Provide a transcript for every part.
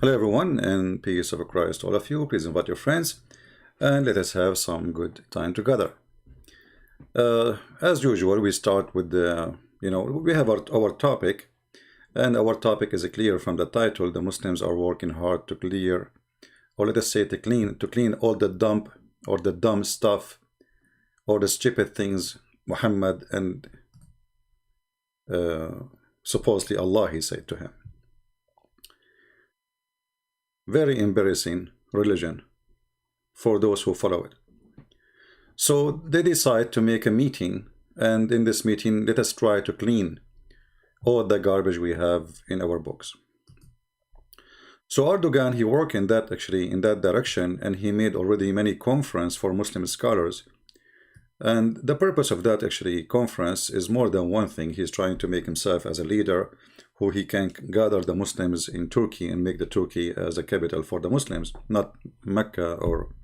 Hello everyone, and peace of Christ to all of you. Please invite your friends and let us have some good time together. As usual, we start with we have our topic, and our topic is clear from the title. The Muslims are working hard to clear, or let us say to clean all the dump or the dumb stuff or the stupid things Muhammad and supposedly Allah he said to him. Very embarrassing religion for those who follow it. So they decide to make a meeting, and in this meeting, let us try to clean all the garbage we have in our books. So Erdogan, he worked in that direction, and he made already many conference for Muslim scholars. And the purpose of that conference is more than one thing. He's trying to make himself as a leader who he can gather the Muslims in Turkey and make the Turkey as a capital for the Muslims, not Mecca or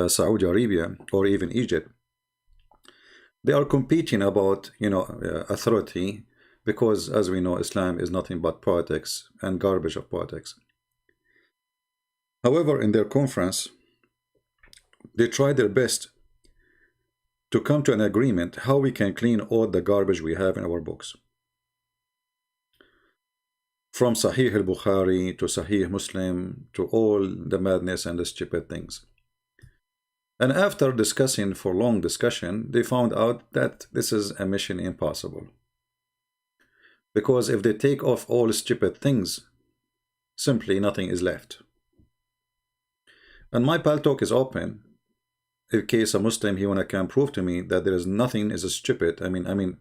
Saudi Arabia or even Egypt. They are competing about authority, because as we know, Islam is nothing but politics and garbage of politics. However, in their conference, they try their best to come to an agreement how we can clean all the garbage we have in our books. From Sahih al-Bukhari to Sahih Muslim to all the madness and the stupid things. And after discussing for long discussion, they found out that this is a mission impossible. Because if they take off all stupid things, simply nothing is left. And my Paltalk is open. In case a Muslim he wanna can prove to me that there is nothing is stupid. I mean,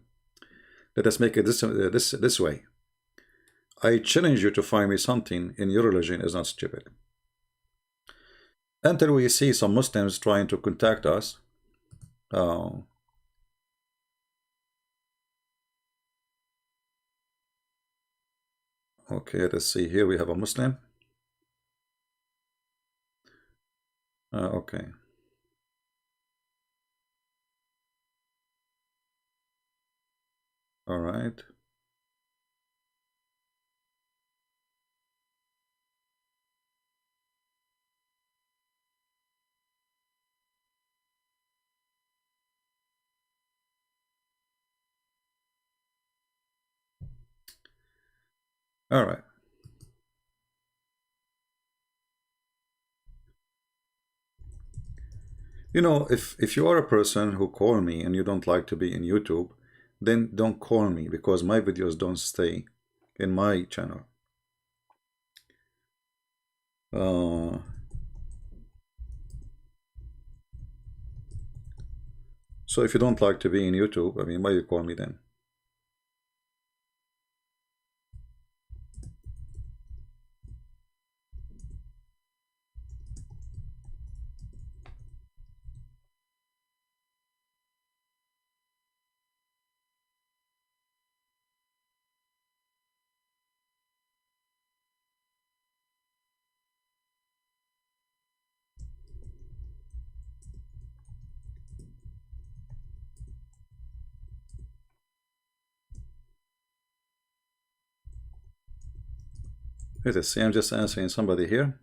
let us make it this way. I challenge you to find me something in your religion is not stupid. Until we see some Muslims trying to contact us. Okay, let's see. Here we have a Muslim. Okay. All right. All right. If you are a person who call me and you don't like to be in YouTube, then don't call me, because my videos don't stay in my channel. So if you don't like to be in YouTube, why you call me then? Let us see, I'm just answering somebody here.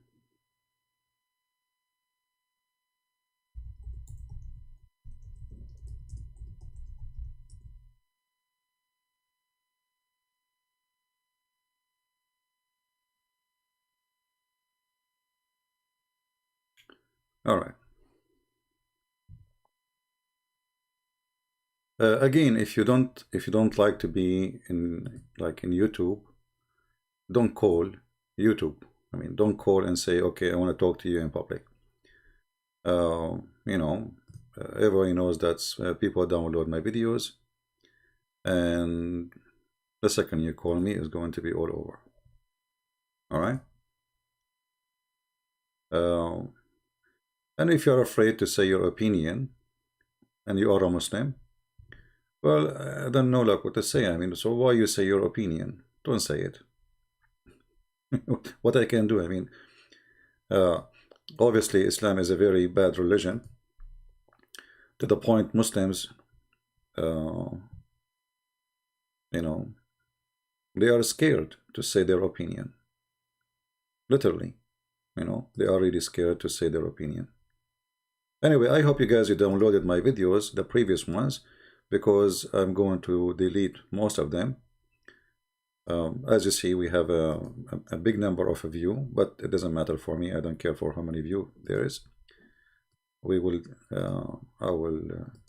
All right. Again, if you don't like to be in YouTube, don't call YouTube. Don't call and say, okay, I want to talk to you in public. Everybody knows that people download my videos, and the second you call me is going to be all over. All right. And if you're afraid to say your opinion and you are a Muslim, well, I don't know what to say. So why you say your opinion? Don't say it. What I can do, obviously Islam is a very bad religion, to the point Muslims they are scared to say their opinion. Literally, they are really scared to say their opinion. Anyway, I hope you guys downloaded my videos, the previous ones, because I'm going to delete most of them. As you see, we have a big number of view, but it doesn't matter for me. I don't care for how many view there is. I will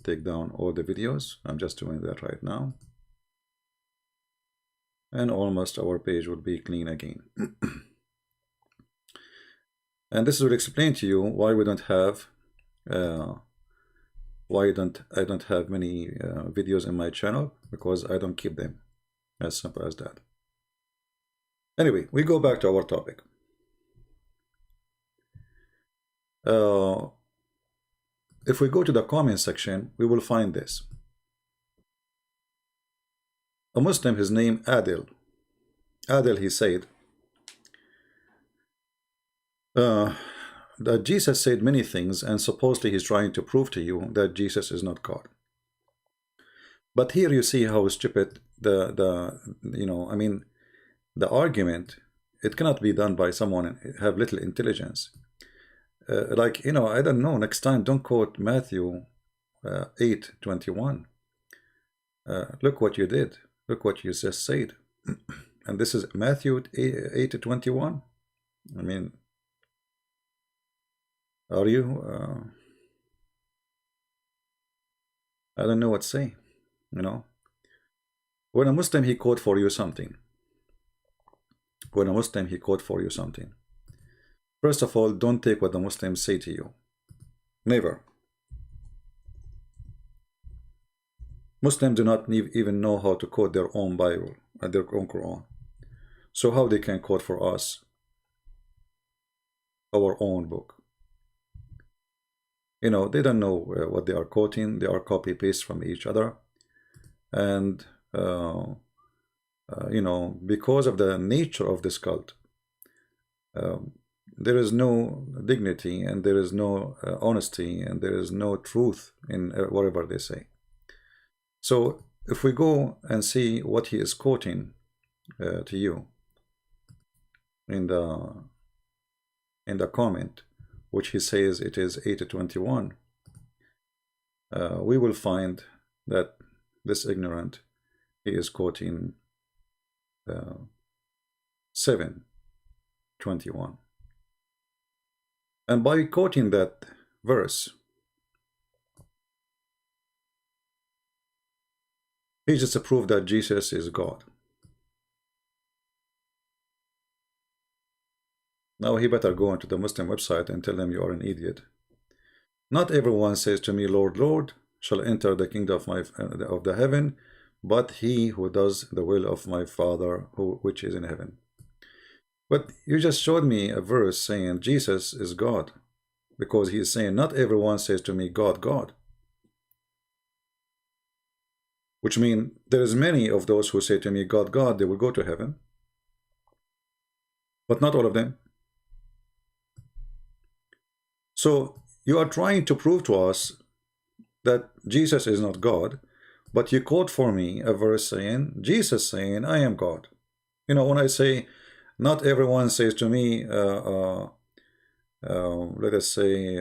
take down all the videos. I'm just doing that right now. And almost our page will be clean again. And this will explain to you why we don't have I don't have many videos in my channel, because I don't keep them. As simple as that. Anyway, we go back to our topic. If we go to the comment section, we will find this. A Muslim, his name Adil. Adil, he said that Jesus said many things, and supposedly he's trying to prove to you that Jesus is not God. But here you see how stupid the argument, it cannot be done by someone have little intelligence. I don't know, next time don't quote Matthew 8:21. Look what you did. Look what you just said. And this is Matthew 8:21. I mean, are you? I don't know what to say. When a Muslim, he quote for you something. When a Muslim, he quote for you something. First of all, don't take what the Muslims say to you. Never. Muslims do not even know how to quote their own Bible, their own Quran. So how they can quote for us our own book? They don't know what they are quoting. They are copy paste from each other, and because of the nature of this cult, there is no dignity, and there is no honesty, and there is no truth in whatever they say. So if we go and see what he is quoting to you in the comment, which he says it is 8:21, we will find that this ignorant, he is quoting 7:21. And by quoting that verse, he just proved that Jesus is God. Now he better go into the Muslim website and tell them you are an idiot. Not everyone says to me, Lord, Lord, shall enter the kingdom of the heaven, but he who does the will of my Father which is in heaven. But you just showed me a verse saying Jesus is God, because he is saying not everyone says to me, God, God. Which means there is many of those who say to me, God, God, they will go to heaven. But not all of them. So you are trying to prove to us that Jesus is not God, but you quote for me a verse saying, Jesus saying, I am God. When I say, not everyone says to me, let us say,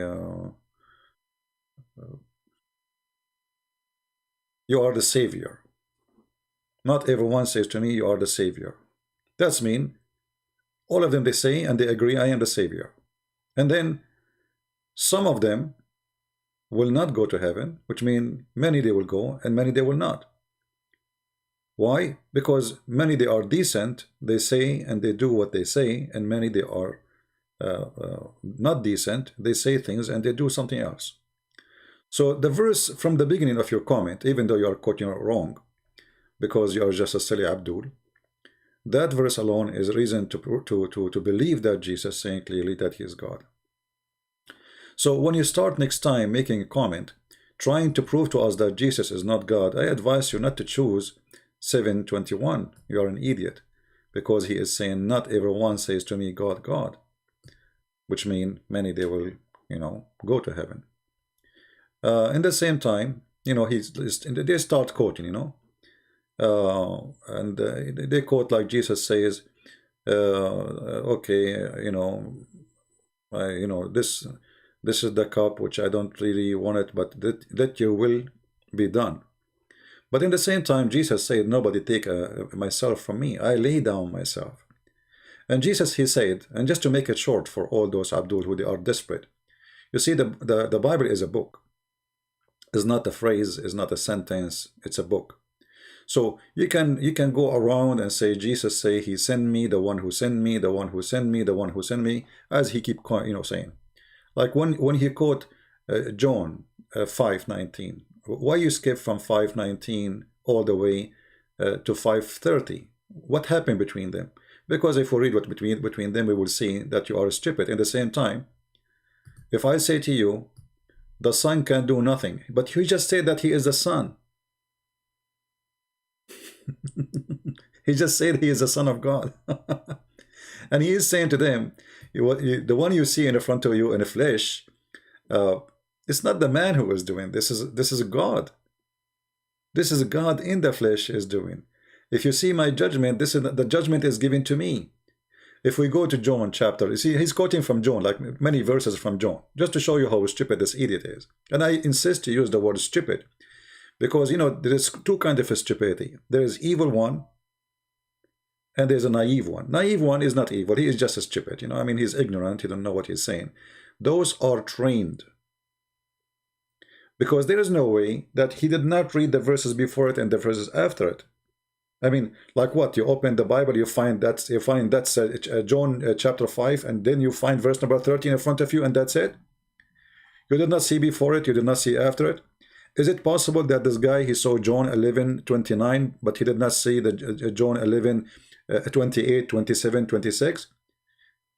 you are the Savior. Not everyone says to me, you are the Savior. That's mean, all of them they say, and they agree, I am the Savior. And then, some of them will not go to heaven, which means many they will go, and many they will not. Why? Because many they are decent, they say and they do what they say, and many they are not decent, they say things and they do something else. So the verse from the beginning of your comment, even though you are quoting it wrong, because you are just a silly Abdul, that verse alone is reason to believe that Jesus saying clearly that he is God. So when you start next time making a comment, trying to prove to us that Jesus is not God, I advise you not to choose 7:21. You are an idiot, because he is saying not everyone says to me, God, God, which means many they will, go to heaven. In the same time, they start quoting, and they quote like Jesus says, okay, this is the cup which I don't really want it, but that your will be done. But in the same time, Jesus said, nobody take myself from me. I lay down myself. And Jesus, he said, and just to make it short for all those Abdul who they are desperate, you see, the Bible is a book. It's not a phrase, it's not a sentence, it's a book. So you can go around and say, Jesus say he sent me, the one who sent me, the one who sent me, the one who sent me, as he keep saying. Like when he quote John 5:19, why you skip from 5:19 all the way to 5:30? What happened between them? Because if we read what between them, we will see that you are stupid. At the same time, if I say to you, the Son can do nothing, but you just say that he is the Son. He just said he is the Son of God. And he is saying to them, the one you see in the front of you in the flesh, it's not the man who is doing this. This is God. This is God in the flesh is doing. If you see my judgment, this is the judgment is given to me. If we go to John chapter, you see he's quoting from John, like many verses from John, just to show you how stupid this idiot is. And I insist to use the word stupid, because there is two kinds of stupidity. There is evil one, and there's a naive one. Naive one is not evil. He is just stupid. I mean, he's ignorant. He don't know what he's saying. Those are trained. Because there is no way that he did not read the verses before it and the verses after it. I mean, like what? You open the Bible, you find that's John chapter 5, and then you find verse number 13 in front of you, and that's it? You did not see before it, you did not see after it? Is it possible that this guy, he saw John 11:29, but he did not see the John 11:28, 27, 26?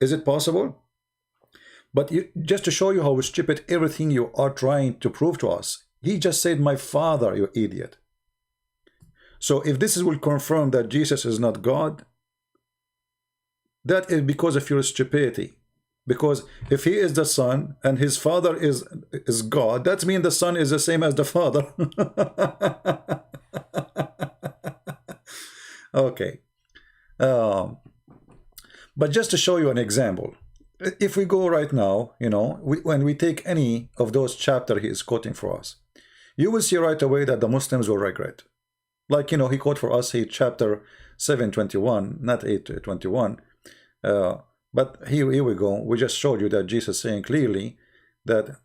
Is it possible? But just to show you how stupid everything you are trying to prove to us, he just said, my Father, you idiot. So if this will confirm that Jesus is not God, that is because of your stupidity. Because if he is the Son and his Father is God, that means the Son is the same as the Father. Okay. But just to show you an example, if we go right now, when we take any of those chapters he is quoting for us, you will see right away that the Muslims will regret. Like, he quote for us, chapter 7:21, not 8:21. But here we go. We just showed you that Jesus saying clearly that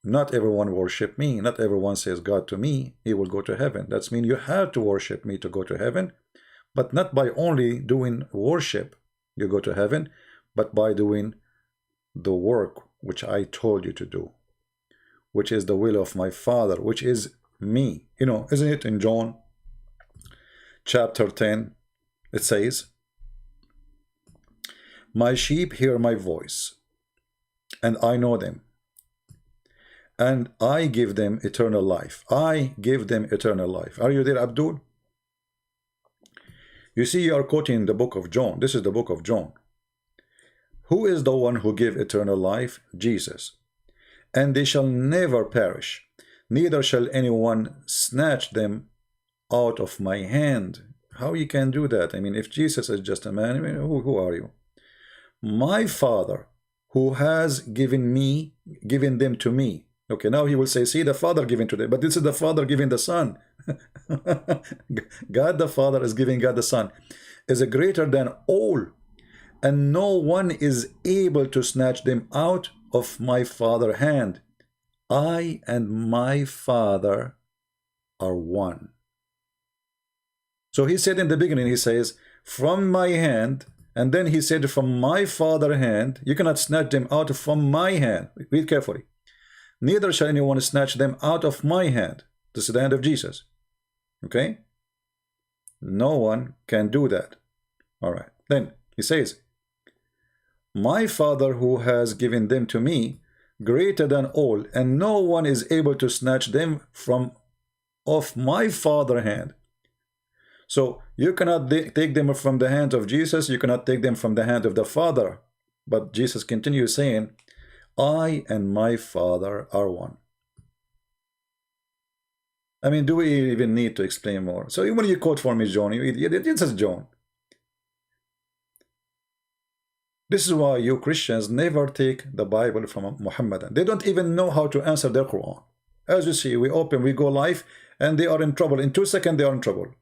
not everyone worship me. Not everyone says God to me. He will go to heaven. That means you have to worship me to go to heaven. But not by only doing worship you go to heaven, but by doing the work which I told you to do, which is the will of my Father, which is me. Isn't it in John chapter 10? It says, my sheep hear my voice, and I know them, and I give them eternal life. I give them eternal life. Are you there, Abdul? You see, you are quoting the book of John. This is the book of John. Who is the one who gave eternal life? Jesus. And they shall never perish, neither shall anyone snatch them out of my hand. How you can do that? I mean, if Jesus is just a man, who are you? My Father, who has given them to me. Okay, now he will say, see, the Father giving to them, but this is the Father giving the Son. God the Father is giving God the Son, is greater than all, and no one is able to snatch them out of my Father's hand. I and my Father are one. So he said in the beginning, he says, from my hand, and then he said, from my Father's hand, you cannot snatch them out from my hand. Read carefully. Neither shall anyone snatch them out of my hand. This is the hand of Jesus. Okay? No one can do that. All right. Then he says, my Father who has given them to me, greater than all, and no one is able to snatch them from off my Father's hand. So you cannot take them from the hand of Jesus, you cannot take them from the hand of the Father. But Jesus continues saying, I and my Father are one. I mean, do we even need to explain more? So when you quote for me, John, this is John. This is why you Christians never take the Bible from a Muhammadan. They don't even know how to answer their Quran. As you see, we open, we go live, and they are in trouble. In 2 seconds, they are in trouble.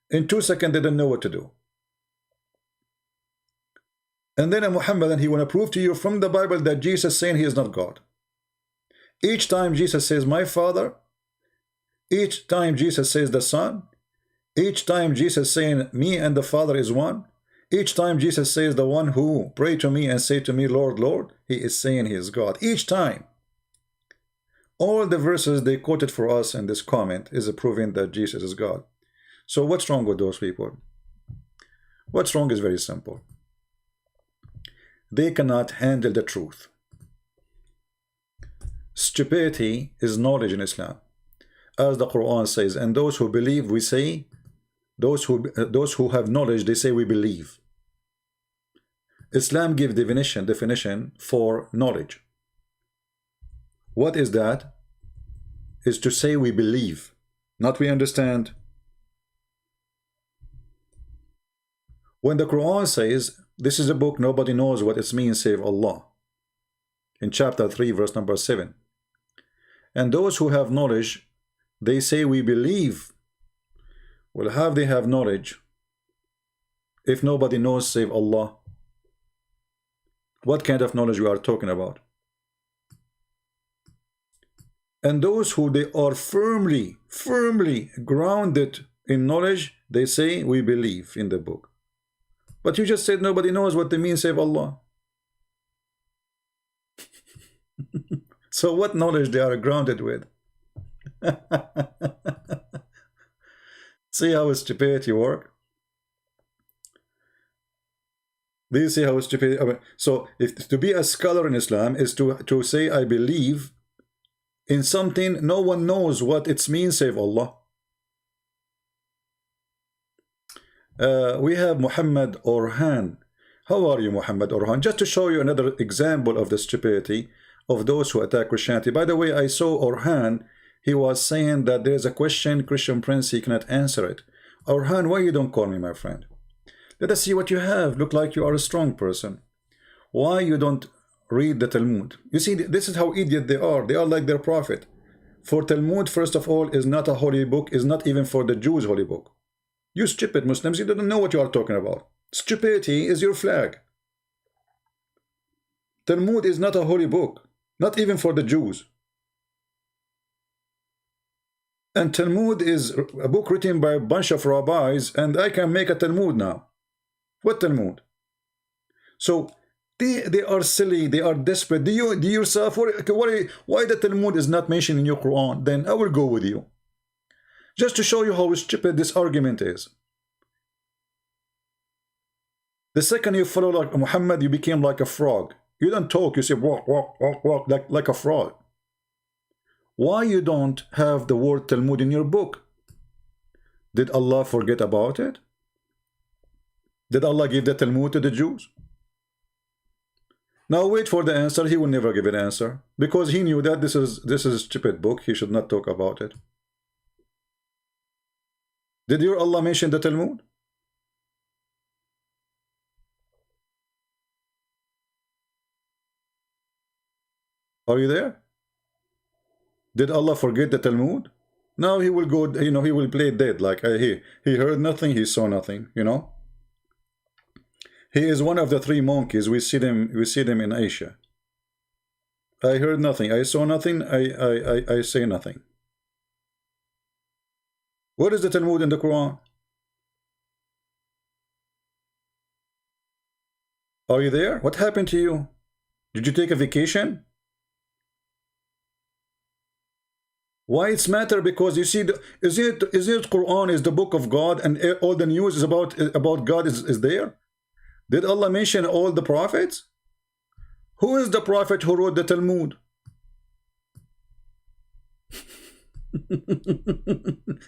In 2 seconds, they don't know what to do. And then a Muhammadan, he want to prove to you from the Bible that Jesus saying he is not God. Each time Jesus says, my Father, each time Jesus says the Son, each time Jesus saying, me and the Father is one, each time Jesus says, the one who pray to me and say to me, Lord, Lord, he is saying he is God. Each time. All the verses they quoted for us in this comment is proving that Jesus is God. So what's wrong with those people? What's wrong is very simple. They cannot handle the truth. Stupidity is knowledge in Islam. As the Quran says, and those who believe, we say, those who have knowledge, they say we believe. Islam gives definition for knowledge. What is that? Is to say we believe, not we understand. When the Quran says, this is a book nobody knows what it means save Allah, in chapter 3 verse number 7, and those who have knowledge, they say we believe. Well, how they have knowledge if nobody knows save Allah? What kind of knowledge we are talking about? And those who they are firmly grounded in knowledge, they say we believe in the book. But you just said nobody knows what they mean save Allah. So what knowledge they are grounded with? See how stupidity works? Do you see how stupid? So if to be a scholar in Islam is to say I believe in something no one knows what it means save Allah. We have Mohammed Orhan. How are you, Mohammed Orhan? Just to show you another example of the stupidity of those who attack Christianity. By the way, I saw Orhan. He was saying that there is a question, Christian Prince, he cannot answer it. Orhan, why you don't call me, my friend? Let us see what you have. Look like you are a strong person. Why you don't read the Talmud? You see, this is how idiot they are. They are like their prophet. For Talmud, first of all, is not a holy book, is not even for the Jews' holy book. You stupid Muslims, you don't know what you are talking about. Stupidity is your flag. Talmud is not a holy book, not even for the Jews. And Talmud is a book written by a bunch of rabbis, and I can make a Talmud now. What Talmud? So they are silly, they are desperate. Do you yourself, why the Talmud is not mentioned in your Quran? Then I will go with you. Just to show you how stupid this argument is. The second you follow like Muhammad, you became like a frog. You don't talk, you say walk, walk, walk, walk, like a frog. Why you don't have the word Talmud in your book? Did Allah forget about it? Did Allah give the Talmud to the Jews? Now wait for the answer. He will never give an answer because he knew that this is a stupid book. He should not talk about it. Did your Allah mention the Talmud? Are you there? Did Allah forget the Talmud? Now he will go, he will play dead. Like he heard nothing, he saw nothing, He is one of the three monkeys. We see them in Asia. I heard nothing, I saw nothing, I say nothing. What is the Talmud in the Quran? Are you there? What happened to you? Did you take a vacation? Why it's matter? Because you see, is it Quran is the book of God, and all the news is about God is there? Did Allah mention all the prophets? Who is the prophet who wrote the Talmud?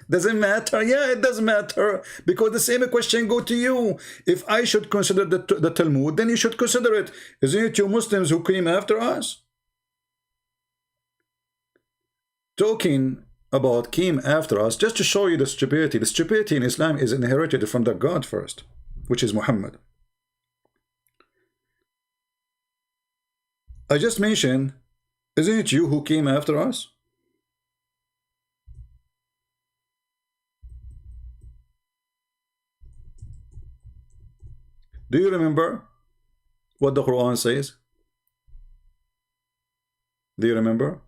Does it matter? Yeah, it does matter, because the same question go to you. If I should consider the Talmud, then you should consider it. Isn't it you Muslims who came after us? Talking about came after us, just to show you the stupidity. The stupidity in Islam is inherited from the God first, which is Muhammad. I just mentioned, isn't it you who came after us? Do you remember what the Quran says? Do you remember?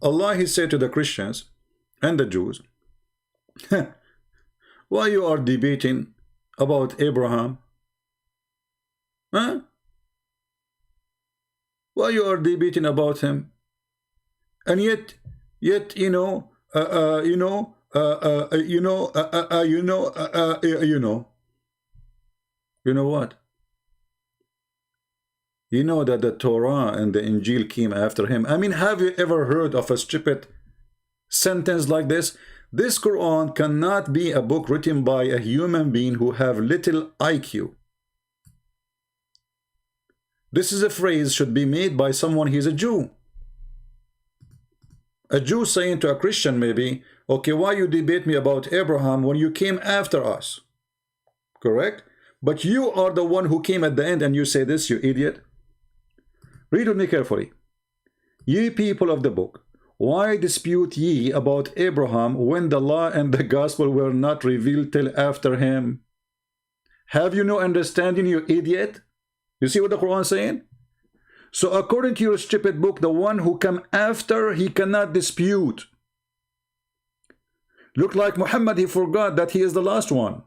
Allah, He said to the Christians and the Jews, why you are debating about Abraham? Huh? Why you are debating about him? And yet, you know, you know, you know, you know what? You know that the Torah and the Injil came after him. I mean, have you ever heard of a stupid sentence like this? This Quran cannot be a book written by a human being who have little IQ. This is a phrase should be made by someone who is a Jew. A Jew saying to a Christian maybe, okay, why you debate me about Abraham when you came after us? Correct? But you are the one who came at the end and you say this, you idiot. Read with me carefully. Ye people of the book, why dispute ye about Abraham when the law and the gospel were not revealed till after him? Have you no understanding, you idiot? You see what the Quran is saying? So according to your stupid book, the one who come after, he cannot dispute. Look like Muhammad, he forgot that he is the last one.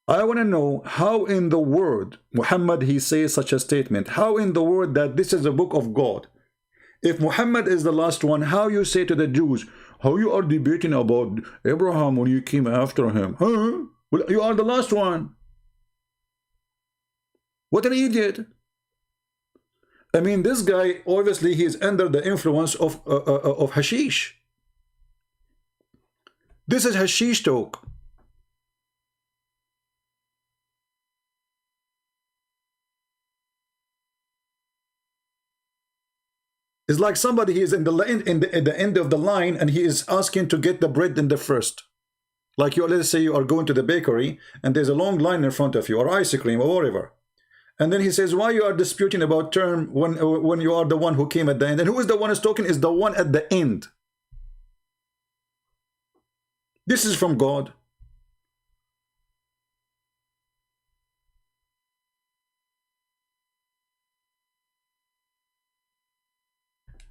I want to know how in the world Muhammad he says such a statement. How in the world that this is a book of God? If Muhammad is the last one, how you say to the Jews, how you are debating about Abraham when you came after him? Huh? Well, you are the last one. What an idiot. I mean, this guy, obviously, he is under the influence of hashish. This is hashish talk. It's like somebody he is at the end of the line and he is asking to get the bread in the first. Like you, let's say you are going to the bakery and there's a long line in front of you, or ice cream or whatever. And then he says, why you are disputing about term when you are the one who came at the end? And who is the one who's talking? Is the one at the end. This is from God.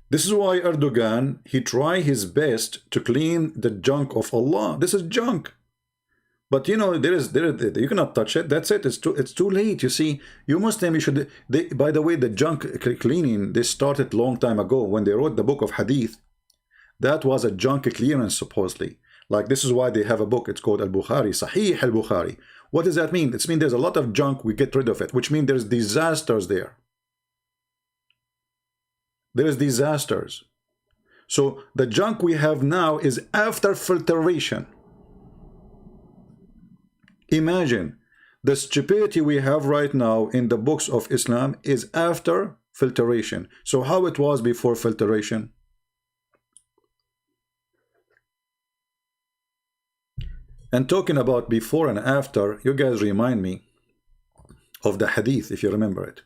This is why Erdogan, he try his best to clean the junk of Allah. This is junk. But you know, you cannot touch it. That's it. It's too late. You see, you Muslim, you should. By the way, the junk cleaning, they started long time ago when they wrote the book of Hadith. That was a junk clearance supposedly. Like this is why they have a book. It's called Al-Bukhari, Sahih Al-Bukhari. What does that mean? It means there's a lot of junk. We get rid of it, which means there's disasters there. There is disasters. So the junk we have now is after filtration. Imagine the stupidity we have right now in the books of Islam is after filtration. So how it was before filtration? And talking about before and after, you guys remind me of the hadith, if you remember it.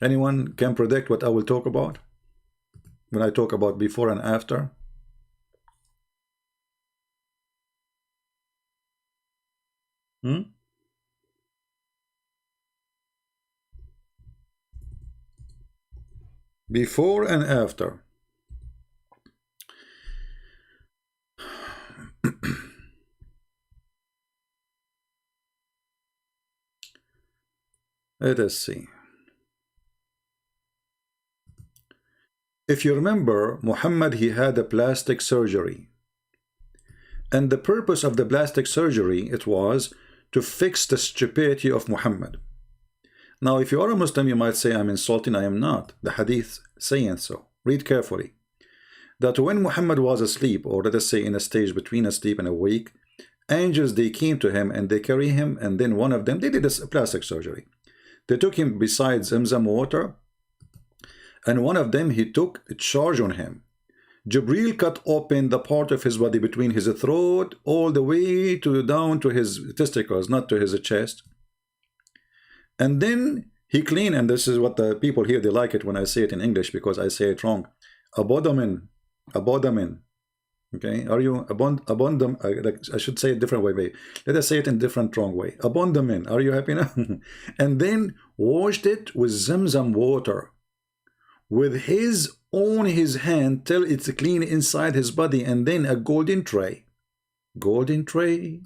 Anyone can predict what I will talk about when I talk about before and after? Before and after. Let us see. If you remember, Muhammad, he had a plastic surgery. And the purpose of the plastic surgery, it was to fix the stupidity of Muhammad. Now, if you are a Muslim, you might say, I'm insulting. I am not. The hadith saying so. Read carefully. That when Muhammad was asleep, or let us say in a stage between asleep and awake, angels, they came to him and they carry him, and then one of them, they did a plastic surgery. They took him beside Zamzam water, and one of them, he took a charge on him Jibril cut open the part of his body between his throat all the way to down to his testicles, not to his chest. And then he cleaned, and this is what the people here, they like it when I say it in English because I say it wrong. Abdomen. Okay, are you abundant? I should say it different way. Maybe. Let us say it in different wrong way. Abdomen. Are you happy now? And then washed it with Zamzam water, with his hand till it's clean inside his body, and then a golden tray. Golden tray.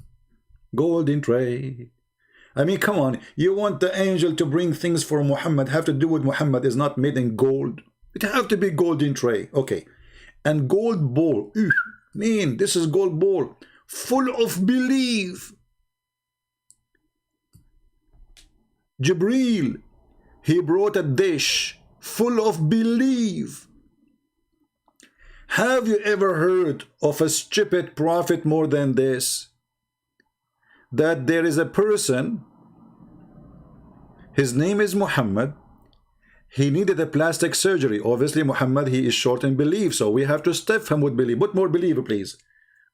I mean, come on. You want the angel to bring things for Muhammad, have to do with Muhammad is not made in gold. It have to be golden tray. Okay. And gold bowl. Man, this is gold bowl. Full of belief. Jibril, he brought a dish full of belief. Have you ever heard of a stupid prophet more than this? That there is a person, his name is Muhammad. He needed a plastic surgery. Obviously, Muhammad, he is short in belief, so we have to stuff him with belief. Put more belief, please.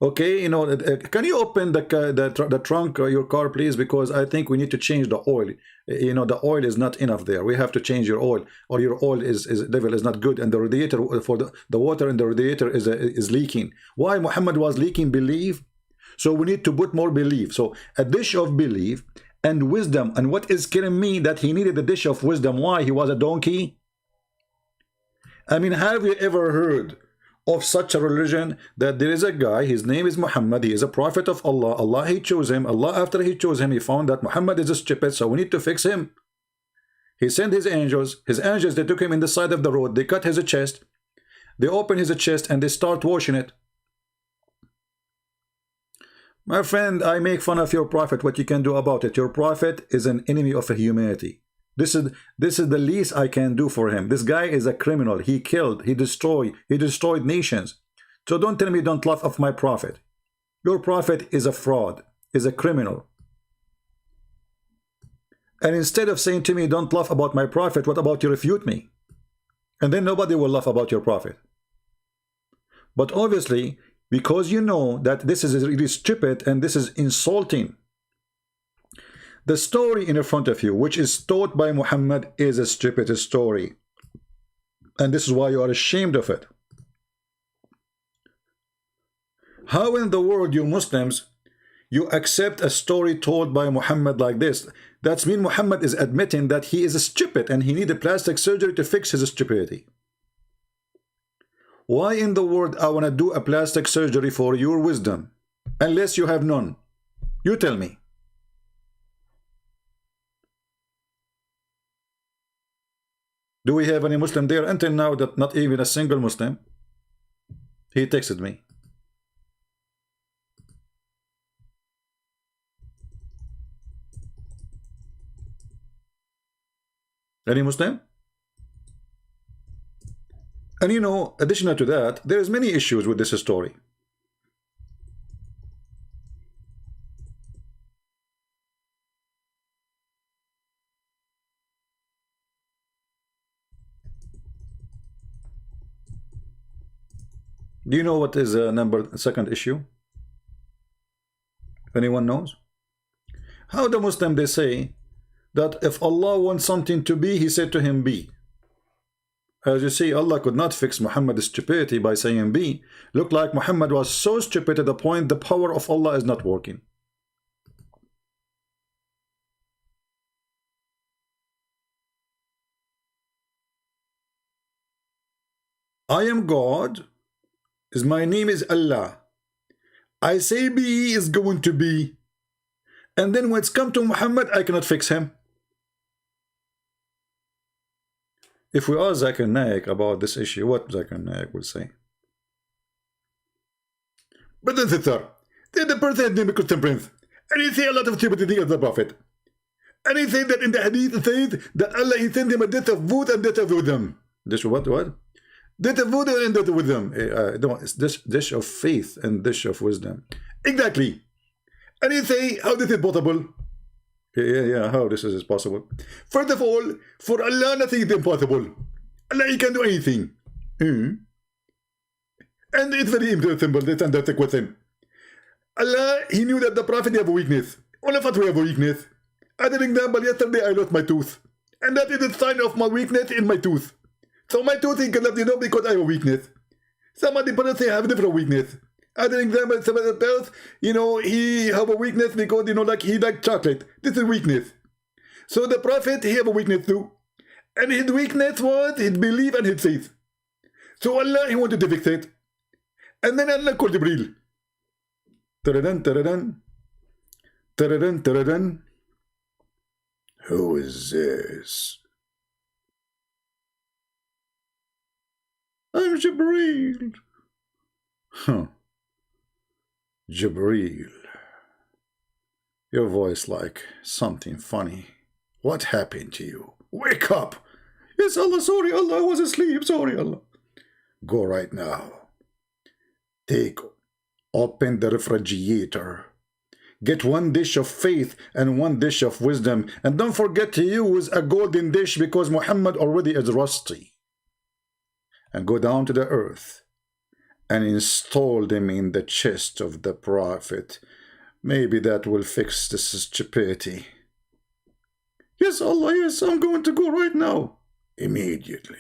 Okay, you know, can you open the trunk of your car, please? Because I think we need to change the oil. You know, the oil is not enough there. We have to change your oil, or your oil level is not good, and the radiator for the water in the radiator is leaking. Why Muhammad was leaking belief? So we need to put more belief. So a dish of belief and wisdom. And what is killing me that he needed a dish of wisdom? Why? He was a donkey? I mean, have you ever heard of such a religion that there is a guy, his name is Muhammad, he is a prophet of Allah, Allah he chose him, Allah after he chose him, he found that Muhammad is a stupid, so we need to fix him. He sent his angels, they took him in the side of the road, they cut his chest, they open his chest and they start washing it. My friend, I make fun of your prophet. What you can do about it? Your prophet is an enemy of humanity. This is the least I can do for him. This guy is a criminal. He killed, he destroyed nations. So don't tell me don't laugh of my prophet. Your prophet is a fraud, is a criminal. And instead of saying to me don't laugh about my prophet, what about you refute me? And then nobody will laugh about your prophet. But obviously, because you know that this is really stupid and this is insulting. The story in front of you, which is taught by Muhammad, is a stupid story. And this is why you are ashamed of it. How in the world, you Muslims, you accept a story told by Muhammad like this? That means Muhammad is admitting that he is stupid and he needed plastic surgery to fix his stupidity. Why in the world I want to do a plastic surgery for your wisdom, unless you have none? You tell me. Do we have any Muslim there? Until now, that not even a single Muslim. He texted me. Any Muslim? And you know, additional to that, there's many issues with this story. Do you know what is second issue? Anyone knows? How the Muslim, they say that if Allah wants something to be, he said to him be. As you see, Allah could not fix Muhammad's stupidity by saying be. Look like Muhammad was so stupid to the point the power of Allah is not working. I am God. My name is Allah. I say be is going to be. And then when it's come to Muhammad, I cannot fix him. If we ask Zakir Naik about this issue, what Zakir Naik will say? But then the person name Christian Prince, and he say a lot of stupidity of the Prophet. And he say that in the Hadith says that Allah he sent him a death of food and death of wisdom. This what? Death of food and death of wisdom. It's this dish of faith and dish of wisdom. Exactly. And he say, how this is possible? Yeah, how this is possible? First of all, for Allah nothing is impossible. Allah he can do anything. And it's very simple. Let's answer the question. Allah, he knew that the Prophet have a weakness. All of us we have a weakness. As an example, yesterday I lost my tooth. And that is a sign of my weakness in my tooth. So my tooth is collapsed, because I have a weakness. Some other people say I have a different weakness. As an example, some other else, he have a weakness because, like he like chocolate. This is weakness. So the Prophet, he have a weakness too. And his weakness was his belief and his faith. So Allah, he wanted to fix it. And then Allah called Jibreel. Taradan, taradan. Taradan, taradan. Who is this? I'm Jibreel. Huh. Jibreel. Your voice like something funny. What happened to you? Wake up! Yes, Allah, sorry, Allah, I was asleep. Sorry, Allah. Go right now. Open the refrigerator. Get one dish of faith and one dish of wisdom. And don't forget to use a golden dish because Muhammad already is rusty. And go down to the earth and install them in the chest of the Prophet. Maybe that will fix this stupidity. Yes, Allah, yes, I'm going to go right now. Immediately.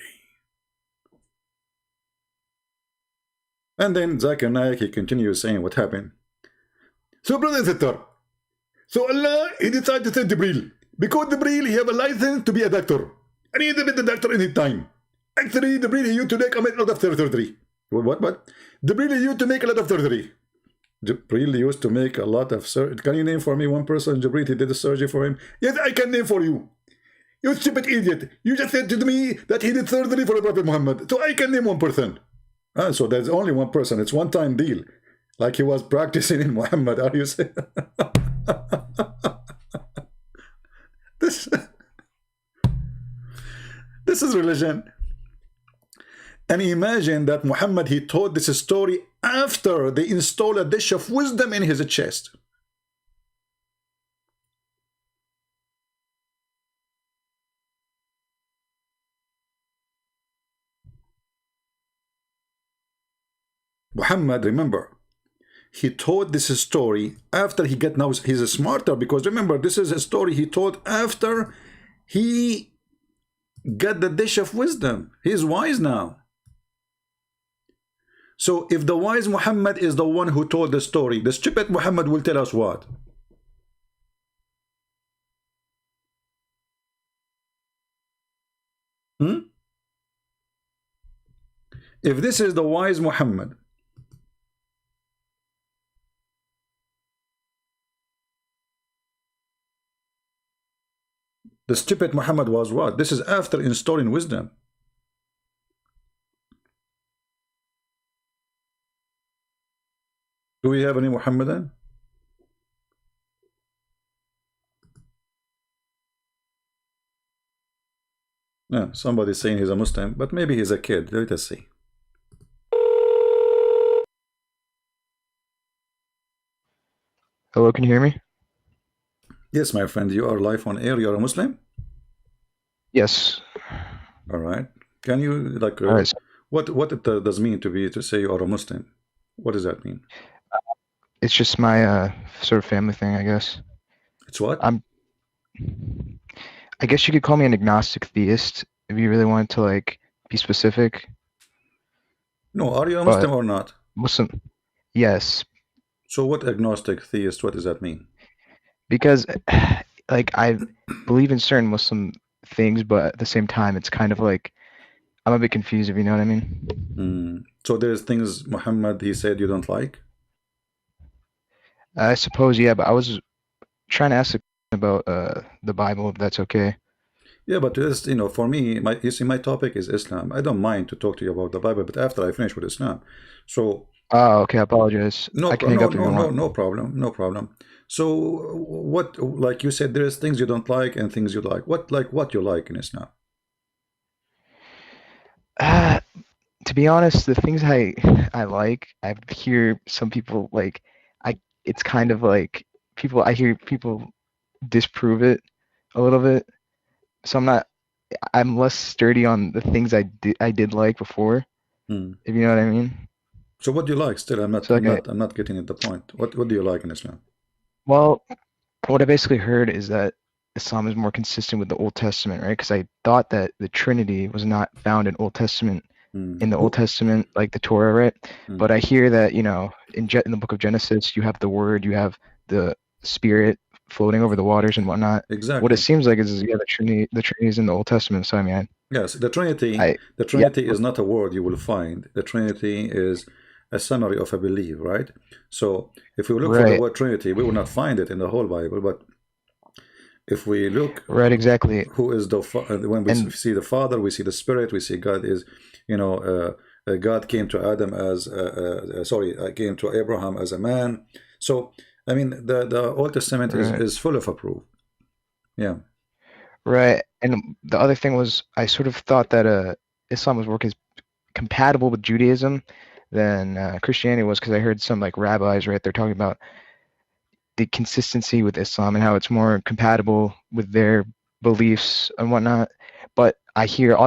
And then Zakir Naik, he continues saying what happened. So, brother and sister, so Allah, he decided to send Jibreel. Because Jibreel, he have a license to be a doctor. And he had been the doctor in his time. Actually, Jibreel, he used to make a lot of surgery. What? Jibreel, he used to make a lot of surgery. Jibreel used to make a lot of surgery. Can you name for me one person, Jibreel, he did the surgery for him? Yes, I can name for you. You stupid idiot. You just said to me that he did surgery for the Prophet Muhammad. So I can name one person. So there's only one person. It's one-time deal. Like he was practicing in Muhammad. Are you saying? This is religion. And imagine that Muhammad, he told this story after they installed a dish of wisdom in his chest. Muhammad, remember, he told this story after he got, now he's smarter, because remember, this is a story he told after he got the dish of wisdom. He's wise now. So if the wise Muhammad is the one who told the story, the stupid Muhammad will tell us what? If this is the wise Muhammad, the stupid Muhammad was what? This is after installing wisdom. Do we have any Muhammadan? No, somebody's saying he's a Muslim, but maybe he's a kid. Let us see. Hello, can you hear me? Yes, my friend, you are live on air. You're a Muslim? Yes. All right. Can you like Alright, what it does mean to say you are a Muslim? What does that mean? it's just my sort of family thing, I guess. It's what? I guess you could call me an agnostic theist if you really wanted to like be specific. No, are you a But Muslim or not? Muslim, yes, So what agnostic theist, what does that mean? because like I believe in certain Muslim things, but at the same time, it's kind of like I'm a bit confused, if you know what I mean. So there's things Muhammad, he said you don't like? I suppose, yeah, but I was trying to ask a question about the Bible, if that's okay. Yeah, but this, for me, you see, my topic is Islam. I don't mind to talk to you about the Bible, but after I finish with Islam. So Oh, okay, I apologize. I can hang up if you want. no problem, no problem. So what, like you said, there's things you don't like and things you like. What you like in Islam? To be honest, the things I like, I hear some people like it's kind of like I hear people disprove it a little bit. So I'm less sturdy on the things I did like before, Hmm. if you know what I mean. So what do you like? Still, So like I'm not getting at the point. What do you like in Islam? well, what I basically heard is that Islam is more consistent with the Old Testament, right? Because I thought that the Trinity was not found in the Old Who? Testament, like the Torah, right? Mm, But I hear that, in the book of Genesis, you have the Word, you have the Spirit floating over the waters and whatnot. What it exactly. seems like is yeah, the Trinity is in the Old Testament. So I mean, Yes, the Trinity. I The yeah, Trinity is not a word you will find. The Trinity is a summary of a belief, right? So if we look for the right, word Trinity, we will not find it in the whole Bible. But if we look, right, exactly. who is when we And see the Father, we see the Spirit, we see God is, God came to Adam as, came to Abraham as a man. So I mean, the Old Testament right, is full of approve. Yeah. right. And the other thing was, I sort of thought that Islam was working compatible with Judaism than Christianity was, because I heard some like rabbis, right? They're talking about the consistency with Islam and how it's more compatible with their beliefs and whatnot. But I hear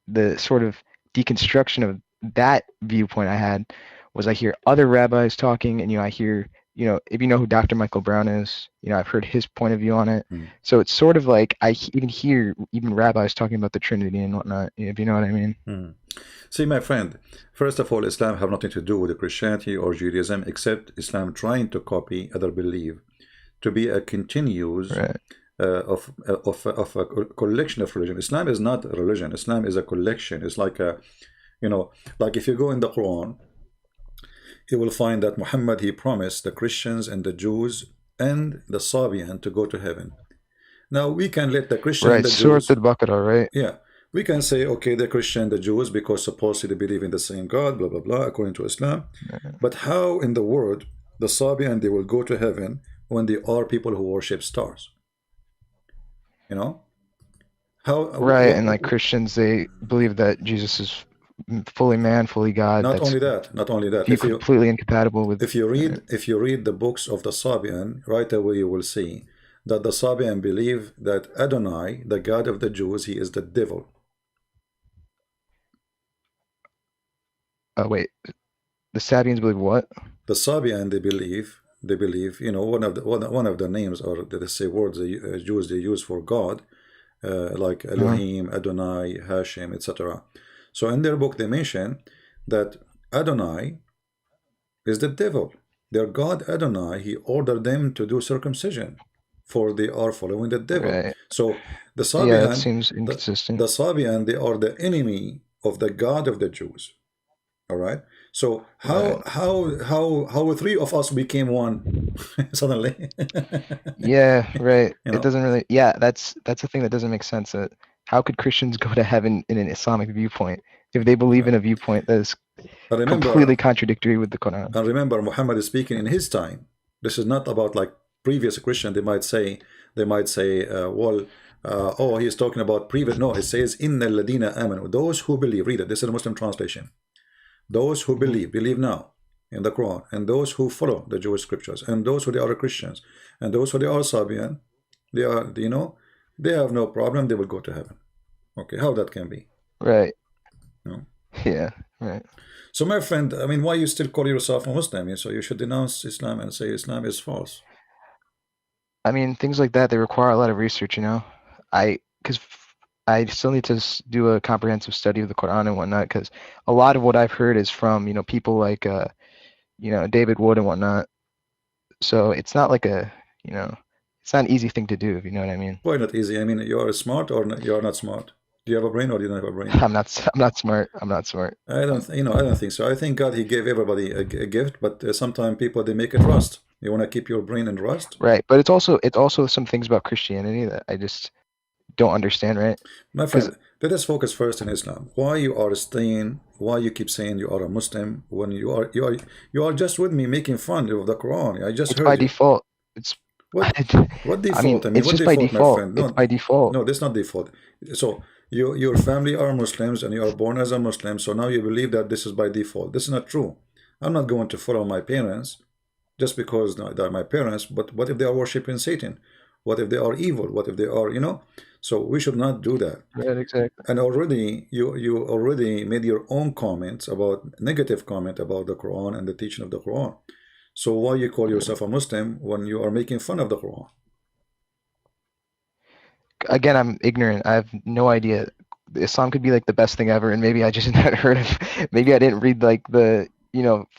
the sort of deconstruction of that viewpoint I had was I hear other rabbis talking, and I hear, if you know who Dr. Michael Brown is, I've heard his point of view on it. Mm. So it's sort of like even hear even rabbis talking about the Trinity and whatnot, if you know what I mean. Mm. See, my friend, first of all, Islam have nothing to do with Christianity or Judaism, except Islam trying to copy other belief to be a continuous Right. of a collection of religion. Islam is not a religion. Islam is a collection. It's like like if you go in the Quran, you will find that Muhammad, he promised the Christians and the Jews and the Sabian to go to heaven. Now we can let the Christian and Right. the Surat Jews, al-Baqarah, right? yeah, we can say, okay, the Christian, the Jews, because supposedly they believe in the same God, blah, blah, blah, according to Islam. But how in the world the Sabian, they will go to heaven when they are people who worship stars? You know? How, Right, and like Christians, they believe that Jesus is fully man, fully God. not That's only that, not only that, completely incompatible with. if you read the books of the Sabian, right away you will see that the Sabian believe that Adonai, the God of the Jews, he is the devil. Oh wait, the Sabians believe what? The Sabian, they believe, one of the names, or they say words the Jews they use for God, like Uh, Elohim, Adonai, Hashem, etc. So in their book they mention that Adonai is the devil. Their God Adonai, he ordered them to do circumcision, for they are following the devil. right. So the Yeah, that Sabian, seems inconsistent. the Sabian, they are the enemy of the God of the Jews. All right. So Right. how three of us became one suddenly? Yeah, right. You It know. doesn't really. Yeah, that's the thing that doesn't make sense. That how could Christians go to heaven in an Islamic viewpoint if they believe in a viewpoint that is I completely remember contradictory with the Quran? I remember Muhammad is speaking in his time. This is not about like previous Christian. They might say, oh, he's talking about previous. No, it says Inna ladina amanu. Those who believe. Read it. This is a Muslim translation. Those who Mhm. believe now in the Quran, and those who follow the Jewish scriptures, and those who they are Christians, and those who they are Sabian, they are, they have no problem. They will go to heaven. Okay, how that can be? Right. No. Yeah. Right. So, my friend, I mean, why you still call yourself a Muslim? So you should denounce Islam and say Islam is false. I mean, things like that, they require a lot of research, because I still need to do a comprehensive study of the Quran and whatnot, because a lot of what I've heard is from, people like, David Wood and whatnot. So it's not like it's not an easy thing to do, if you know what I mean. Why not easy? I mean, you are smart or you are not smart. Do you have a brain or do you don't have a brain? I'm not smart. I'm not smart. I don't, I don't think so. I think God, he gave everybody a gift, but sometimes people, they make it rust. You want to keep your brain in rust? Right. But it's also some things about Christianity that I just don't understand, right? My Because friend, let us focus first on Islam. Why you keep saying you are a Muslim when you are just with me making fun of the Quran. I just it's by heard you. default. It's What what I mean, default? I mean, it's what just by default, my default. friend? It's No, by default. no, that's not default. So your family are Muslims and you are born as a Muslim, so now you believe that this is by default. This is not true. I'm not going to follow my parents just because they're my parents, but what if they are worshiping Satan? What if they are evil? What if they are, you know? So we should not do that. Right, exactly. And already you already made your own comments about negative comment about the Quran and the teaching of the Quran. So why you call yourself a Muslim when you are making fun of the Quran? Again, I'm ignorant. I have no idea. Islam could be like the best thing ever, and maybe I just not heard of. Maybe I didn't read like the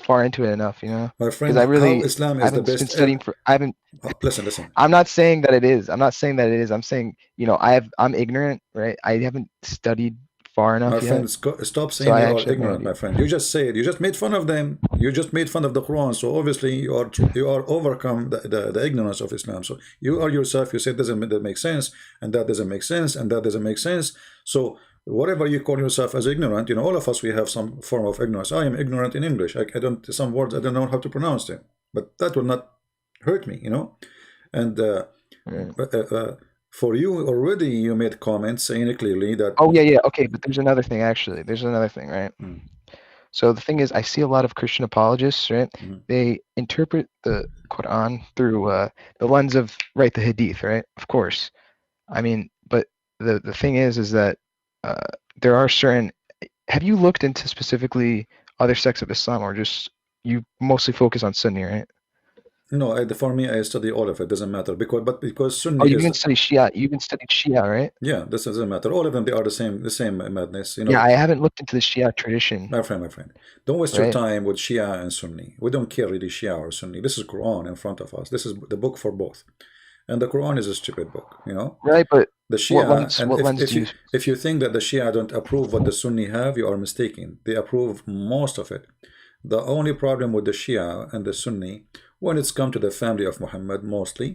far into it enough, My because friend, how Islam I is the haven't been best studying for. I haven't. listen. I'm not saying that it is. I'm not saying that it is. I'm saying I'm ignorant, right? I haven't studied far My enough friend, yet, stop so saying I you are actually have no ignorant, my idea. friend. You just said, you just made fun of them. You just made fun of the Quran. So obviously you are overcome the ignorance of Islam. So you are yourself, you said that make sense, and that doesn't make sense, and that doesn't make sense. So whatever you call yourself as ignorant, all of us, we have some form of ignorance. I am ignorant in English. I don't, some words I don't know how to pronounce them, but that will not hurt me, And Right. for you already, you made comments saying clearly that. Oh yeah. Okay, but there's another thing actually. There's another thing, right? Mm, So the thing is, I see a lot of Christian apologists, right? mm, They interpret the Quran through the lens of, right, the Hadith, right? Of course. I mean, but the thing is that there are certain. Have you looked into specifically other sects of Islam, or just you mostly focus on Sunni, right? No, for me, I study all of it. Doesn't matter because Oh, Sunni you've is, even studied Shia. You've even studied Shia, right? yeah. This doesn't matter. All of them, they are the same madness. Yeah, I haven't looked into the Shia tradition, My friend, don't waste your right? time with Shia and Sunni. We don't care really Shia or Sunni. This is Quran in front of us. This is the book for both, and the Quran is a stupid book. Right, but The what Shia, lens? and What if lens if do you you? if you think that the Shia don't approve what the Sunni have, you are mistaken. They approve most of it. The only problem with the Shia and the Sunni, when it's come to the family of Muhammad, mostly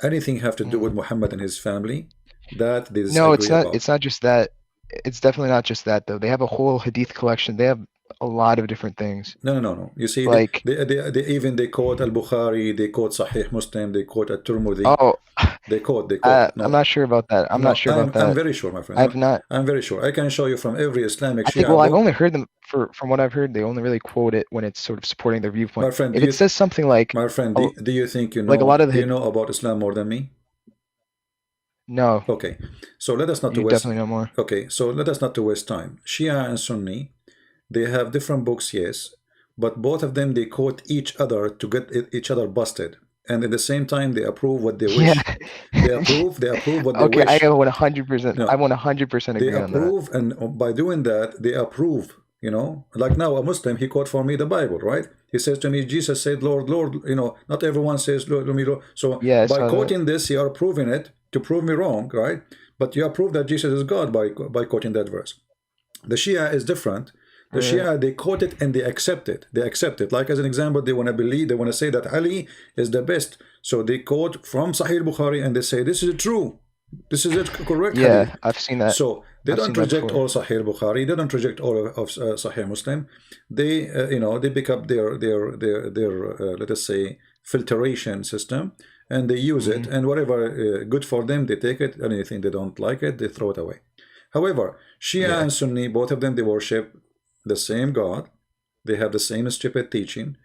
anything have to do with Mm. Muhammad and his family, that they No, it's disagree not. about. It's not just that. It's definitely not just that, though. They have a whole Hadith collection. They have a lot of different things. No. You see, Like, they quote Al-Bukhari, they quote Sahih Muslim, they quote At-Tirmidhi, oh, they quote. I'm not sure about that. I'm not No, sure about I'm that. very sure, my friend. I've not. I'm very sure. I can show you from every Islamic I think. Shia Well, I've book. only heard them from what I've heard. They only really quote it when it's sort of supporting their My viewpoint. friend, If it says something like, my friend, a- do you think like a lot of do the you know about Islam more than me? no, Okay, so let us not to you waste. definitely know more. Okay, so let us not to waste time. Shia and Sunni, they have different books, yes, but both of them they quote each other to get each other busted, and at the same time they approve what they Yeah. wish. They approve what they Okay, I wish. 100%. I No, 100% they agree on that. approve, and by doing that, they approve. Like now a Muslim, he quote for me the Bible, right? He says to me, Jesus said, Lord, Lord. Not everyone says, Lord, Lord. So Yeah, I by saw that. quoting this, you are proving it to prove me wrong, right? But you approve that Jesus is God by quoting that verse. The Shia is different. The Right. Shia, they quote it and they accept it. They accept it. Like as an example, they want to believe, they want to say that Ali is the best. So they quote from Sahih Bukhari and they say, this is true. This is it, correct hadith. Yeah, I've seen that. So they I've don't seen that reject before. all Sahih Bukhari. They don't reject all of Sahih Muslim. They, they pick up their let us say, filtration system, and they use it. Hmm. And whatever good for them, they take it. Anything they don't like it, they throw it away. However, Shia Yeah. and Sunni, both of them, they worship the same God. They have the same stupid teaching,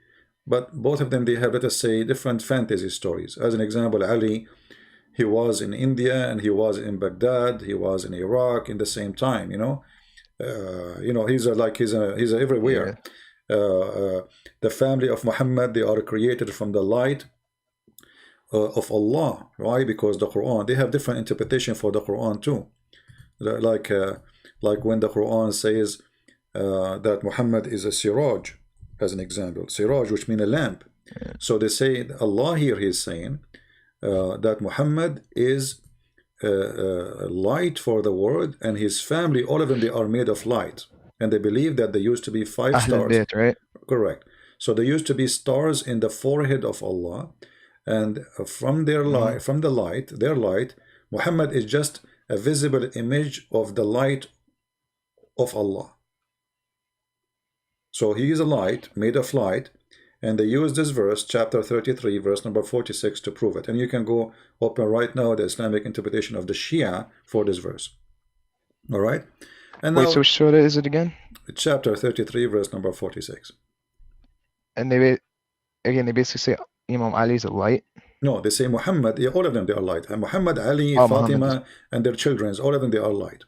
but both of them, they have, let us say, different fantasy stories. As an example, Ali, he was in India and he was in Baghdad, he was in Iraq in the same time. He's Yeah. everywhere. The family of Muhammad, they are created from the light of Allah. Why? Because the Quran, they have different interpretation for the Quran too. Like when the Quran says that Muhammad is a siraj, as an example, siraj, which means a lamp. So they say Allah here, he's saying that Muhammad is light for the world, and his family, all of them, they are made of light, and they believe that there used to be 5 Ahlul stars. Bayt, right? Correct. So there used to be stars in the forehead of Allah, and from their light, from the light, their light, Muhammad is just a visible image of the light of Allah. So he is a light, made of light, and they use this verse, chapter 33, verse number 46, to prove it. And you can go open right now the Islamic interpretation of the Shia for this verse. All right? And Wait, now, so which surah is it again? chapter 33, verse number 46. And they basically say Imam Ali is a light. No, they say Muhammad. Yeah, all of them they are light. And Muhammad, Ali, Oh, Muhammad is, Fatima, and their children, all of them they are light.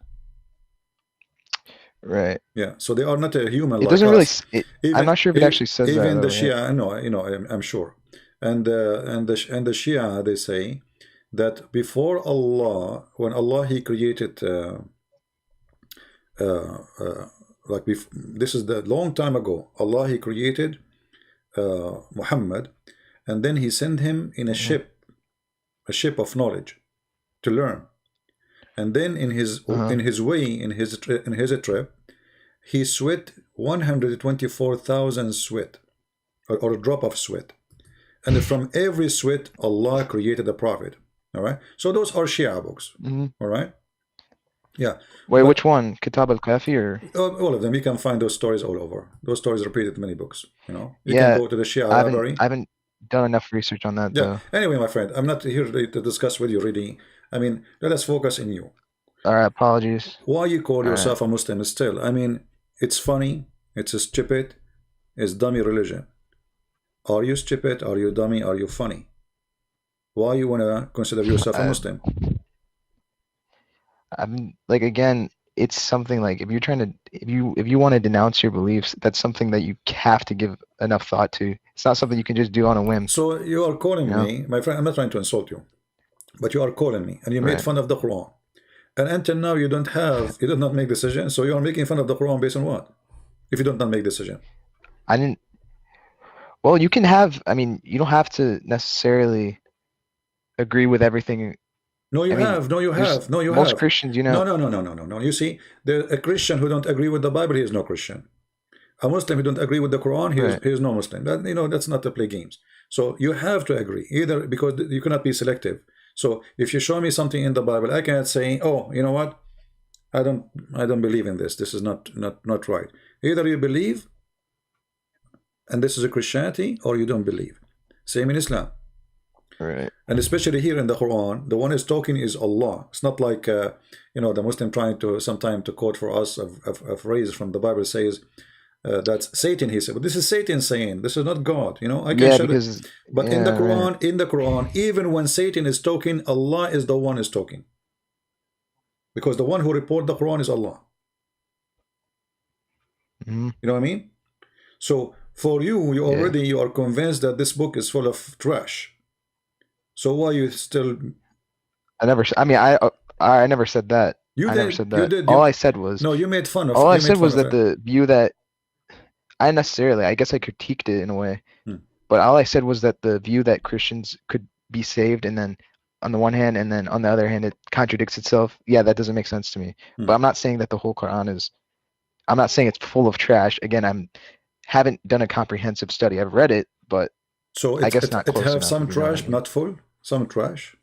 right. Yeah, so they are not a human It like doesn't really. us. I'm not sure if it actually says that Even though. the Shia, no, you know, I'm sure, and the Shia, they say that before Allah, when Allah He created, this is the long time ago. Allah He created Muhammad, and then He sent him in a ship of knowledge to learn, and then in his way, in his trip, he sweat 124,000 sweat, or a drop of sweat, and from every sweat Allah created a prophet. All right, so those are Shia books. All right, yeah. Wait, which one? Kitab al-Kafi or? All of them. You can find those stories all over. Those stories repeated in many books. You know, you Yeah, can go to the Shia I library. haven't done enough research on that though. Anyway, my friend, I'm not here to discuss with you really. I mean, let us focus in you. All right, apologies. Why you call yourself a Muslim still? I mean, it's funny, it's stupid, it's dummy religion. Are you stupid? Are you dummy? Are you funny? Why you wanna consider yourself a Muslim? I'm like, again, it's something like, if you're trying to, if you want to denounce your beliefs, that's something that you have to give enough thought to. It's not something you can just do on a whim. So you are calling me, my friend. I'm not trying to insult you, but you are calling me, and you made fun of the Quran. And until now, you did not make decision. So you are making fun of the Quran based on what? If you don't not make decision, I didn't. Well, you can have. I mean, you don't have to necessarily agree with everything. No, you have. No, you have. No, you have. Most Christians, you know. No. You see, a Christian who don't agree with the Bible, he is no Christian. A Muslim who don't agree with the Quran, he is no Muslim. That, you know, that's not to play games. So you have to agree, either, because you cannot be selective. So if you show me something in the Bible, I cannot say, oh, you know what, I don't believe in this. This is not right. Either you believe, and this is a Christianity, or you don't believe. Same in Islam. Right. And especially here in the Quran, the one is talking is Allah. It's not like you know, the Muslim trying to sometime to quote for us a phrase from the Bible says that's Satan. He said, but this is Satan saying. This is not God. You know, I can show because, it. But in the Quran, even when Satan is talking, Allah is the one is talking, because the one who report the Quran is Allah. You know what I mean? So for you, you are convinced that this book is full of trash. So why you still? I never said that. I never said that. All I said was, no, you made fun of. All I said was that the view that I guess I critiqued it in a way, but all I said was that the view that Christians could be saved, and then on the one hand, and then on the other hand, it contradicts itself. Yeah, that doesn't make sense to me. But I'm not saying that the whole Quran is. I'm not saying it's full of trash. Again, haven't done a comprehensive study. I've read it, but so I guess not close enough. It have some trash, not full. Some trash.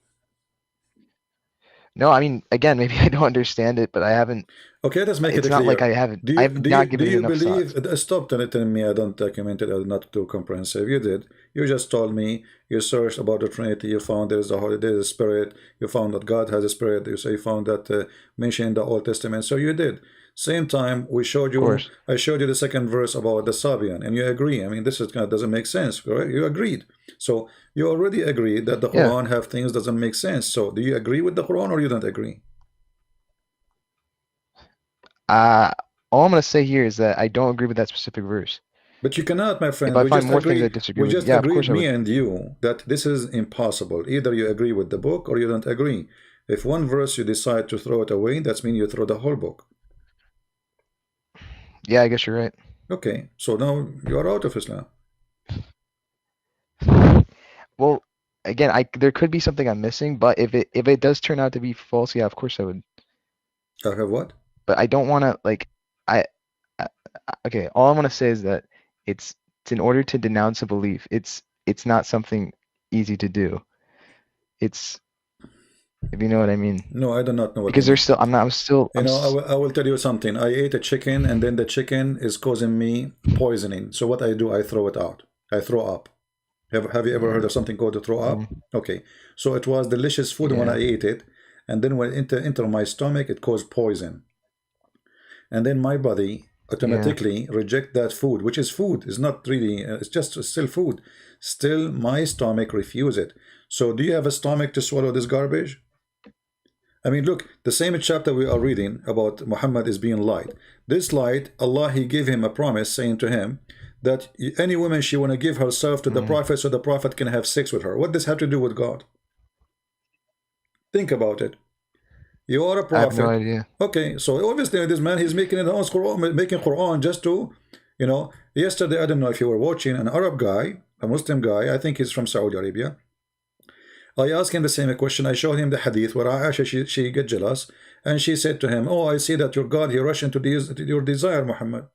No, I mean, again, maybe I don't understand it, but I haven't. Okay, let's make it clear. It's not like I haven't. I've not given it enough thought. Stop telling me I don't document it. I'm not too comprehensive. You did. You just told me you searched about the Trinity. You found there's a spirit. You found that God has a spirit. You say you found that mentioned in the Old Testament. So you did. Same time, we showed you. I showed you the second verse about the Serbian, and you agree. I mean, this is kind of doesn't make sense, right? You agreed. So you already agreed that the Quran have things doesn't make sense. So do you agree with the Quran, or you don't agree? All I'm going to say here is that I don't agree with that specific verse. But you cannot, my friend. If I find more things I disagree with, we just agreed, me and you, that this is impossible. Either you agree with the book or you don't agree. If one verse you decide to throw it away, that means you throw the whole book. Yeah, I guess you're right. Okay, so now you are out of Islam. Well, again, there could be something I'm missing, but if it does turn out to be false, yeah, of course I would. I have what? But I don't want to okay. All I want to say is that it's in order to denounce a belief. It's not something easy to do. It's, if you know what I mean. No, I do not know what. Because there's still, I'm still. You know, I will tell you something. I ate a chicken, and then the chicken is causing me poisoning. So what I do, I throw it out. I throw up. Have you ever heard of something called to throw up? Okay. So it was delicious food when I ate it, and then when it entered my stomach, it caused poison. And then my body Yeah. automatically reject that food, which is food, is not really, it's just still food. Still, my stomach refuse it. So, do you have a stomach to swallow this garbage? I mean, look, the same chapter we are reading about Muhammad is being lied. This lied, Allah, He gave him a promise saying to him that any woman she want to give herself to the Mm. Prophet so the Prophet can have sex with her. What does have to do with God? Think about it. You are a I have no prophet. idea. Okay, so obviously this man, he's making his own Quran, making Quran just to, yesterday, I don't know if you were watching, an Arab guy, a Muslim guy, I think he's from Saudi Arabia. I asked him the same question. I showed him the hadith where Aisha, she get jealous, and she said to him, oh, I see that your God, he rushed into your desire, Muhammad.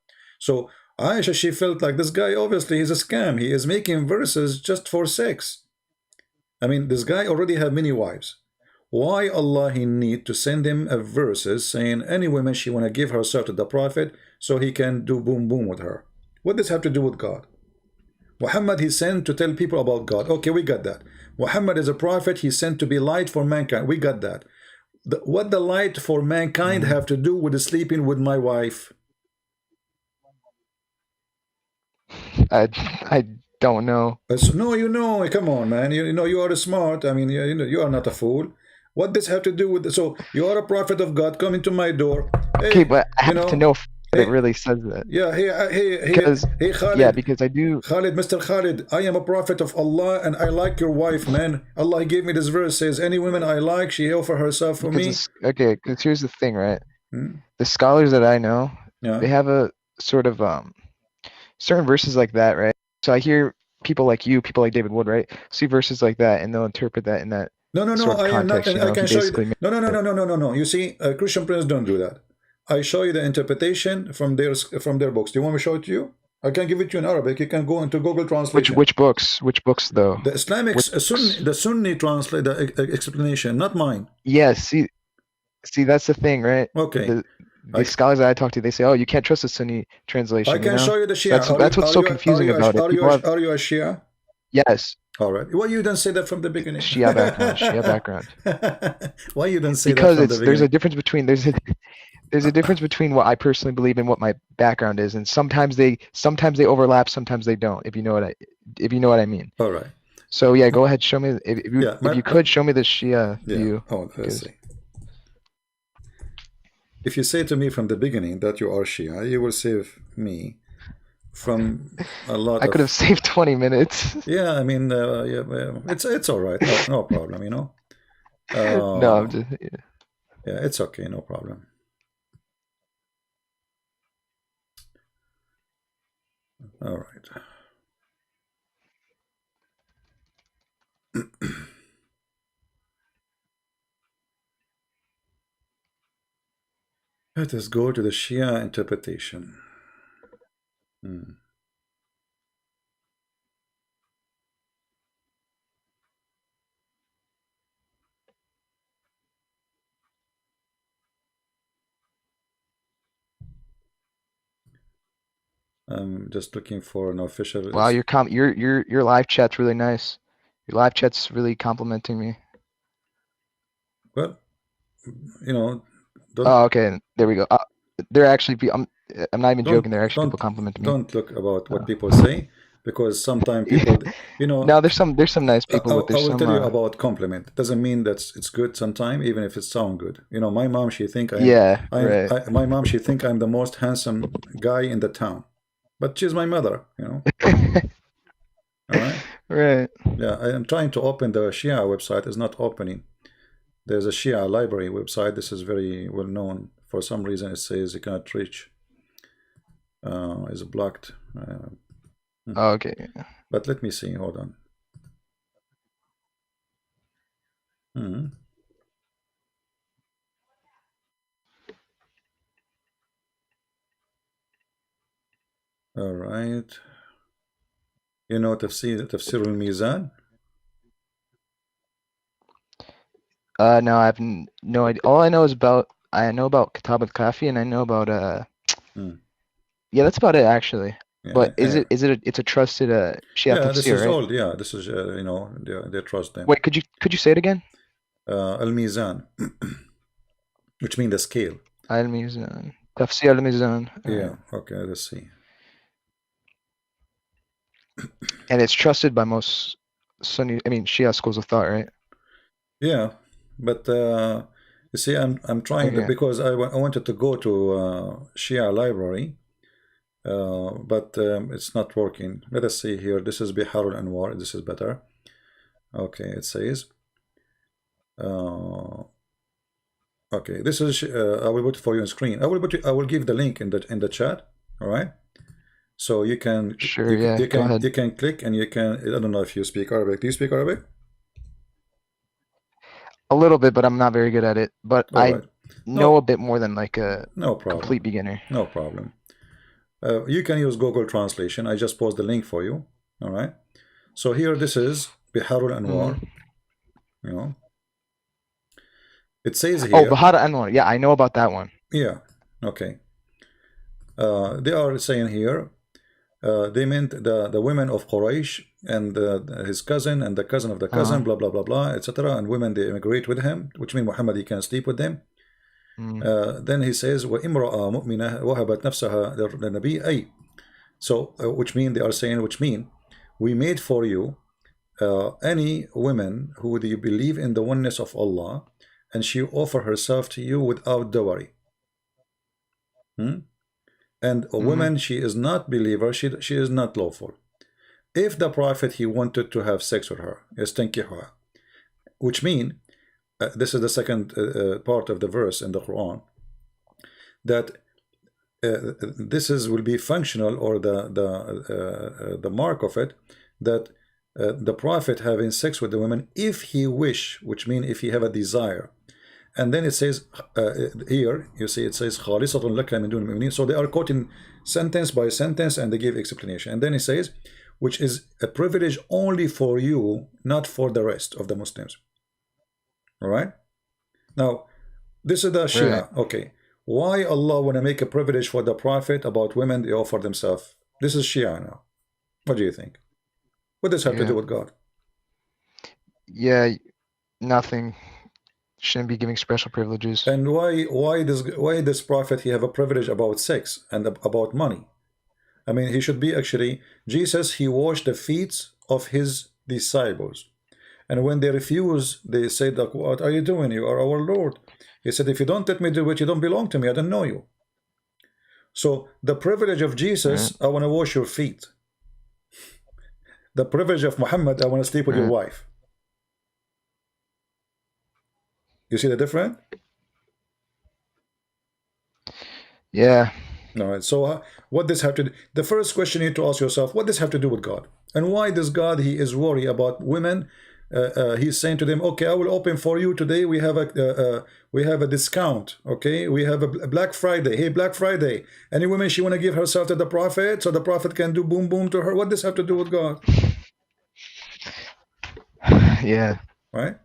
So Aisha, she felt like this guy, obviously, he's a scam. He is making verses just for sex. I mean, this guy already had many wives. Why Allah he need to send him a verses saying any woman she want to give herself to the Prophet so he can do boom boom with her? What does have to do with God? Muhammad he sent to tell people about God. Okay, we got that. Muhammad is a prophet. He sent to be light for mankind. We got that. What the light for mankind have to do with sleeping with my wife? I don't know. No, come on, man. You are smart. I mean, you are not a fool. What does have to do with so you are a prophet of God coming to my door? Okay, Hey, but I have to know if it hey, really says that. yeah, Because hey, Khalid. yeah, because I do. Khalid, Mr. Khalid, I am a prophet of Allah and I like your wife, man. Allah gave me this verse says, any woman I like, she offer herself for me. Okay, because here's the thing, right? Hmm? The scholars that I know, Yeah. they have a sort of certain verses like that, right? So I hear people like you, people like David Wood, right? See verses like that, and they'll interpret that in that No, sort of I am not. context. You I know, can he show you. basically No. You see, Christian prince don't do that. I show you the interpretation from their books. Do you want me to show it to you? I can give it to you in Arabic. You can go into Google Translation. Which books? Which books though? The Islamic the Sunni translate the explanation, not mine. Yeah, see, that's the thing, right? Okay. The scholars that I talk to, they say, "Oh, you can't trust the Sunni translation." I can show you the Shia. That's what's so confusing about it. Are you a Shia? Yes. All right. Why you don't say that from the beginning? Shia background. Shia background. Why you don't say because that from the beginning? There's a difference between there's a difference between what I personally believe and what my background is, and sometimes they overlap, sometimes they don't. If you know what I mean. All right. So yeah, go ahead, show me if you could show me the Shia view. Oh, let's see. If you say to me from the beginning that you are Shia, you will save me from a lot. I could have saved 20 minutes. Yeah, I mean, it's all right. No problem, No, I'm just. Yeah, it's okay, no problem. All right. Let us go to the Shia interpretation. I'm just looking for an official. Wow, your live chat's really nice. Your live chat's really complimenting me. Well, Oh, okay. There we go. They're actually. I'm not even joking. They're actually people complimenting me. Don't look about what people say, because sometimes people, No, there's some nice people. I will tell you about compliment. It doesn't mean that it's good sometimes, even if it sounds good. My mom, she think my mom, she think I'm the most handsome guy in the town, but she's my mother. All right. Right. Yeah, I am trying to open the Shia website. It's not opening. There's a Shia library website. This is very well known. For some reason, it says you cannot reach. Is blocked. Oh, okay. But let me see. Hold on. All right. Tafsir al-Mizan? No, I have no idea. All I know is I know about Kitab al-Kafi, and I know about yeah, that's about it actually. Yeah, but it's a trusted Shia tafsir, this is right? old. Yeah, this is they trust them. Wait, could you say it again? Al-Mizan, which means the scale. Al-Mizan. Tafsir al-Mizan. Yeah, okay, let's see. And it's trusted by most Sunni, I mean Shia schools of thought, right? Yeah, but you see, I'm trying to, Okay. because I wanted to go to Shia library, but it's not working. Let us see here. This is Bihar al-Anwar. This is better. Okay, it says. Okay, this is. I will put it for you on screen. I will give the link in the chat. All right. So you can Sure, yeah, go ahead. you can click and you can. I don't know if you speak Arabic. Do you speak Arabic? A little bit, but I'm not very good at it. But All I right. know No, a bit more than like a no problem. complete beginner. No problem. You can use Google Translation. I just post the link for you. All right. So here, this is Biharul Anwar. You know, it says Oh, here. Bahara Anwar. Yeah, I know about that one. Yeah. Okay. They are saying here. They meant the women of Quraysh and his cousin and the cousin of the cousin, blah blah blah blah, etc. And women they immigrate with him, which means Muhammad he can sleep with them. Then he says, وَإِمْرَأَ مُؤْمِنَةً وَهَبَتْ نَفْسَهَا لِلنَّبِيِّ أي. So, which mean they are saying, which mean we made for you any woman who do you believe in the oneness of Allah, and she offer herself to you without dowry. And a woman, she is not believer, she is not lawful. If the Prophet he wanted to have sex with her, يستنكحها, which mean this is the second part of the verse in the Quran, that this is will be functional, or the mark of it, that the Prophet having sex with the women if he wish, which mean if he have a desire. And then it says here, you see it says خالصة لك من دون المؤمنين. So they are quoting sentence by sentence and they give explanation. And then it says, which is a privilege only for you, not for the rest of the Muslims. All right. Now, this is the Shia. Right. Okay. Why Allah want to make a privilege for the Prophet about women they offer themselves? This is Shia now. What do you think? What does this have to do with God? Yeah, nothing. Shouldn't be giving special privileges. And why this prophet he have a privilege about sex and about money? I mean, he should be actually, Jesus, he washed the feet of his disciples, and when they refuse, they said, what are you doing? You are our Lord. He said, if you don't let me do it, you don't belong to me. I don't know you. So the privilege of Jesus, I want to wash your feet. The privilege of Muhammad, I want to sleep with your wife. You see the difference? Yeah. All right. So what does have to do? The first question you need to ask yourself, what does have to do with God? And why does God, he is worried about women? He's saying to them, okay, I will open for you today. We have a discount. Okay, we have a Black Friday. Hey, Black Friday. Any woman she want to give herself to the Prophet so the Prophet can do boom boom to her? What does have to do with God? Yeah. Right.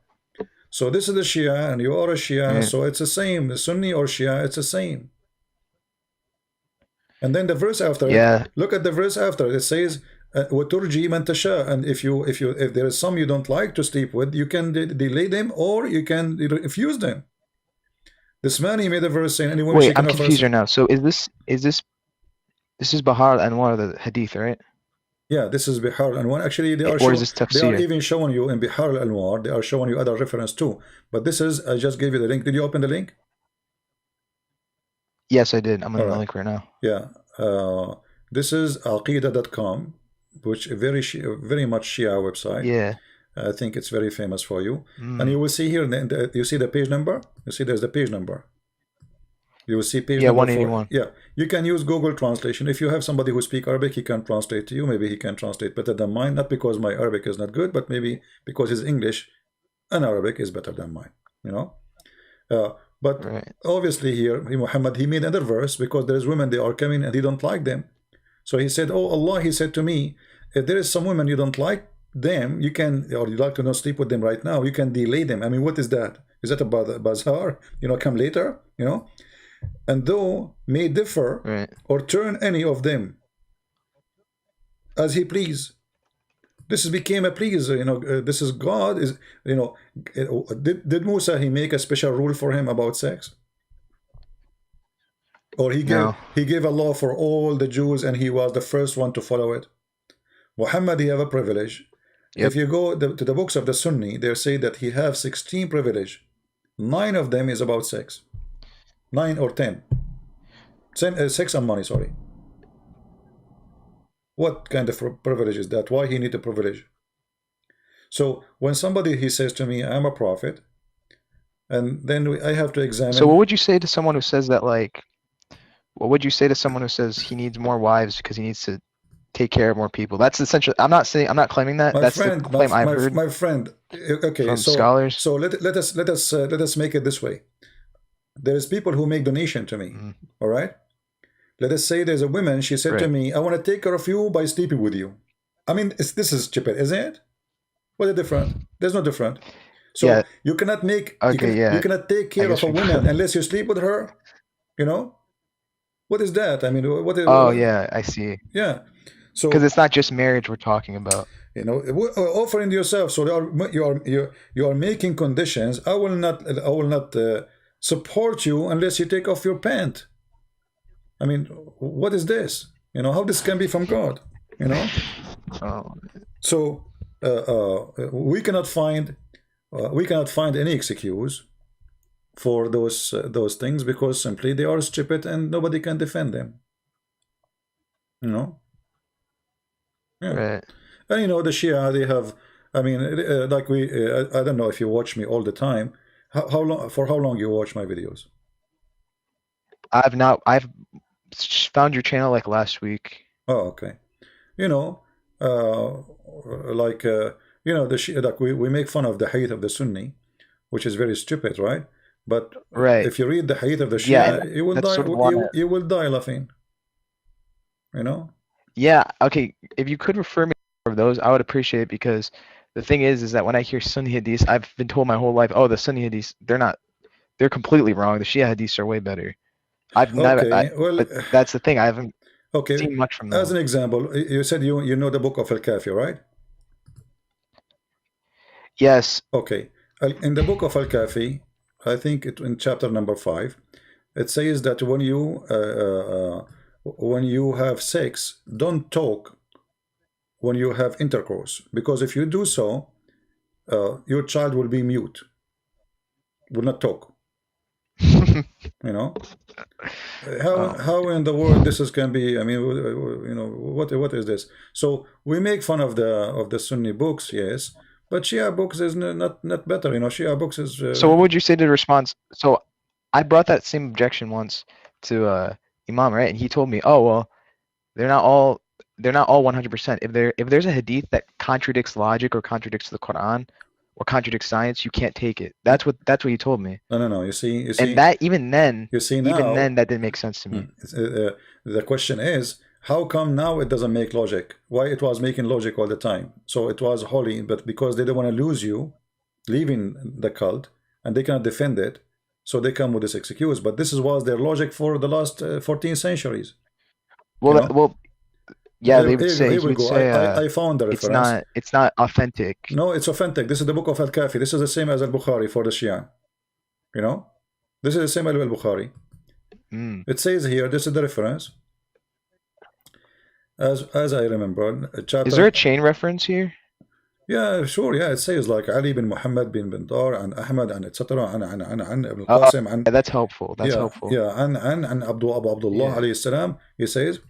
So this is the Shia, and you are a Shia, so it's the same. The Sunni or Shia, it's the same. And then the verse after, look at the verse after. It says, وَتُرْجِي مَنْ تَشَاءُ. And if there is some you don't like to sleep with, you can delay them or you can refuse them. This man, he made a verse saying, any woman wait, I'm confused right now. So this is Bahar al-Anwar, the hadith, right? Yeah, this is Bihar al-Anwar. Actually, they are even showing you in Bihar al-Anwar, they are showing you other reference too. But this is, I just gave you the link. Did you open the link? Yes, I did. I'm on the link right now. Yeah. This is aqida.com, which is very much Shia website. Yeah. I think it's very famous for you. And you will see here, you see the page number? You see there's the page number. You will see page number 181. 4. Yeah, you can use Google Translation. If you have somebody who speaks Arabic, he can translate to you. Maybe he can translate better than mine. Not because my Arabic is not good, but maybe because his English and Arabic is better than mine. You know. But obviously here, Muhammad, he made another verse because there's women, they are coming and he don't like them. So he said, oh Allah, he said to me, if there is some women you don't like them, you can, or you like to not sleep with them right now, you can delay them. I mean, what is that? Is that about a bazaar? You know, come later, you know? And though may differ or turn any of them as he please. This became a please, you know, this is God, is, you know, did Musa, he make a special rule for him about sex? Or No. he gave a law for all the Jews and he was the first one to follow it. Muhammad, he have a privilege. Yep. If you go to the books of the Sunni, they say that he have 16 privilege. 9 of them is about sex. 9 or 10. Sex and money, sorry. What kind of privilege is that? Why he need a privilege? So when somebody, he says to me, I'm a prophet, and then I have to examine. So what would you say to someone who says that, like, what would you say to someone who says he needs more wives because he needs to take care of more people? That's essentially, I'm not claiming that. That's the claim I've heard. My friend, okay, from scholars. So let us make it this way. There's people who make donation to me, all right? Let us say there's a woman, she said to me, I want to take care of you by sleeping with you. I mean, this is stupid, isn't it? What is different? There's no different. So Yeah. you cannot make, Okay, you cannot take care of a woman unless you sleep with her, you know? What is that? I mean, what is, oh, yeah, I see. Yeah. So because it's not just marriage we're talking about. You know, offering yourself. So you are making conditions. I will not support you unless you take off your pant. I mean, what is this? You know, how this can be from God? You know. Oh. So we cannot find any excuse for those things because simply they are stupid and nobody can defend them. You know. Yeah. Right. And you know, the Shia, they have, I mean, like I don't know if you watch me all the time. How long, for how long you watch my videos? I've found your channel like last week. Oh, okay. You know, like, you know, the Shia, like we make fun of the hadith of the Sunni, which is very stupid, right? But if you read the hadith of the Shia, you will die, you will die laughing. You know? Yeah, okay. If you could refer me to more of those, I would appreciate it because the thing is that when I hear Sunni hadiths, I've been told my whole life, oh, the Sunni hadiths, they're completely wrong. The Shia hadiths are way better. I've never, but that's the thing. I haven't seen much from them. As an example, you said you know the book of Al-Kafi, right? Yes. Okay. In the book of Al-Kafi, I think in chapter number 5, it says that when you have sex, don't talk when you have intercourse, because if you do so, your child will be mute, will not talk. You know, how in the world this can be? I mean, you know, what is this? So we make fun of the Sunni books, yes, but Shia books is not better. You know, Shia books is. So what would you say to the response? So I brought that same objection once to Imam, right? And he told me, oh well, they're not all 100%. If there's a hadith that contradicts logic or contradicts the Quran or contradicts science, you can't take it. That's what he told me. No. You see, and that even then that didn't make sense to me. The question is, how come now it doesn't make logic? Why it was making logic all the time? So it was holy, but because they don't want to lose you, leaving the cult, and they cannot defend it, so they come with this excuse. But this was their logic for the last 14 centuries. Well, you know? Yeah, they would say. I found the reference. It's not authentic. No, it's authentic. This is the book of Al-Kafi. This is the same as Al-Bukhari for the Shia. You know, this is the same as Al-Bukhari. It says here. This is the reference. As I remember, chapter. Is there a chain reference here? Yeah, sure. Yeah, it says like Ali bin Muhammad bin Bindar and Ahmad and etc. and Ibn Qasim and. That's helpful. That's helpful. Yeah, and Abdullah alayhi salam. He says,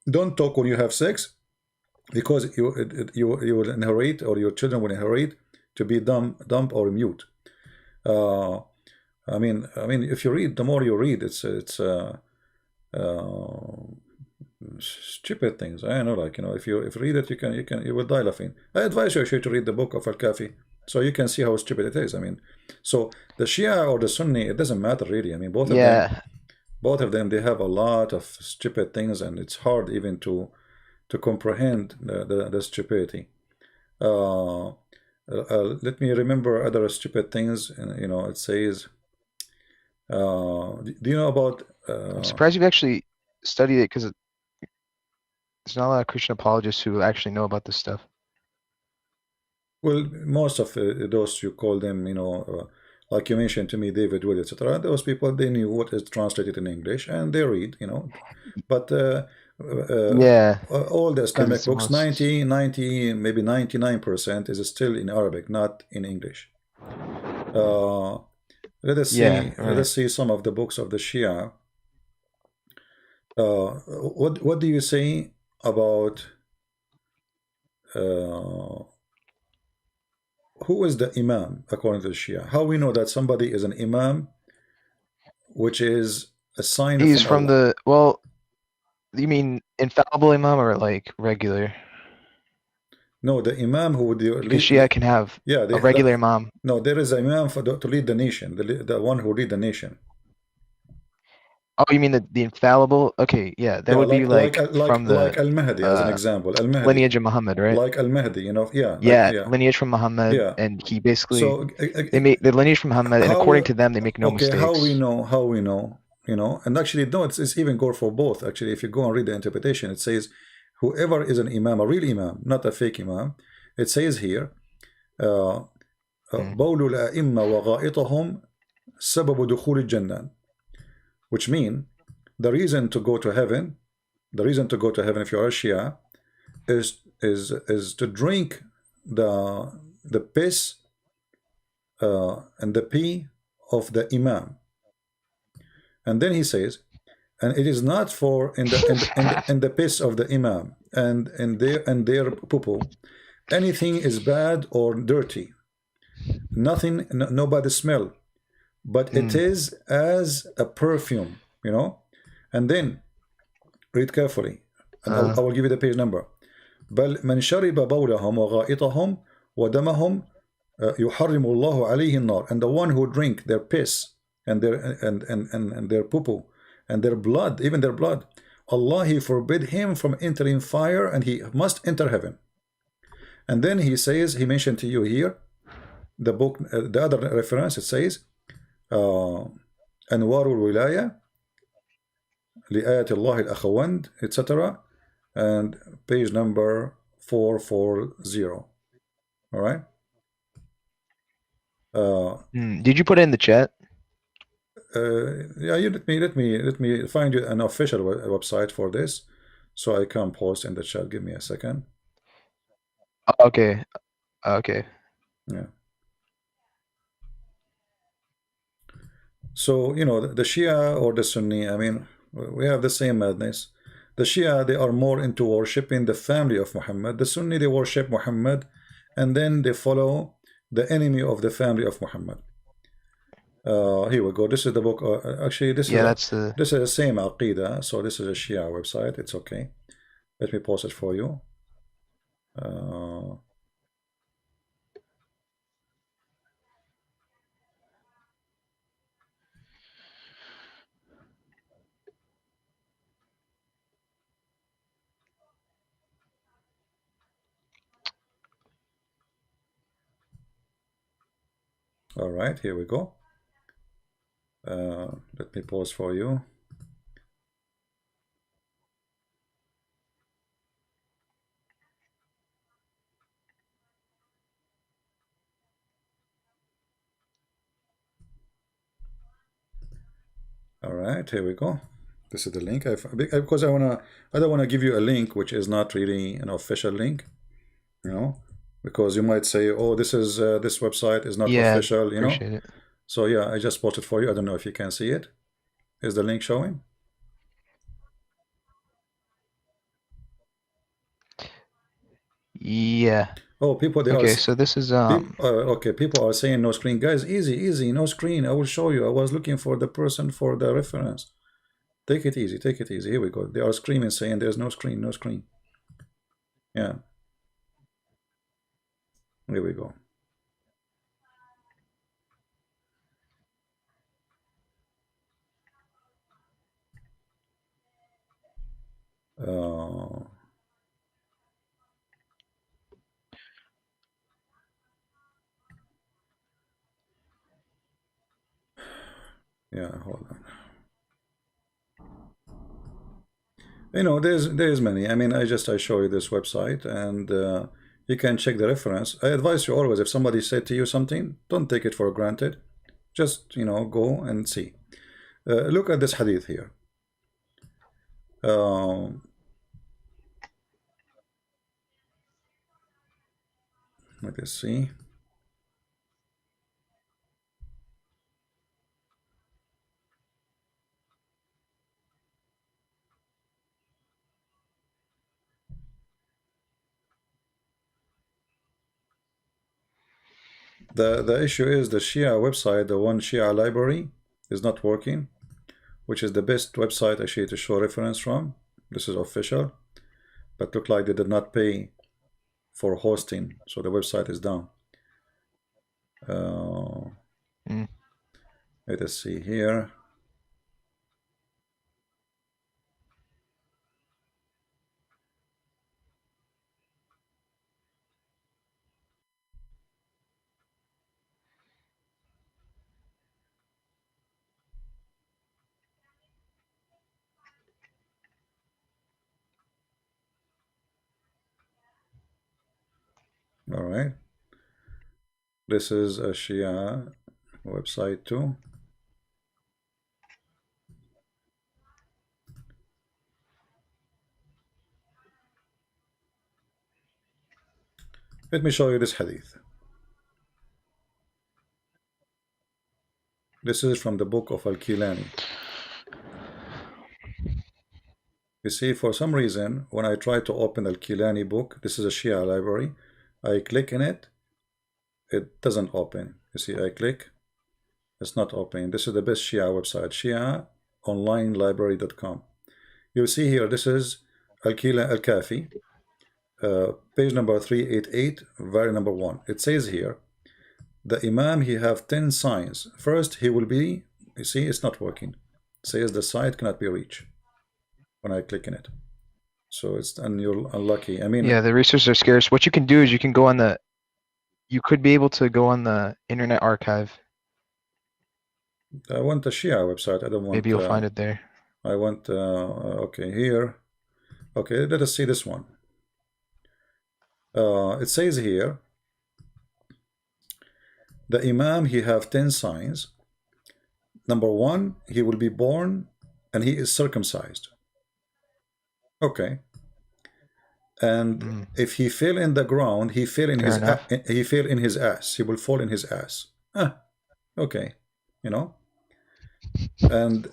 don't talk when you have sex, because you will inherit, or your children will inherit, to be dumb or mute. I mean, if you read, the more you read, it's stupid things. I know, like, you know, if you read it, you will die laughing. I advise you actually to read the book of Al-Kafi, so you can see how stupid it is. I mean, so the Shia or the Sunni, it doesn't matter really. I mean, both of them. Both of them, they have a lot of stupid things, and it's hard even to comprehend the stupidity. Let me remember other stupid things. You know, it says, do you know about... I'm surprised you've actually studied it, because there's not a lot of Christian apologists who actually know about this stuff. Well, most of those, you call them, you know, like you mentioned to me, David Wood, etc. Those people, they knew what is translated in English and they read, you know. But Yeah, all the because Islamic it's the books, most. maybe 99% is still in Arabic, not in English. Uh, Yeah, let right. us see some of the books of the Shia. What do you say about uh, who is the Imam according to the Shia? How we know that somebody is an Imam, which is a sign He's from from Allah? the, well, you mean infallible imam or like regular? No, the Imam who would Because lead. Shia can have Yeah, a regular imam. no, there is an Imam for to lead the nation, the one who lead the nation. Oh, you mean the infallible? Okay, yeah, that Yeah, would be like from like the Al Mahdi as an uh example. Al Mahdi, lineage of Muhammad, right? like Al Mahdi, you know. Yeah, like Yeah, yeah, lineage from Muhammad, yeah. and he basically So they make the lineage from Muhammad, and according how? to them, they make no Okay, how we mistakes. know? How we know? You know, and actually, no, it's even go for both. Actually, if you go and read the interpretation, it says, whoever is an imam, a real imam, not a fake imam. It says here, uh, Mm. بول الأئمة وغائطهم سبب دخول الجنة, which mean the reason to go to heaven, the reason to go to heaven if you are a Shia is to drink the piss and the pee of the imam. And then he says, and it is not for in the piss of the imam and their poo, anything is bad or dirty, nothing, nobody smell, but it Mm. is as a perfume, you know. And then read carefully, and Uh, I will give you the page number. بل من شرب بولهم وغائطهم ودمهم يحرم الله عليه النار. And the one who drink their piss and their poo and their blood, even their blood, Allah, he forbid him from entering fire, and he must enter heaven. And then he says, he mentioned to you here the book, the other reference, it says أنوار الولاية لآيات الله الأخوند, etc. And page number 440. All right. Did you put it in the chat? Yeah, you let me find you an official website for this, so I can post in the chat. Give me a second. Okay, okay. Yeah. So you know the Shia or the Sunni. I mean, we have the same madness. The Shia, they are more into worshiping the family of Muhammad. The Sunni, they worship Muhammad, and then they follow the enemy of the family of Muhammad. Here we go. This is the book. Actually, Yeah, that's the. this is the same Aqidah. So this is a Shia website. It's okay. Let me post it for you. All right, here we go. Let me pause for you. All right, here we go. This is the link. Because I don't wanna give you a link which is not really an official link, you know, because you might say, oh, this is this website is not Yeah, official, you know. appreciate it. So yeah, I just posted for you. I don't know if you can see it. Is the link showing? Yeah. Oh, people, they are. Okay, so this is Okay, people are saying no screen. Guys, easy, no screen. I will show you. I was looking for the person for the reference. Take it easy, take it easy. Here we go. They are screaming, saying there's no screen, no screen. Yeah, here we go. Uh, yeah, hold on. You know, there's many. I mean, I show you this website, and you can check the reference. I advise you always, if somebody said to you something, don't take it for granted. Just, you know, go and see. Look at this hadith here. Let us see. The issue is the Shia website, the one Shia library, is not working, which is the best website actually to show reference from. This is official, but look like they did not pay for hosting, so the website is down. Let us see here. All right, this is a Shia website too. Let me show you this hadith. This is from the book of Al-Kilani. You see, for some reason, when I try to open Al-Kilani book, this is a Shia library, I click in it, it doesn't open. You see, I click, it's not opening. This is the best Shia website, shiaonlinelibrary.com. You see here, this is Al-Kafi, page number 388, very number 1. It says here, the Imam, he have 10 signs. First, he will be, you see, it's not working. It says the site cannot be reached when I click in it. So it's, and you're unlucky. I mean, yeah, the resources are scarce. What you can do is you can go on the, you could be able to go on the Internet Archive. I want the Shia website. I don't want. Maybe you'll find it there. I want. Okay, here. Okay, let us see this one. It says here, the Imam, he have 10 signs. Number 1, he will be born and he is circumcised. Okay. And if he fell in the ground, he fell in his ass. He will fall in his ass. Okay, you know. And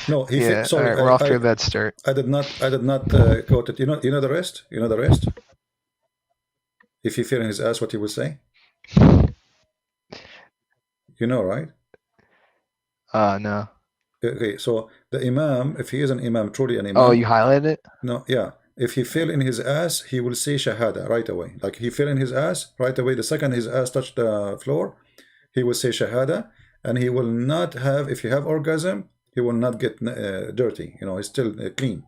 no, he yeah. sorry, we're off to a bad start. I did not quote it. You know the rest. You know the rest. If he fell in his ass, what he will say? You know, right? No. Okay, so the Imam, if he is an Imam, truly an Imam. Oh, you highlighted it? No, yeah. If he fell in his ass, he will say Shahada right away. Like he fell in his ass right away. The second his ass touched the floor, he will say Shahada, and he will not have, if you have orgasm, he will not get dirty. You know, he's still clean.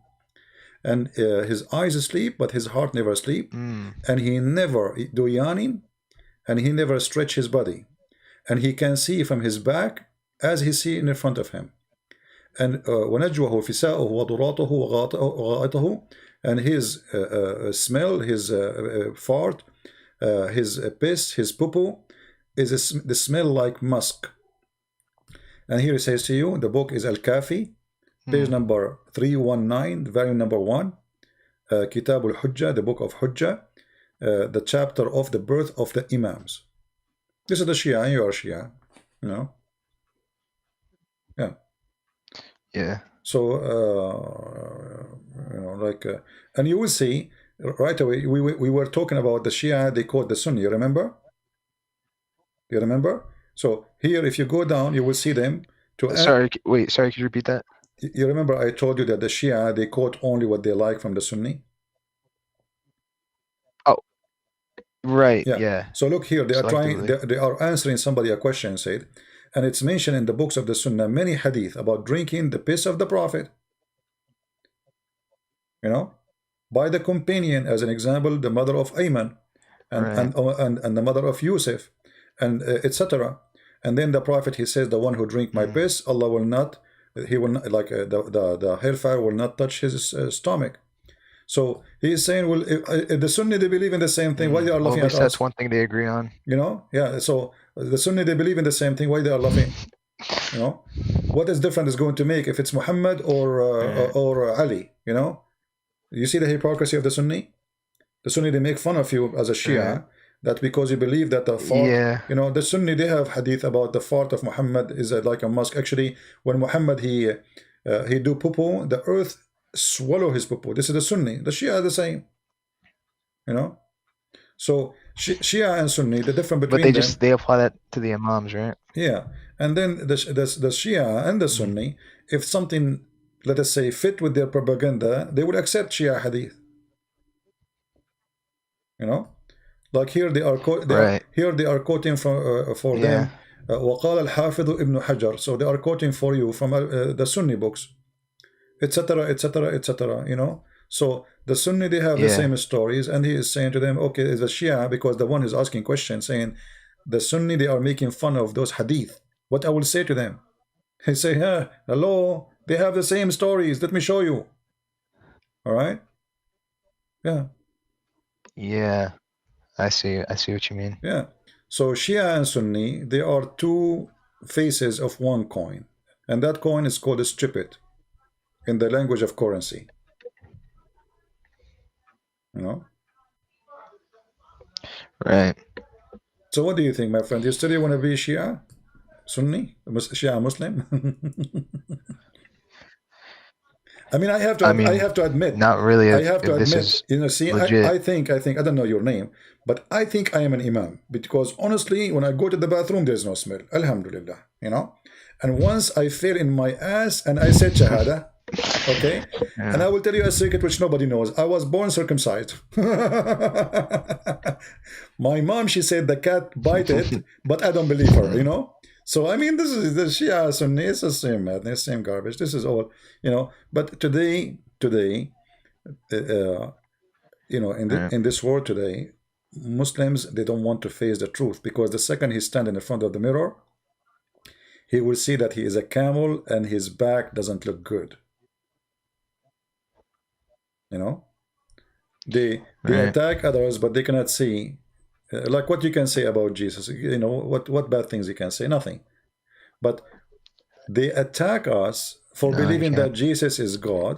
And his eyes sleep, but his heart never sleep. And he never do yawning, and he never stretch his body. And he can see from his back as he see in front of him. And ونجوه فساؤه وضراطه وغائطه, and his smell, his fart, his piss, his poo-poo is the smell like musk. And here it says to you, the book is Al-Kafi, page number 319, volume number 1, Kitab al-Hujjah, the book of Hujjah, the chapter of the birth of the Imams. This is the Shia, you are Shia, you know. Yeah. Yeah. So, you know, like, and you will see right away, we were talking about the Shia, they quote the Sunni, you remember? You remember? So here, if you go down, you will see them. Sorry, wait, sorry, could you repeat that? You remember I told you that the Shia, they quote only what they like from the Sunni? Oh, right, yeah. So look here, they are trying, they are answering somebody a question, said, and it's mentioned in the books of the Sunnah, many hadith about drinking the piss of the Prophet. You know, by the companion, as an example, the mother of Ayman, and the mother of Yusuf, and etc. And then the Prophet, he says, the one who drink my piss, Allah will not, he will not, like the hellfire will not touch his stomach. So he's saying, well, if the Sunni, they believe in the same thing, why they are Well, laughing at at least that's us? one thing they agree on. You know, yeah. So the Sunni, they believe in the same thing, why they are laughing? You know, what is different is going to make if it's Muhammad or Ali? You know, you see the hypocrisy of the Sunni. The Sunni, they make fun of you as a Shia, that because you believe that the fart, Yeah. you know, the Sunni, they have hadith about the fart of Muhammad is like a mosque. Actually, when Muhammad he do poo, the earth swallow his poo. This is the Sunni. The Shia are the same, you know. So Shia and Sunni, the difference But between them, they apply that to the imams, right? yeah. And then the Shia and the Sunni, if something, let us say, fit with their propaganda, they would accept Shia hadith, you know. Like here they are Right. here they are quoting from for Yeah. them وقال الحافظ ابن حجر, so they are quoting for you from the Sunni books, etc., etc., etc., you know. So the Sunni, they have the Yeah. same stories, and he is saying to them, okay, is the Shia, because the one is asking questions, saying the Sunni, they are making fun of those hadith. What I will say to them, he say, hello, they have the same stories, let me show you. All right, yeah. Yeah. I see what you mean. Yeah. So Shia and Sunni, they are two faces of one coin. And that coin is called a stupid in the language of currency. You know? Right. So what do you think, my friend? You still want to be Shia? Sunni? Shia Muslim? I mean, I I mean, have to admit, not really if this is you know, see, legit. I think, I don't know your name, but I think I am an imam, because honestly, when I go to the bathroom, there's no smell. Alhamdulillah, you know. And once I fell in my ass and I said shahada, okay, and Yeah. I will tell you a secret which nobody knows. I was born circumcised. My mom, she said the cat bite it, but I don't believe her, you know. So I mean, this is the Shia Sunni, it's the same madness, same garbage. This is all, you know. But today, you know, Right. in this world today, Muslims, they don't want to face the truth, because the second he's standing in front of the mirror, he will see that he is a camel and his back doesn't look good. You know, they Right. attack others, but they cannot see. Like what you can say about Jesus, you know, what bad things you can say, nothing. But they attack us for No, you believing that can't. Jesus is God,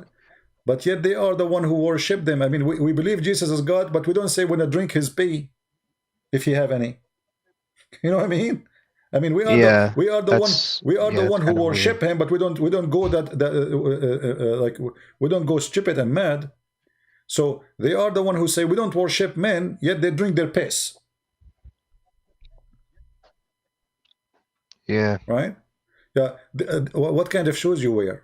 but yet they are the one who worship them. I mean, we believe Jesus is God, but we don't say we're gonna drink his pee if you have any. You know what I mean? I mean, Yeah. we are the That's one who kind of weird. worship him, but we don't go like we don't go stupid and mad. So they are the one who say we don't worship men, yet they drink their piss, Yeah. right? Yeah. What kind of shoes you wear?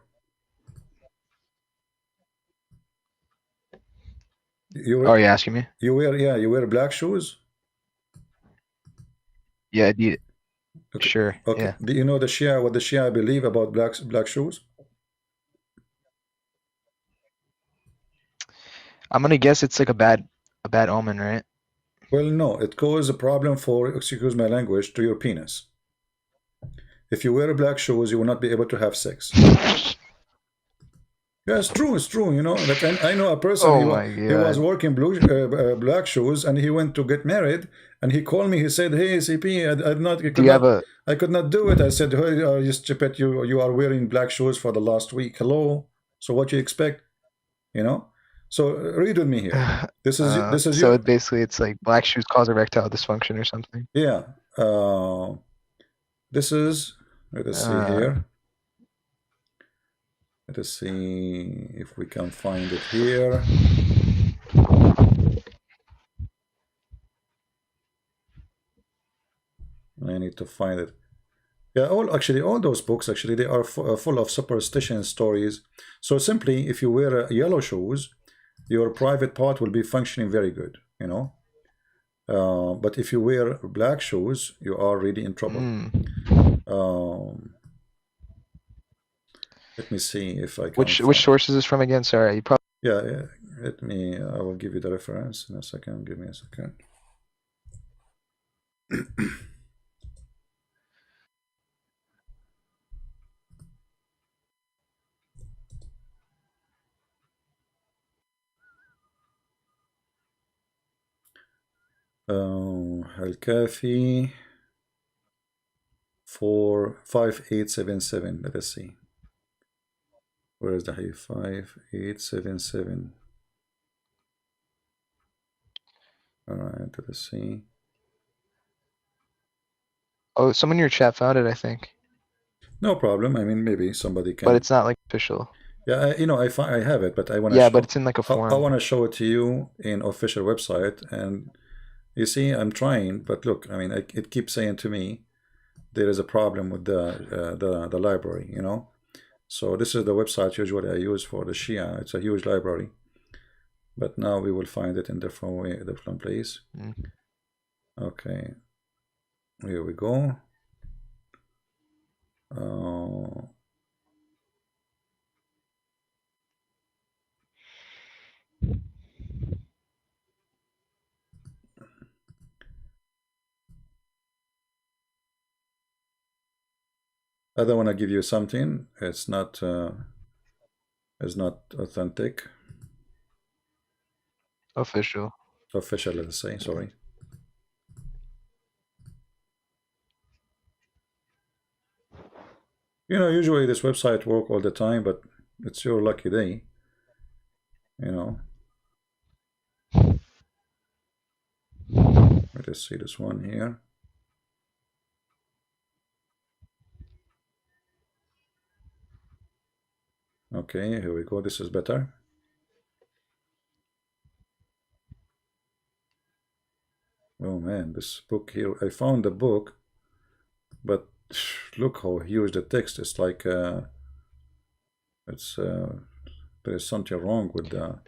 Oh, You are you asking me? you wear, yeah, you wear black shoes. Yeah, Okay. sure. Okay. Yeah. Do you know the Shia, what the Shia believe about black shoes? I'm gonna guess it's like a bad omen, right? Well, no, it causes a problem for, excuse my language, to your penis. If you wear black shoes, you will not be able to have sex. Yeah, it's true. It's true. You know, like I know a person. Oh my He was God. working black shoes, and he went to get married. And he called me. He said, "Hey, CP, Do you have a I could not do it." I said, "Hey, you stupid! You are wearing black shoes for the last week. Hello. So what you expect? You know." So read with me here. This is so you. basically it's like black shoes cause erectile dysfunction or something. Yeah. This is. Let us see Uh, here. Let us see if we can find it here. I need to find it. Yeah, all those books actually they are full of superstition stories. So simply, if you wear yellow shoes, your private part will be functioning very good. You know, but if you wear black shoes, you are really in trouble. mm. Um, Let me see if I can Which find. source is this from again? Sorry, you probably. Yeah, yeah. Let me. I will give you the reference in a second. Give me a second. الكافي 45877. Let us see. Where is the hadith? 5877. Alright, let us see. Oh, someone in your chat found it, I think. No problem. I mean, maybe somebody can. But it's not like official. Yeah, you know, I have it, but I want to. Yeah, but it's in like a form. I want to show it to you in official website, and you see, I'm trying, but look, I mean, it keeps saying to me there is a problem with the library, you know. So this is the website usually I use for the Shia. It's a huge library, but now we will find it in different way, different place. Okay, here we go. I don't want to give you something. It's not authentic. Official. Official, let's say. Sorry. You know, usually this website work all the time, but it's your lucky day. You know. Let's see this one here. Okay, here we go. This is better. Oh man, this book here. I found the book, but look how huge the text is. Like it's there's something wrong with the.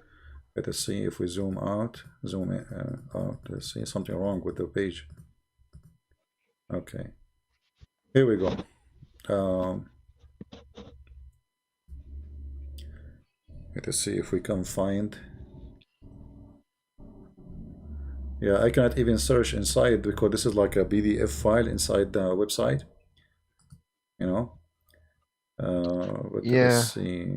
Let us see if we zoom out. Zoom out. Let's see something wrong with the page. Okay, here we go. Let us see if we can find. Yeah, I cannot even search inside because this is like a PDF file inside the website. You know. But Yeah. let's see.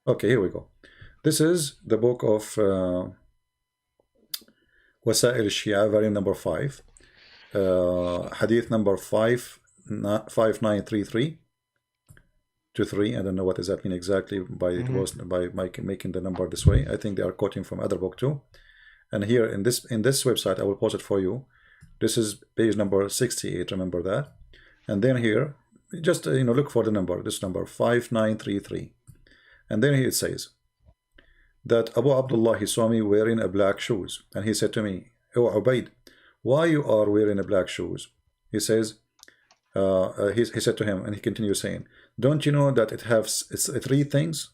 Okay, here we go. This is the book of Wasail al-Shia, volume number 5, hadith number 5933 to 3. I don't know what does that mean exactly by it was by making the number this way. I think they are quoting from other book too. And here in this website, I will post it for you. This is page number 68. Remember that. And then here, just look for the number. This number 5933. And then here it says that Abu Abdullah, he saw me wearing a black shoes, and he said to me, "Oh Ubaid, why you are wearing a black shoes?" He says, he said to him, and he continues saying, "Don't you know that it's 3 things?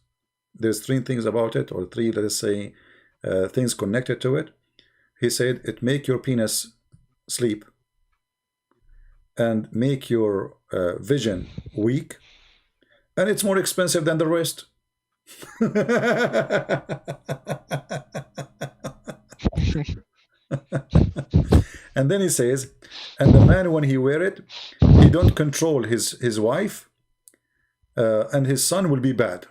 There's 3 things about it, or 3, let us say, things connected to it." He said, "It make your penis sleep, and make your vision weak, and it's more expensive than the rest." And then he says, and the man, when he wear it, he don't control his wife, and his son will be bad.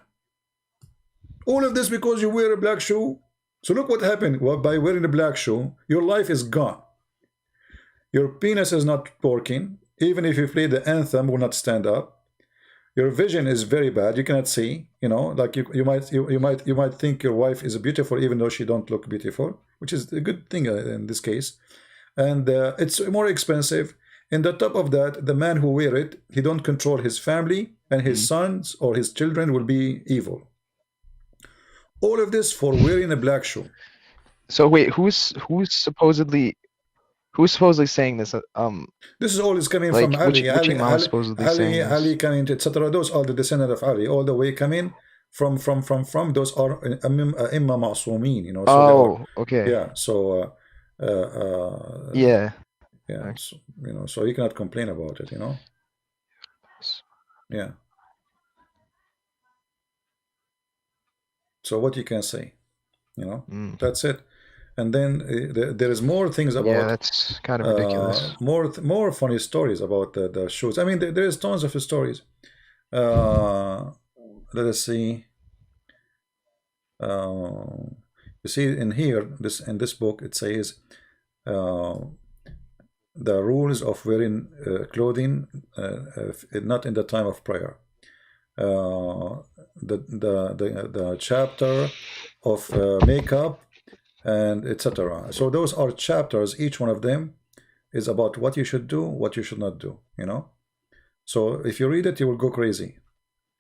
All of this because you wear a black shoe. So look what happened. Well, by wearing a black shoe, your life is gone. Your penis is not working. Even if you play the anthem, will not stand up. Your vision is very bad. You cannot see. Like you might think your wife is beautiful even though she don't look beautiful, which is a good thing in this case. And it's more expensive. And the top of that, the man who wear it, he don't control his family, and his sons or his children will be evil. All of this for wearing a black shoe. So wait, who's supposedly saying this? This is all is coming like from Ali. which imam is supposedly saying this? Ali coming, etc. Those are the descendants of Ali, all the way coming from. Those are imma ma'sumin, So oh, okay. Yeah. So. Yeah. Yeah. So, so you cannot complain about it. Yeah. So what you can say, that's it. And then there is more things about. Yeah, that's kind of ridiculous. More funny stories about the shoes. I mean, there is tons of stories. Let us see. You see in here, in this book, it says uh, the rules of wearing clothing not in the time of prayer. The chapter of makeup and etc. So those are chapters. Each one of them is about what you should do, what you should not do. You know. So if you read it, you will go crazy.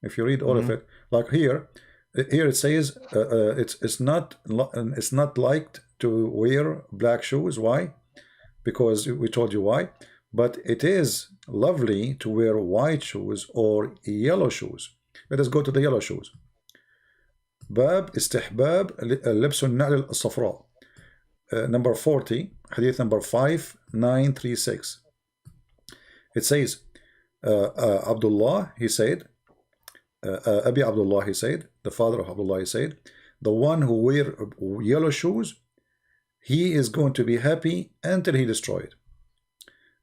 If you read all of it, like here it says it's not liked to wear black shoes. Why? Because we told you why. But it is lovely to wear white shoes or yellow shoes. Let us go to the yellow shoes. باب استحباب لبس النعل الصفراء. Number 40, hadith number 5936. It says, Abdullah, he said, Abi Abdullah, he said, the father of Abdullah, he said, the one who wear yellow shoes, he is going to be happy until he destroyed.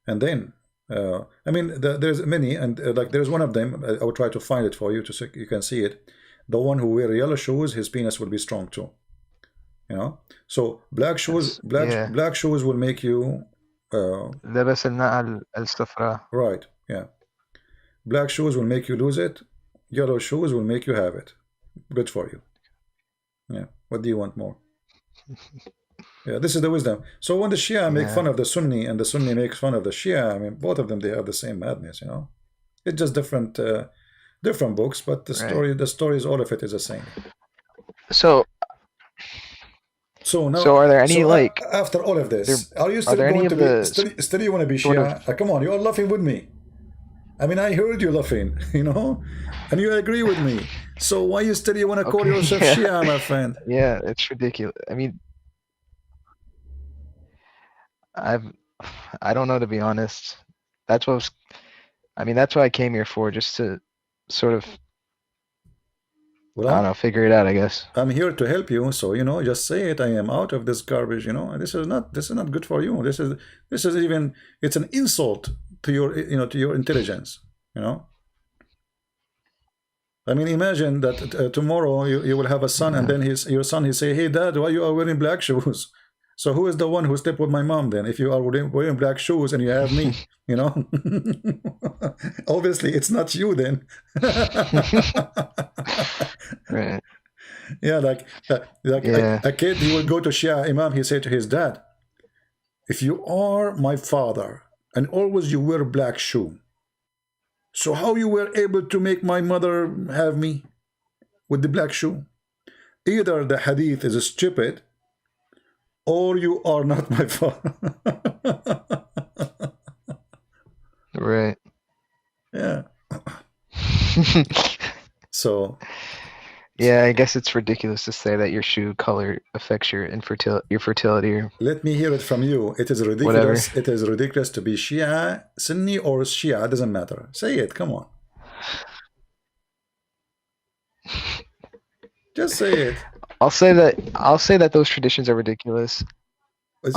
And then, I mean, there's many, and like there's one of them, I will try to find it for you so you can see it. The one who wear yellow shoes, his penis will be strong too. You know, so black shoes, black shoes will make you. لبس النعل الصفراء. Right. Yeah. Black shoes will make you lose it. Yellow shoes will make you have it. Good for you. Yeah. What do you want more? Yeah, this is the wisdom. So when the Shia make fun of the Sunni and the Sunni makes fun of the Shia, I mean, both of them, they have the same madness, you know. It's just different books, but the stories, all of it is the same. So now, are there any after all of this, are you still going to be still you want to be Shia? Come on, you are laughing with me. I mean, I heard you laughing, you know, and you agree with me. So why you want to call yourself Shia, my friend? Yeah, it's ridiculous. I mean, I don't know, to be honest. That's what that's what I came here for, just to sort of, I don't know, figure it out, I guess. I'm here to help you, so you know, just say it. I am out of this garbage, you know. This is not good for you. This is even, it's an insult to your, you know, to your intelligence, you know. I mean, imagine that tomorrow you will have a son, and then your son, he say, "Hey dad, why you are wearing black shoes?" So who is the one who slept with my mom then? If you are wearing black shoes and you have me, you know? Obviously, it's not you then. Right. Yeah, like a kid, he will go to Shia Imam, he said to his dad, if you are my father and always you wear black shoe, so how you were able to make my mother have me with the black shoe? Either the hadith is stupid, or you are not my father. Right. Yeah. So. Yeah, I guess it's ridiculous to say that your shoe color affects your fertility. Let me hear it from you. It is ridiculous. Whatever. It is ridiculous to be Shia, Sunni, or Shia. It doesn't matter. Say it. Come on. Just say it. I'll say that those traditions are ridiculous. Those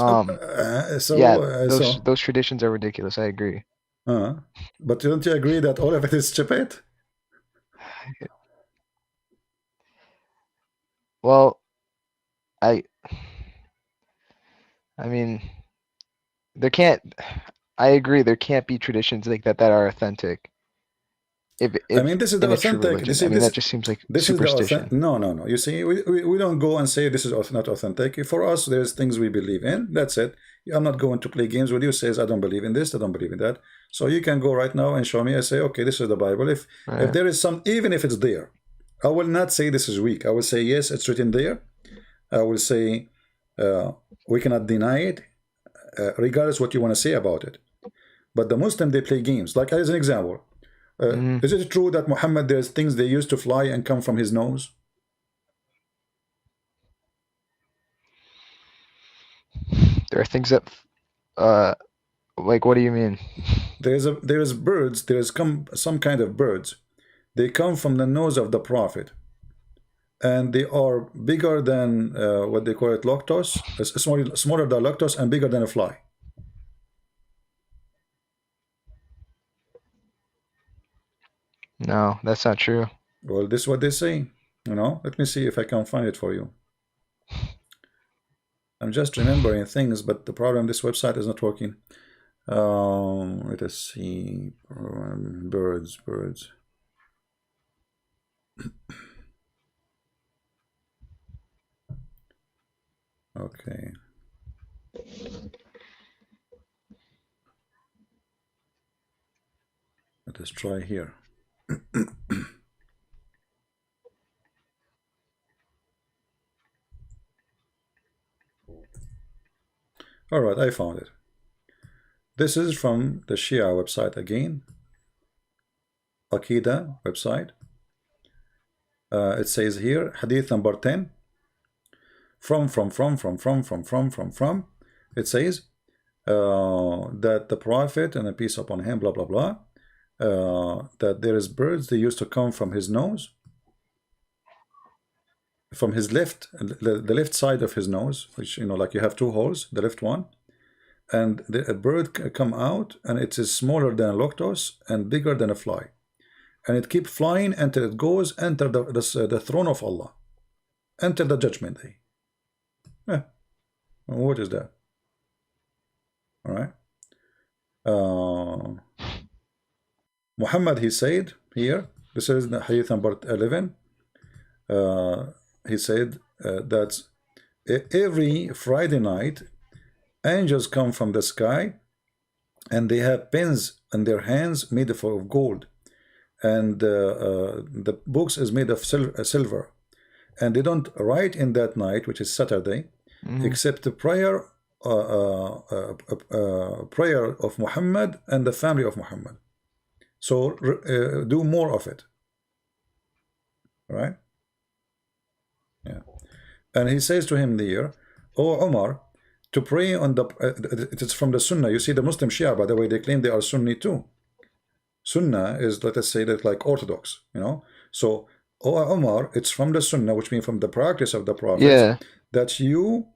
traditions are ridiculous. I agree. But don't you agree that all of it is stupid? Well, I mean, I agree, there can't be traditions like that are authentic. I mean, this is the authentic. That just seems like superstition. No. You see, we don't go and say this is not authentic. For us, there's things we believe in. That's it. I'm not going to play games with you. Says I don't believe in this, I don't believe in that. So you can go right now and show me. I say, okay, this is the Bible. If there is some, even if it's there, I will not say this is weak. I will say yes, it's written there. I will say we cannot deny it, regardless what you want to say about it. But the Muslim, they play games. Like as an example. Is it true that Mohammed, there's things they used to fly and come from his nose? There are things that, like, what do you mean? There's birds. There's some kind of birds. They come from the nose of the Prophet, and they are bigger than what they call it, lactose. Smaller than lactose and bigger than a fly. No, that's not true. Well, this is what they say. You know, let me see if I can find it for you. I'm just remembering things, but the problem, this website is not working. Let us see. Birds. Okay. Let us try here. All right, I found it. This is from the Shia website again. Aqida website. It says here, Hadith number 10. From. It says that the Prophet, and a peace upon him, blah, blah, blah, that there is birds, they used to come from his nose, from his left, the left side of his nose, which, you know, like you have two holes, the left one, and a bird come out, and it is smaller than a lotus and bigger than a fly, and it keeps flying until it goes enter the throne of Allah, enter the judgment day. What is that? All right. Muhammad, he said here, this is the hadith number 11. He said that every Friday night, angels come from the sky, and they have pens in their hands made of gold, and the books is made of silver, and they don't write in that night, which is Saturday, except the prayer of Muhammad and the family of Muhammad. So do more of it. Right? Yeah. And he says to him there, "O Umar, to pray on the it is from the Sunnah." You see, the Muslim Shia, by the way, they claim they are Sunni too. Sunnah is, let us say, that like Orthodox, you know. So, O Umar, it's from the Sunnah, which means from the practice of the Prophet, that you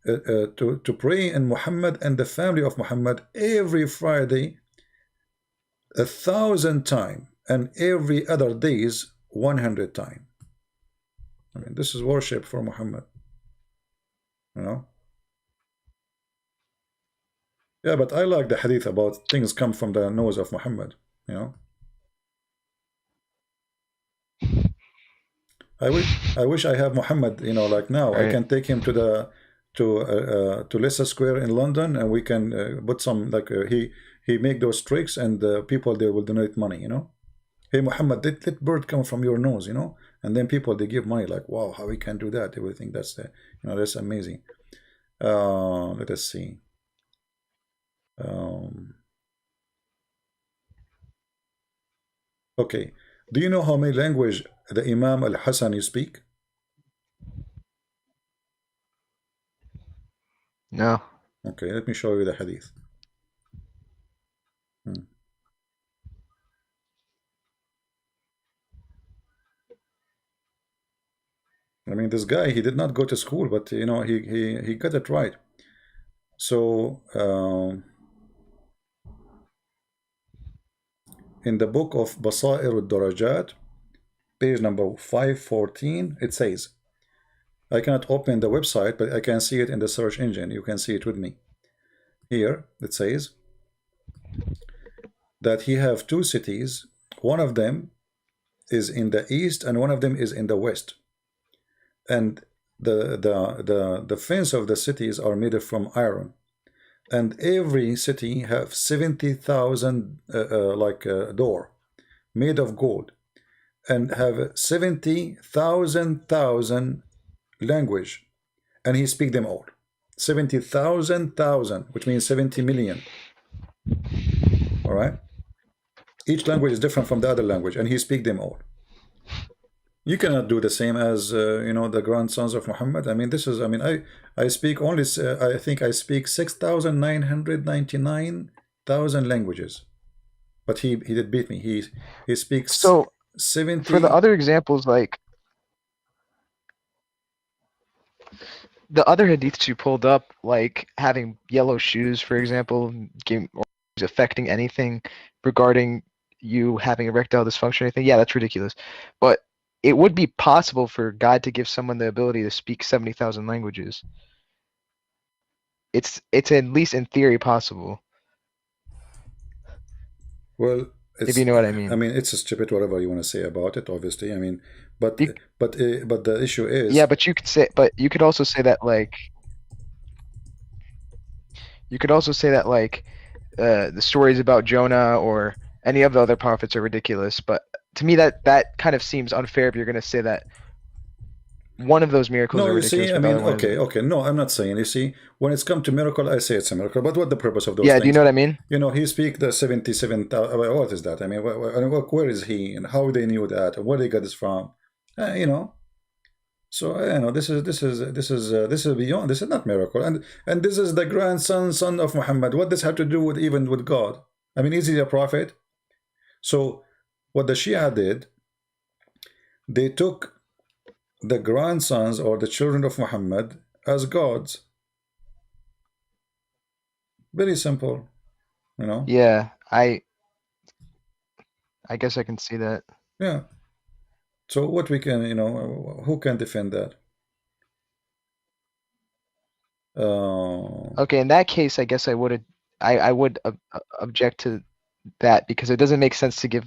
to pray in Muhammad and the family of Muhammad every Friday 1,000 times, and every other days 100 times. I mean, this is worship for Muhammad, you know. Yeah, but I like the hadith about things come from the nose of Muhammad, you know. I wish I have Muhammad, you know, like now. Right. I can take him to the to Leicester Square in London, and we can put some, like he make those tricks, and people there will donate money, you know. Hey Muhammad, let bird come from your nose, you know, and then people, they give money, like, wow, how we can do that? They will think that's the, you know, that's amazing. Let us see. Okay, do you know how many language the Imam al-Hassani speak? No. Okay, let me show you the hadith. I mean, this guy, he did not go to school, but you know, he got it right. So in the book of Basair al-Darajat, page number 514, it says, I cannot open the website, but I can see it in the search engine. You can see it with me. Here it says that he have two cities. One of them is in the east, and one of them is in the west. And the fence of the cities are made from iron. And every city have 70,000 door made of gold, and have 70,000 language, and he speak them all. 70,000, which means 70 million. All right. Each language is different from the other language, and he speak them all. You cannot do the same as you know, the grandsons of Muhammad. I mean, this is, I mean, I speak only I think I speak 6,999,000 languages, but he did beat me. He speaks so 70. For the other examples, like the other hadiths you pulled up, like having yellow shoes, for example, or affecting anything regarding you having erectile dysfunction or anything, yeah, that's ridiculous. But it would be possible for God to give someone the ability to speak 70,000 languages. it's at least in theory possible. Well, If it's, you know what I I mean. mean, it's stupid, whatever you want to say about it, obviously. I mean, but You, but the issue yeah, is, but you could also say that like you could also say that like the stories about Jonah or any of the other prophets are ridiculous. But to me, that kind of seems unfair if you're going to say that one of those miracles no, are you see, ridiculous, I but the mean, other one okay, isn't. okay, no, I'm not saying, you see, when it's come to miracle, I say it's a miracle, but what the purpose of those Yeah, do you things? know what I mean? You know, he speak the 77, what is that? I mean, where is he, and how they knew that, and where they got this from? You know, so you know, this is beyond. This is not miracle, and this is the son of Muhammad. What does have to do with even with God? I mean, is he a prophet? So, what the Shia did, they took the grandsons or the children of Muhammad as gods. Very simple, you know. Yeah, I guess I can see that. Yeah. So what we can, you know, who can defend that? Uh, Okay, in that case, I guess I would object to that because it doesn't make sense to give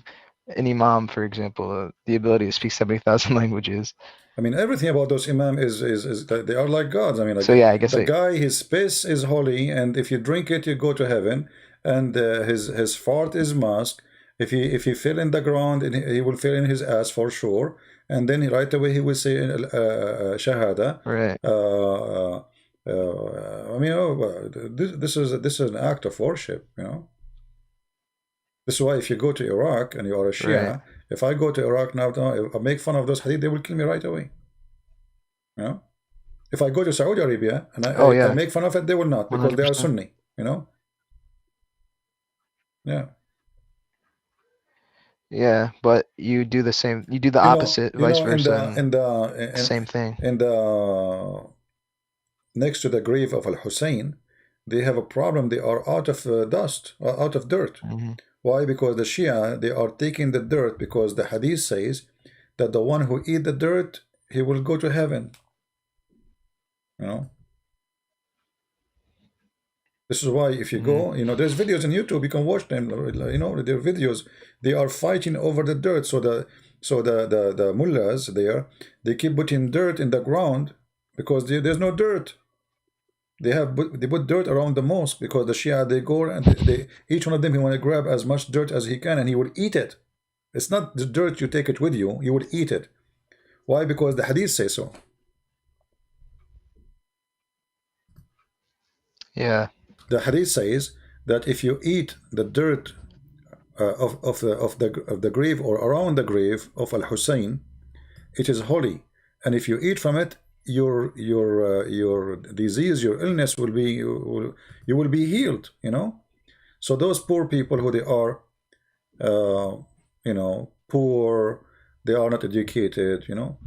an imam, for example, the ability to speak 70,000 languages. I mean, everything about those imam is that they are like gods. I mean, like So yeah, I guess the guy, his piss is holy, and if you drink it, you go to heaven. And his fart is musk. If he fell in the ground, and he will fall in his ass for sure. And then right away he will say shahada. right, I mean, oh, well, this is an act of worship, you know. This is why if you go to Iraq and you are a right. Shia, if I go to Iraq now, if I make fun of those hadith, they will kill me right away. You know, if I go to Saudi Arabia and I, Oh I, I yeah, make fun of it, they will not because they are 100%. Sunni. You know, yeah. Yeah, but you do the same, you do the You know, opposite, you vice know, in versa, the and in the same thing. in the next to the grave of Al Hussein, they have a problem. They are out of dust, out of dirt. Hmm. Why? Because the Shia, they are taking the dirt because the hadith says that the one who eat the dirt, he will go to heaven. You know, this is why if you Hmm. go, you know, there's videos on YouTube, you can watch them. You know, their videos, they are fighting over the dirt. So the mullahs there, they keep putting dirt in the ground because there's no dirt. They put dirt around the mosque because the Shia, they go and they each one of them, he want to grab as much dirt as he can and he will eat it. It's not the dirt you take it with you, you will eat it. Why? Because the hadith say so. Yeah. The hadith says that if you eat the dirt of the grave or around the grave of Al Hussein, it is holy, and if you eat from it, your disease, your illness will be you will be healed. You know. So those poor people who they are, you know, poor, they are not educated. You know.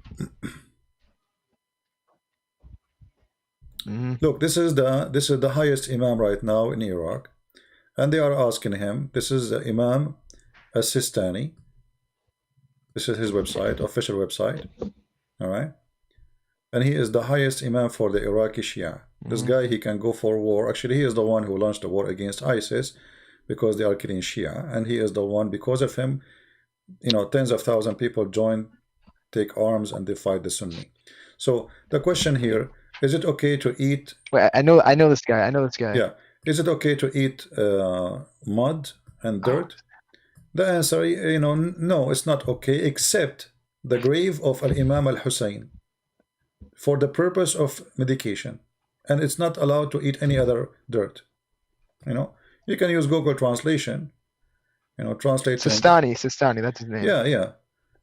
Hmm. Look, this is the highest imam right now in Iraq, and they are asking him. This is the Imam As-Sistani. This is his website, official website. All right, and he is the highest imam for the Iraqi Shia. This Hmm. guy, he can go for war. Actually, he is the one who launched the war against ISIS because they are killing Shia, and he is the one. Because of him, you know, tens of thousands of people join, take arms, and they fight the Sunni. So the question here is: it okay to eat? Wait, I know this guy. I know this guy. Yeah, is it okay to eat mud and Oh, dirt? The answer, you know, no, it's not okay, except the grave of Al Imam Al Hussein, for the purpose of medication, and it's not allowed to eat any other dirt. You know, you can use Google translation, you know, translate and Sistani, that's his name. yeah, yeah.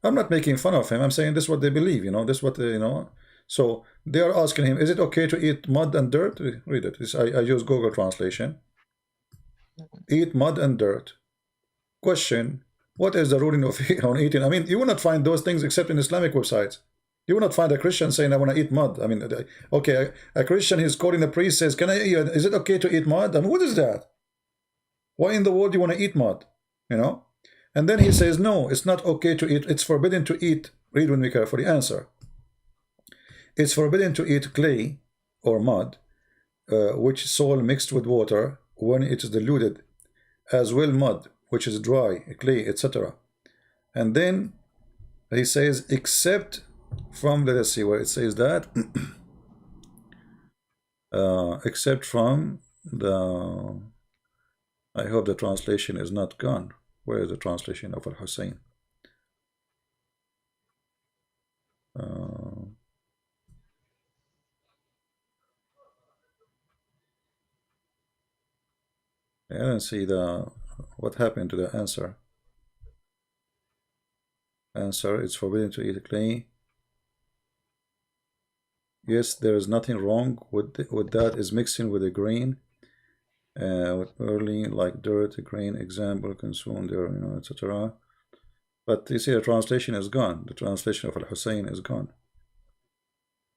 I'm not making fun of him. I'm saying this is what they believe. You know, this is what they, you know. So they are asking him, is it okay to eat mud and dirt? Read it. I use Google translation. Eat mud and dirt. Question: what is the ruling of on eating? I mean, you will not find those things except in Islamic websites. You will not find a Christian saying, I want to eat mud. I mean, okay, a Christian is calling a priest, says, can I eat? Is it okay to eat mud? I mean, what is that? Why in the world do you want to eat mud? You know? And then he says, no, it's not okay to eat. It's forbidden to eat. Read with me carefully. Answer: it's forbidden to eat clay or mud which soil mixed with water when it is diluted, as well mud, which is dry, clay, etc. And then he says, except from, let us see where it says that, except from the, I hope the translation is not gone. Where is the translation of Al-Hussein? I don't see what happened to the answer. Answer, it's forbidden to eat clay. Yes, there is nothing wrong with that, is mixing with a grain, with early like dirt, grain, example, consumed there, etc. But you see, the translation is gone. The translation of Al-Hussein is gone.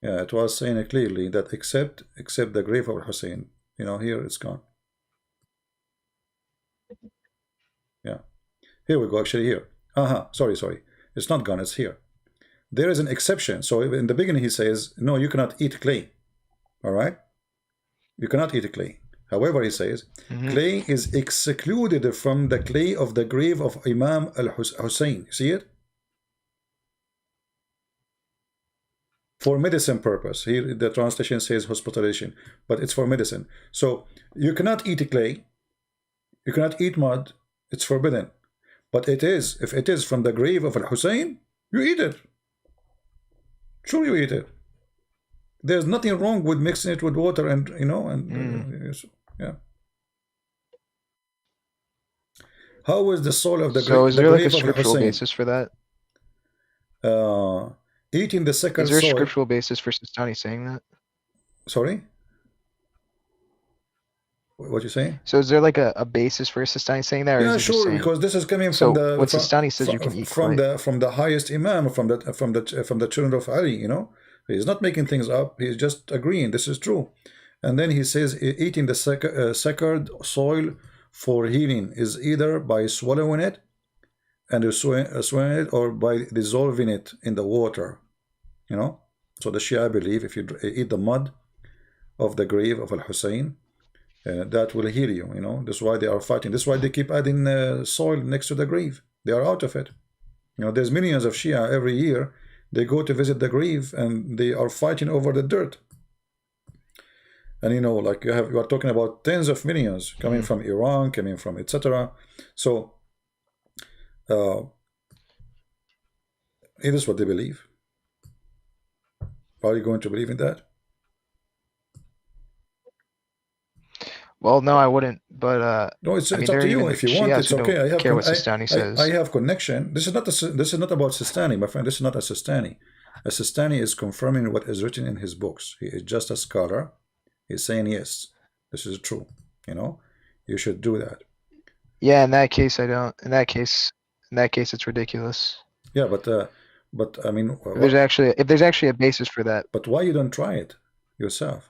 Yeah, it was saying clearly that except the grave of Al-Hussein, here it's gone. Yeah, here we go. Actually, here. Sorry. It's not gone. It's here. There is an exception. So in the beginning, he says, no, you cannot eat clay. All right, you cannot eat clay. However, he says, clay is excluded from the clay of the grave of Imam al-Hussein. See it? For medicine purpose. Here the translation says hospitalization, but it's for medicine. So you cannot eat clay, you cannot eat mud, it's forbidden. But it is, if it is from the grave of Al-Hussein, you eat it. Sure, you eat it. There's nothing wrong with mixing it with water and, yeah. How is the soul of the grave? So is there like a grave of scriptural Al-Hussein? basis for that? Eating the second Is there a soul. scriptural basis for Sistani saying that? Sorry? What you saying? So is there like a basis for Sistani saying that? Or Yeah, is he just sure, saying... because this is coming So from the what Sistani says you can eat from clay. the highest Imam, from the children of Ali. He's not making things up. He's just agreeing this is true. And then he says eating the sacred soil for healing is either by swallowing it and swallowing it, or by dissolving it in the water. So the Shia believe if you eat the mud of the grave of Al-Hussein, that will heal you. That's why they are fighting. That's why they keep adding soil next to the grave. They are out of it. There's millions of Shia every year. They go to visit the grave and they are fighting over the dirt. And like you are talking about tens of millions coming from Iran, coming from etc. So it is what they believe. Are you going to believe in that? Well, no, I wouldn't. But no, it's up to you. If you want, it's okay. I have what Sistani says. I have connection. This is not about Sistani, my friend. This is not a Sistani. A Sistani is confirming what is written in his books. He is just a scholar. He's saying yes, this is true. You should do that. Yeah, in that case, I don't. In that case, it's ridiculous. Yeah, but I mean, if there's actually a basis for that. But why you don't try it yourself?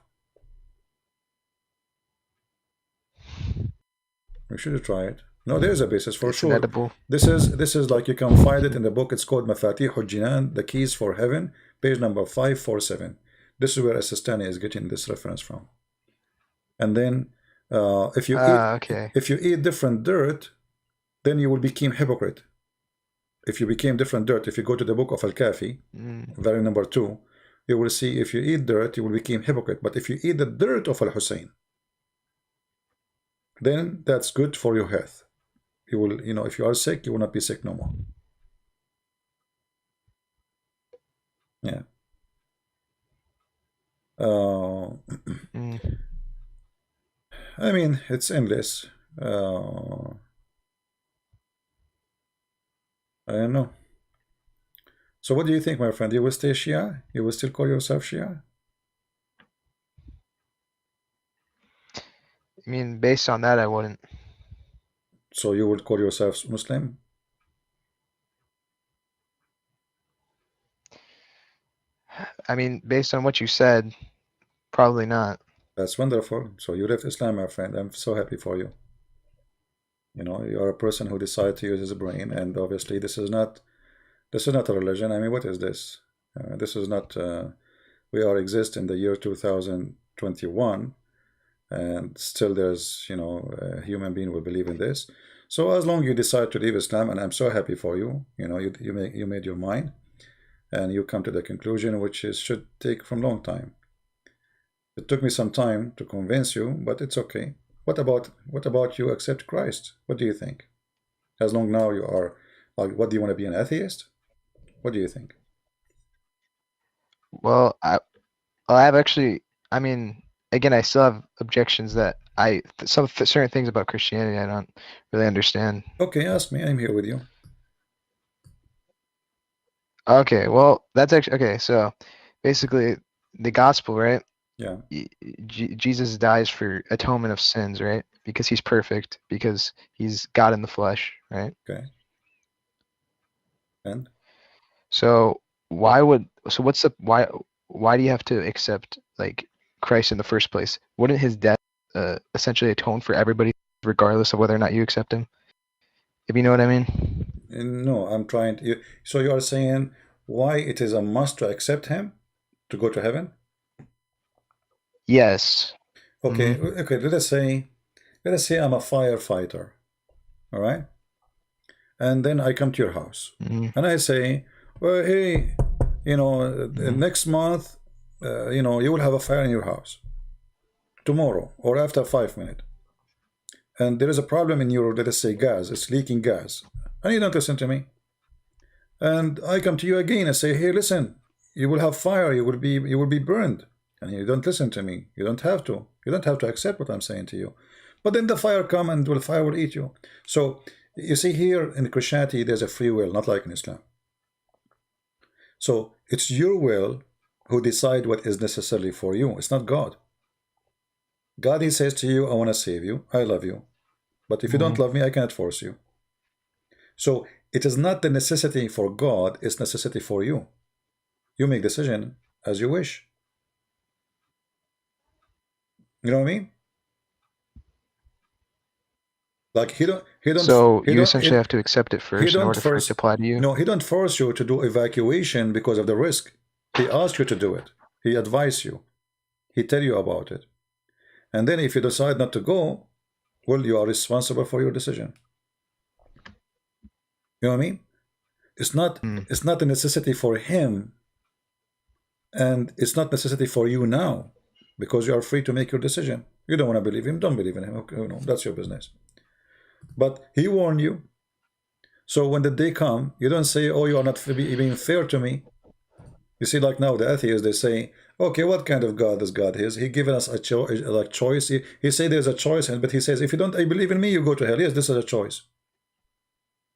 You should try it. No, there is a basis for sure. Inedible. This is like, you can find it in the book. It's called Mafatih al-Jinan, the keys for heaven, page number 547. This is where Sistani is getting this reference from. And then if you eat different dirt, then you will become hypocrite. If you became different dirt, if you go to the book of Al-Kafi, very number 2, you will see if you eat dirt, you will become hypocrite. But if you eat the dirt of Al-Hussein, then that's good for your health. You will, if you are sick, you will not be sick no more. Yeah. I mean, it's endless. I don't know. So what do you think, my friend? You will stay Shia? You will still call yourself Shia? I mean, based on that, I wouldn't. So you would call yourself Muslim? I mean, based on what you said, probably not. That's wonderful. So you left Islam, my friend. I'm so happy for you. You're a person who decided to use his brain, and obviously this is not a religion. I mean, what is this? This is not. We exist in the year 2021, and still there's, you know, a human being will believe in this. So as long you decide to leave Islam, and I'm so happy for you, you know, you made your mind, and you come to the conclusion, which is should take from long time. It took me some time to convince you, but it's okay. What about you accept Christ? What do you think? As long now you are, what do you want to be, an atheist? What do you think? Well, I have actually, I mean, again, I still have objections that certain things about Christianity I don't really understand. Okay, ask me. I'm here with you. Okay, well, that's actually okay. So basically, the gospel, right? Yeah. Jesus dies for atonement of sins, right? Because he's perfect, because he's God in the flesh, right? Okay. And So why do you have to accept like Christ in the first place? Wouldn't his death essentially atone for everybody, regardless of whether or not you accept him? If you know what I mean? no, I'm trying to. So you are saying why it is a must to accept him to go to heaven? Yes. Okay. Mm-hmm. Okay. Let us say I'm a firefighter. All right. And then I come to your house, Mm-hmm. and I say, well, hey, you know, next month, you know, you will have a fire in your house tomorrow or after 5 minutes. And there is a problem in your, let us say, gas, it's leaking gas, and you don't listen to me. And I come to you again and say, hey, listen, you will have fire, you will be burned, and you don't listen to me. You don't have to accept what I'm saying to you. But then the fire come, and the fire will eat you. So you see, here in Christianity there's a free will, not like in Islam. So it's your will who decide what is necessary for you. It's not God. God, he says to you, I want to save you, I love you, but if you don't love me, I cannot force you. So it is not the necessity for God, it's necessity for you. You make decision as you wish. You know what I mean? Like So he you don't essentially have to accept it he first in don't order for it to force apply to you? no, he don't force you to do evacuation because of the risk. He asks you to do it. He advise you. He tell you about it. And then if you decide not to go, well, you are responsible for your decision. You know what I mean? It's not a necessity for him, and it's not necessity for you now, because you are free to make your decision. You don't want to believe him, don't believe in him. Okay, you know, that's your business. But he warned you. So when the day come, you don't say, oh, you are not being fair to me. You see, like now the atheists, they say, okay, what kind of God is God is? He given us a choice. He say there's a choice, but he says, if you don't believe in me, you go to hell. Yes, this is a choice.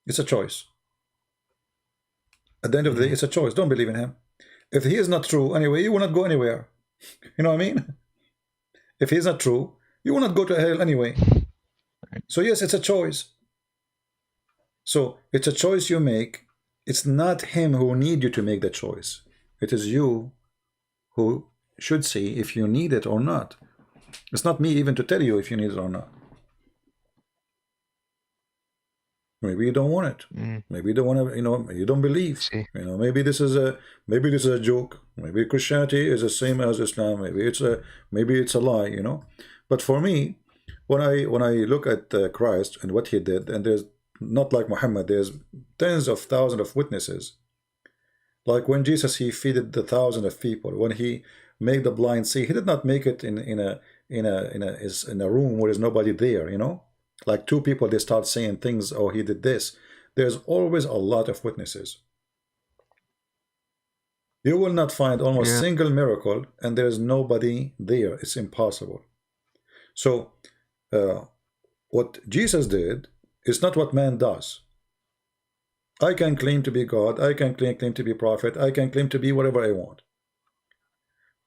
It's a choice. At the end of the day, it's a choice. Don't believe in him. If he is not true anyway, you will not go anywhere. You know what I mean? If he is not true, you will not go to hell anyway. So yes, it's a choice. So it's a choice you make. It's not him who need you to make the choice. It is you who should see if you need it or not. It's not me even to tell you if you need it or not. Maybe you don't want it. Maybe you don't want to, you know, you don't believe. See. You know, maybe this is a joke. Maybe Christianity is the same as Islam. Maybe it's a lie, you know. But for me, when I look at Christ and what he did, and there's not like Muhammad, there's tens of thousands of witnesses. Like when Jesus, he feeded the thousands of people. When he made the blind see, he did not make it in a room where there's nobody there, you know. Like two people, they start saying things, oh, he did this. There's always a lot of witnesses. You will not find almost single miracle and there's nobody there. It's impossible. So what Jesus did is not what man does. I can claim to be God, I can claim to be prophet, I can claim to be whatever I want.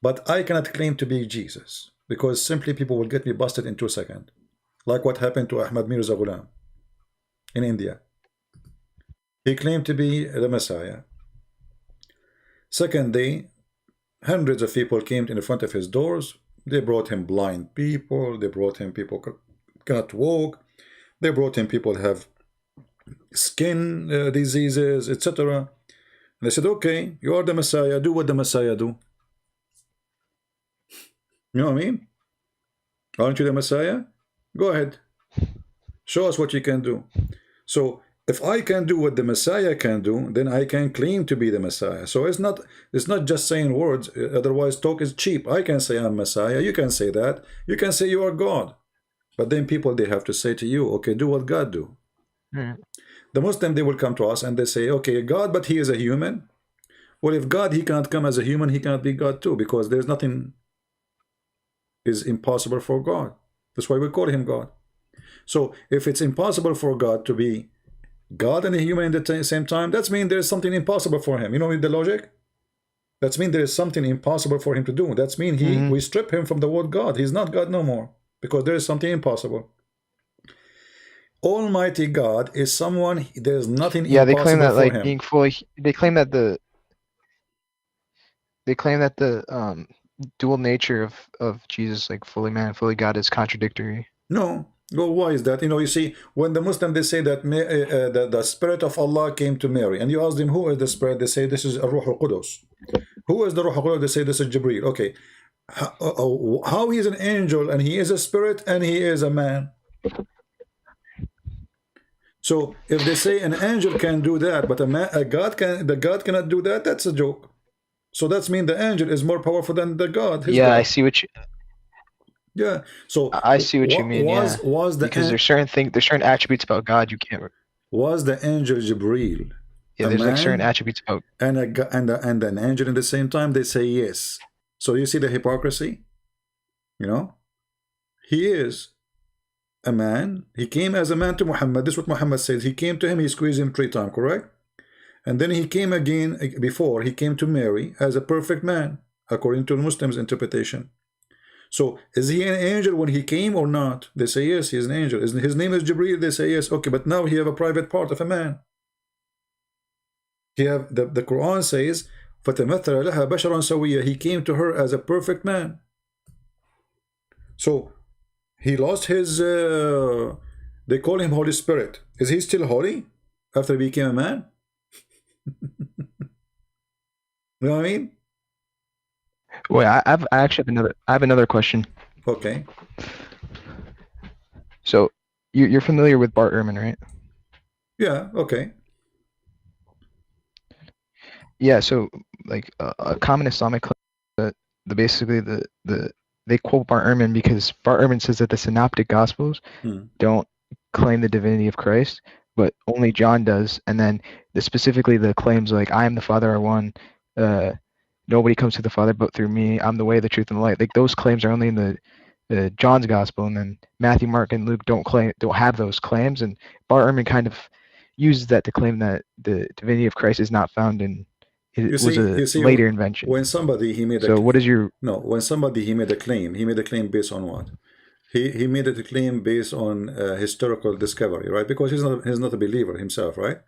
But I cannot claim to be Jesus, because simply people will get me busted in 2 seconds. Like what happened to Ahmad Mirza Ghulam in India. He claimed to be the Messiah. Second day, hundreds of people came in front of his doors. They brought him blind people. They brought him people cannot walk. They brought him people that have skin diseases, etc. And they said, okay, you are the Messiah. Do what the Messiah do. You know what I mean? Aren't you the Messiah? Go ahead. Show us what you can do. So if I can do what the Messiah can do, then I can claim to be the Messiah. So it's not just saying words, otherwise talk is cheap. I can say I'm Messiah, you can say that, you can say you are God. But then people, they have to say to you, okay, do what God do. The Muslim, they will come to us and they say, okay, God, but he is a human. Well, if God, he cannot come as a human, he cannot be God too, because there's nothing is impossible for God. That's why we call him God. So if it's impossible for God to be God and a human at the same time, that means there's something impossible for him. You know the logic? That means there is something impossible for him to do. That means we strip him from the word God. He's not God no more, because there is something impossible. Almighty God is someone, there's nothing impossible they claim that, like, for him. being fully, they claim that the dual nature of Jesus, like fully man, fully God, is contradictory. No. Well, why is that? You see, when the Muslim, they say that the Spirit of Allah came to Mary, and you ask them, who is the Spirit? They say, this is Ruh al-Qudus. Who is the Ruh al-Qudus? They say, this is Jibreel. Okay. How he is an angel, and he is a spirit, and he is a man? So if they say an angel can do that, but the God cannot do that, that's a joke. So that means the angel is more powerful than the God. Yeah, God. I see what you. Yeah. So I see what you mean. Was the because there's certain attributes about God you can't. Was the angel Jibreel? Yeah, there's like certain attributes about. And an angel in the same time. They say yes. So you see the hypocrisy. He is a man. He came as a man to Muhammad. This is what Muhammad says. He came to him. He squeezed him 3 times. Correct. And then he came again before he came to Mary as a perfect man, according to the Muslims' interpretation. So is he an angel when he came or not? They say yes, he is an angel. His name is Jibreel. They say yes. Okay, but now he have a private part of a man. He have the Quran says, فَتَمَثَّلَ لَهَا بَشَرًا سَوِيًّا. He came to her as a perfect man. So he lost his. They call him Holy Spirit. Is he still holy after he became a man? You know what I mean? Wait, I actually have another question. Okay. So you're familiar with Bart Ehrman, right? Yeah. Okay. Yeah. So like a common Islamic claim that basically they quote Bart Ehrman because Bart Ehrman says that the Synoptic Gospels don't claim the divinity of Christ, but only John does. And then specifically the claims like I am the Father are one. Nobody comes to the Father but through me. I'm the way, the truth, and the light. Like those claims are only in the John's Gospel, and then Matthew, Mark, and Luke don't have those claims. And Bart Ehrman kind of uses that to claim that the divinity of Christ is not found in. It was a later invention. When somebody he made what is your when somebody he made a claim based on what? He made a claim based on historical discovery, right? Because he's not a believer himself, right?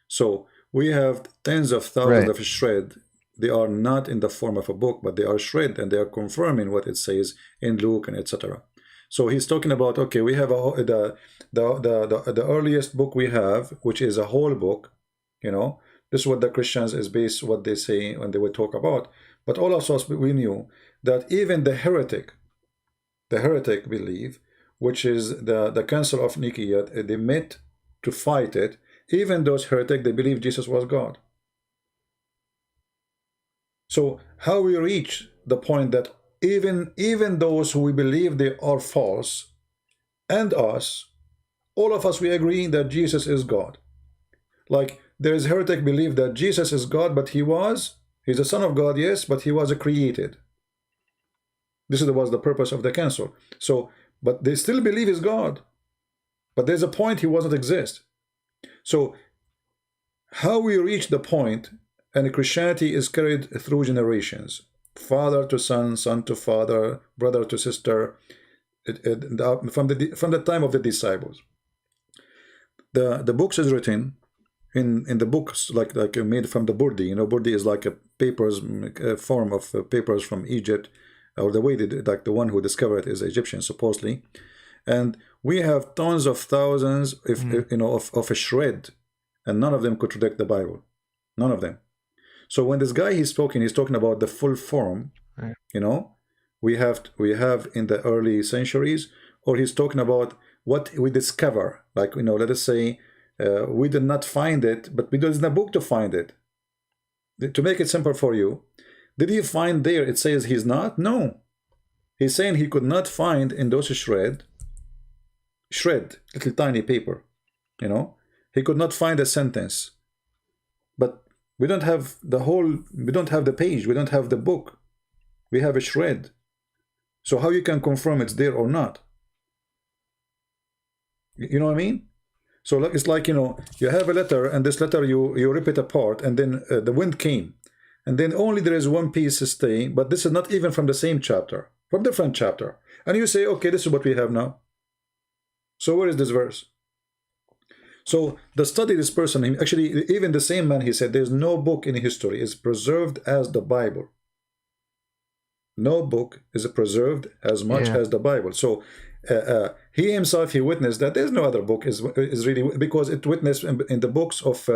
So we have tens of thousands of shred. They are not in the form of a book, but they are shred, and they are confirming what it says in Luke and etc. So he's talking about, okay, we have the earliest book we have, which is a whole book. This is what the Christians is based what they say when they would talk about. But all of us, we knew that even the heretic belief, which is the Council of Nicaea, they met to fight it. Even those heretics, they believe Jesus was God. So how we reach the point that even those who we believe they are false, and us, all of us, we agree that Jesus is God. Like there is heretic belief that Jesus is God, but he's a son of God, yes, but he was created. This was the purpose of the council. So, but they still believe he's God. But there's a point he wasn't exist. So how we reach the point, and Christianity is carried through generations, father to son, son to father, brother to sister, from the time of the disciples. The books is written in the books like made from the Burdi. Burdi is like a form of papers from Egypt, or the way like the one who discovered it is Egyptian supposedly, and we have tons of thousands of a shred, and none of them contradict the Bible, none of them. So when this guy he's talking about the full form, right. we have in the early centuries, or he's talking about what we discover. Like, you know, let us say we did not find it, but we there's in a book to find it. To make it simple for you, did he find there it says he's not? No. He's saying he could not find in those shred, little tiny paper, you know. He could not find a sentence. But we don't have the whole, we don't have the page, we don't have the book. We have a shred. So how you can confirm it's there or not? You know what I mean? So it's like, you know, you have a letter, and this letter you rip it apart, and then the wind came, and then only there is one piece to stay, but this is not even from the same chapter, from different chapter. And you say, okay, this is what we have now. So where is this verse? So the study this person, actually even the same man, he said there's no book in history is preserved as the Bible. No book is preserved as much as the Bible. So he himself, he witnessed that there's no other book is really, because it witnessed in the books of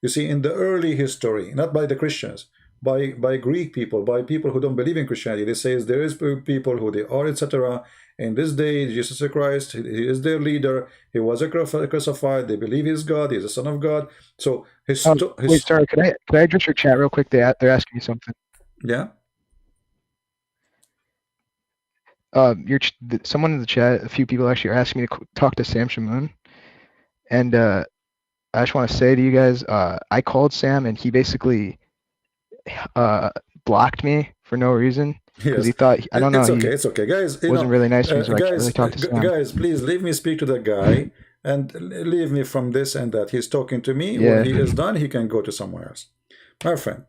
you see, in the early history, not by the Christians, by Greek people, by people who don't believe in Christianity. They say there is people who they are, etc. In this day, Jesus Christ, he is their leader. He was crucified. They believe he's God. He's the Son of God. So wait, sorry, can I address your chat real quick? They're asking me something. Yeah. Someone in the chat, a few people actually are asking me to talk to Sam Shamoon, and I just want to say to you guys, I called Sam, and he basically blocked me for no reason because he thought, I don't know. It's okay, guys. It wasn't really nice to me, so I can't really talk to Sam. Guys, please leave me speak to the guy, and leave me from this and that. He's talking to me. When he is done, he can go to somewhere else. My friend,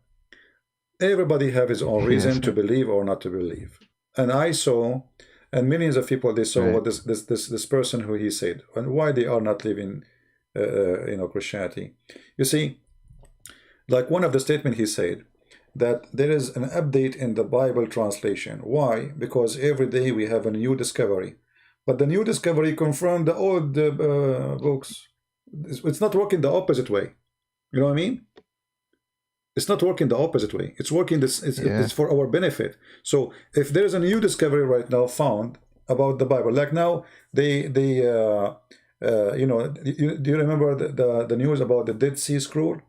everybody have his own reason to believe or not to believe. And I saw, and millions of people, they saw what this person who he said, and why they are not living, you know, Christianity. You see, like one of the statement he said, that there is an update in the Bible translation. Why? Because every day we have a new discovery. But the new discovery confirmed the old books. It's not working the opposite way. You know what I mean? It's not working the opposite way. It's working this. It's for our benefit. So if there is a new discovery right now found about the Bible, like now you know, do you remember the news about the Dead Sea Scroll?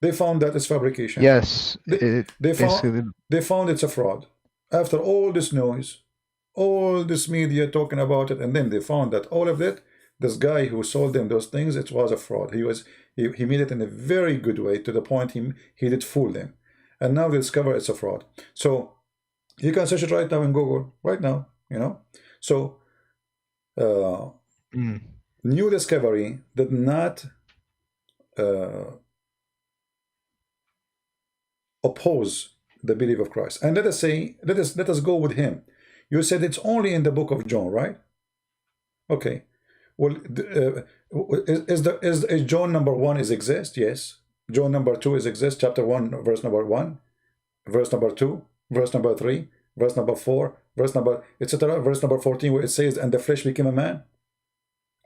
They found that it's fabrication. Yes. They found it's a fraud. After all this noise, all this media talking about it, and then they found that all of it, this guy who sold them those things, it was a fraud. He made it in a very good way, to the point he did fool them. And now they discover it's a fraud. So you can search it right now in Google, right now, you know. So new discovery did not oppose the belief of Christ. And let us say, let us go with him. You said it's only in the book of John, right? Okay. Well, is John number 1 is exist? Yes. John number 2 is exist. Chapter 1, verse number 1, verse number 2, verse number 3, verse number 4, verse number etc. Verse number 14, where it says, "And the flesh became a man."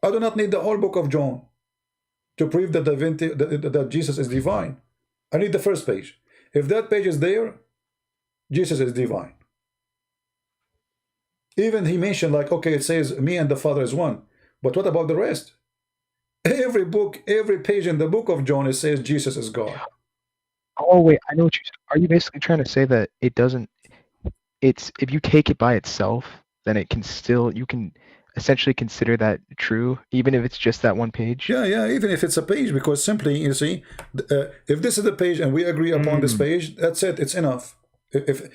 I do not need the whole book of John to prove that that Jesus is divine. I need the first page. If that page is there, Jesus is divine. Even he mentioned, like, okay, it says me and the Father is one. But what about the rest? Every book, every page in the book of John, it says Jesus is God. Oh wait, I know what are you basically trying to say that it doesn't? It's, if you take it by itself, then it can still, you can essentially consider that true, even if it's just that one page. Yeah, even if it's a page, because simply, you see, if this is the page and we agree upon this page, that's it. It's enough. If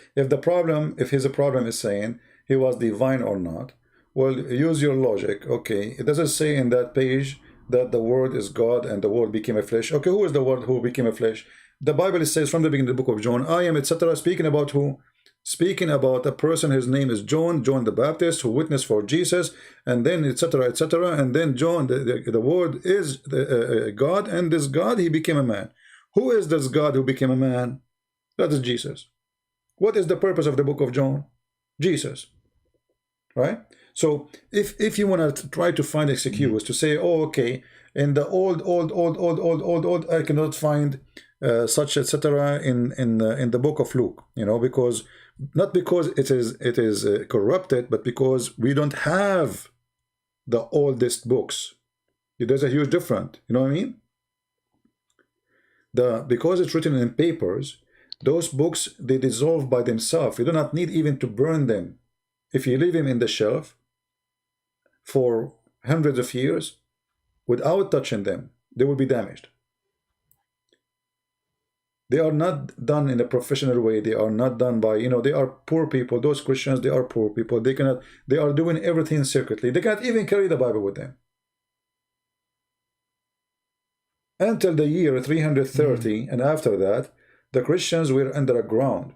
his problem is saying he was divine or not, well, use your logic. Okay, it doesn't say in that page that the Word is God and the Word became a flesh. Okay, who is the Word who became a flesh? The Bible says from the beginning of the book of John, I am, etc. Speaking about who? Speaking about a person, his name is John the Baptist, who witnessed for Jesus, and then etc. etc. And then John, the Word is God, and this God, he became a man. Who is this God who became a man? That is Jesus. What is the purpose of the book of John? Jesus, right? So if you want to try to find excuse to say, oh, okay, in the old, I cannot find such etc. in the book of Luke, you know, because not because it is corrupted, but because we don't have the oldest books. There's a huge difference. You know what I mean? Because it's written in papers, those books, they dissolve by themselves. You do not need even to burn them. If you leave them in the shelf for hundreds of years without touching them, they will be damaged. They are not done in a professional way. They are not done by, they are poor people. Those Christians, they are poor people. They are doing everything secretly. They cannot even carry the Bible with them. Until the year 330, and after that, the Christians were underground.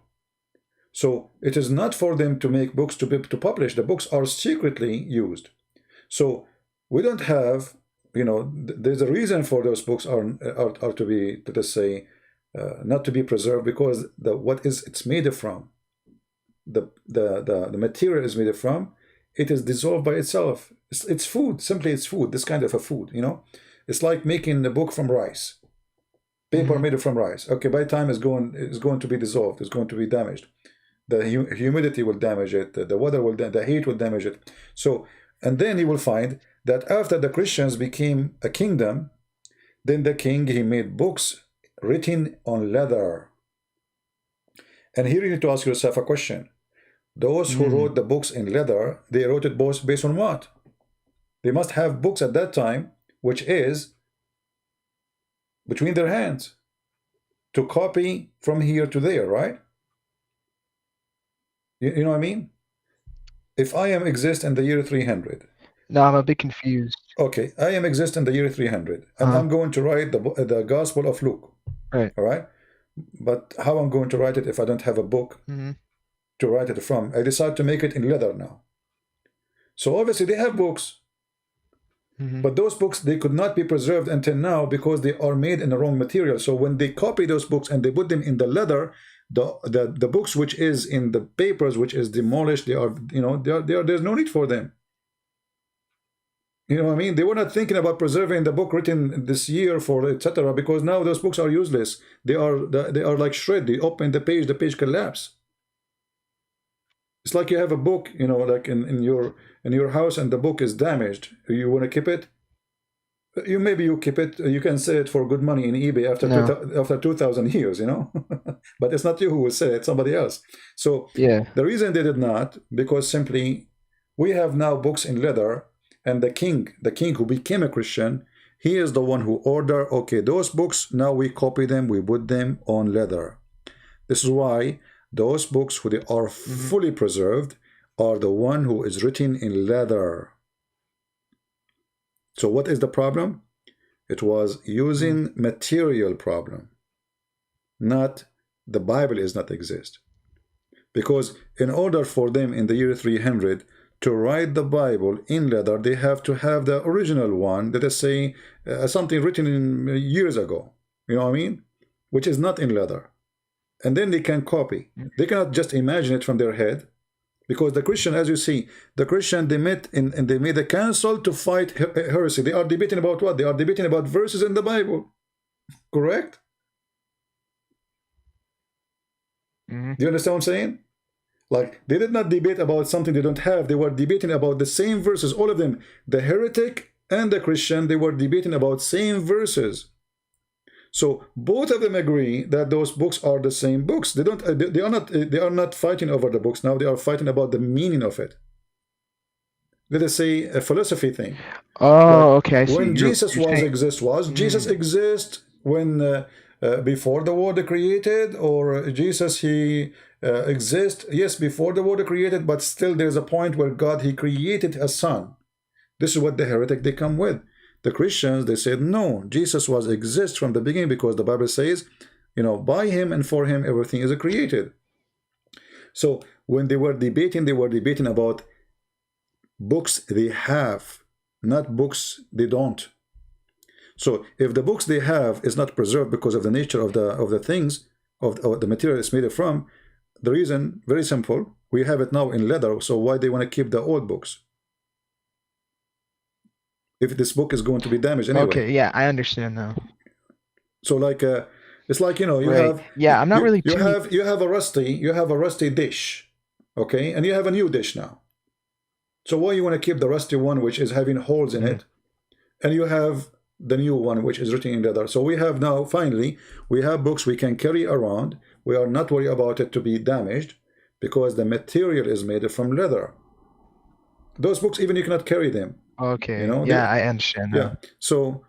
So it is not for them to make books to publish. The books are secretly used. So we don't have, there's a reason for those books are to be, let us say, not to be preserved, because it's made from, the material is made from, it is dissolved by itself. It's food. Simply, it's food. This kind of a food. It's like making a book from rice. Paper made from rice. Okay, by the time it's going to be dissolved. It's going to be damaged. The humidity will damage it. The weather will, the heat will damage it. So, and then you will find that after the Christians became a kingdom, then the king, he made books written on leather. And here you need to ask yourself a question. Those who wrote the books in leather, they wrote it based on what? They must have books at that time, which is between their hands, to copy from here to there, right? You know what I mean? If I am exist in the year 300. No, I'm a bit confused. Okay, I am exist in the year 300, and I'm going to write the Gospel of Luke. Right. All right? But how I'm going to write it if I don't have a book to write it from? I decide to make it in leather now. So obviously they have books. But those books, they could not be preserved until now because they are made in the wrong material. So when they copy those books and they put them in the leather, the books which is in the papers, which is demolished, there's no need for them. You know what I mean? They were not thinking about preserving the book written this year for etc. because now those books are useless. They are like shred. They open the page collapse. It's like you have a book, like in your house, and the book is damaged. You want to keep it? Maybe you keep it. You can sell it for good money in eBay after 2,000 years, But it's not you who will sell it; somebody else. So the reason they did not, because simply we have now books in leather, and the king who became a Christian, he is the one who ordered. Okay, those books now we copy them, we put them on leather. This is why those books who they are fully preserved are the one who is written in leather. So what is the problem? It was using material problem, not the Bible is not exist. Because in order for them in the year 300 to write the Bible in leather, they have to have the original one, that is say something written in years ago, you know what I mean? Which is not in leather. And then they can copy. They cannot just imagine it from their head. Because the Christian, as you see, the Christian, they met and they made a council to fight heresy. They are debating about what? They are debating about verses in the Bible. Correct? Do you understand what I'm saying? Like, they did not debate about something they don't have. They were debating about the same verses. All of them, the heretic and the Christian, they were debating about same verses. So both of them agree that those books are the same books. They are not fighting over the books now. They are fighting about the meaning of it. Let us say a philosophy thing. Oh, okay. I see. When Jesus Jesus exist when before the world created, or Jesus he exist? Yes, before the world created, but still there's a point where God he created a son. This is what the heretic they come with. The Christians, they said, no, Jesus was exist from the beginning because the Bible says, by him and for him, everything is created. So when they were debating about books they have, not books they don't. So if the books they have is not preserved because of the nature of the things, of the material it's made from, the reason, very simple, we have it now in leather, so why they want to keep the old books? If this book is going to be damaged anyway. Okay, yeah, I understand now. So like It's like, you know, Right. Yeah, I'm not really too. you have a rusty dish, okay, and you have a new dish now. So why you want to keep the rusty one, which is having holes in it, and you have the new one, which is written in leather? So we have now, finally, we have books we can carry around. We are not worried about it to be damaged because the material is made from leather. Those books, even you cannot carry them. Okay. You know, Yeah, I understand yeah. now. So,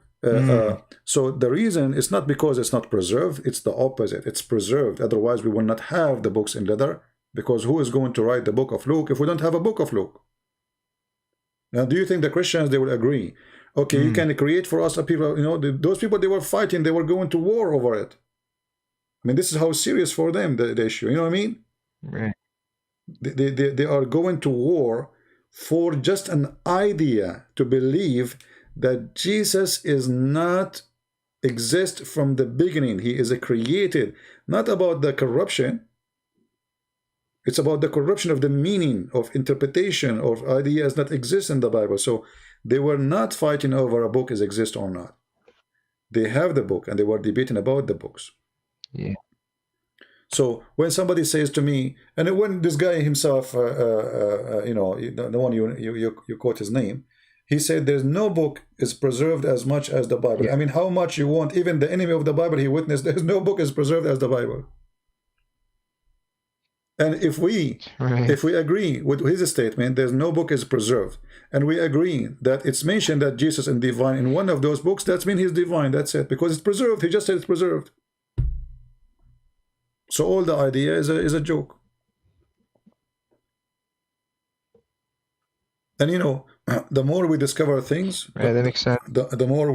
so the reason it's not because it's not preserved; it's the opposite. It's preserved. Otherwise, we will not have the books in leather. Because who is going to write the book of Luke if we don't have a book of Luke? Now, do you think the Christians, they will agree? Okay, you can create for us a people. You know, those people, they were fighting. They were going to war over it. I mean, this is how serious for them the issue. You know what I mean? Right. They are going to war for just an idea to believe that Jesus is not exist from the beginning. He is a created, not about the corruption. It's about the corruption of the meaning, of interpretation, of ideas that exist in the Bible. So they were not fighting over a book is exist or not. They have the book and they were debating about the books. Yeah. So when somebody says to me, and when this guy himself, you know, the one you quote his name, he said there's no book is preserved as much as the Bible. Yeah. I mean, how much you want? Even the enemy of the Bible, he witnessed there's no book is preserved as the Bible. And if we agree with his statement, there's no book is preserved, and we agree that it's mentioned that Jesus is divine in one of those books, that means he's divine. That's it, because it's preserved. He just said it's preserved. So all the idea is a joke. And you know, the more we discover things, that makes sense. The more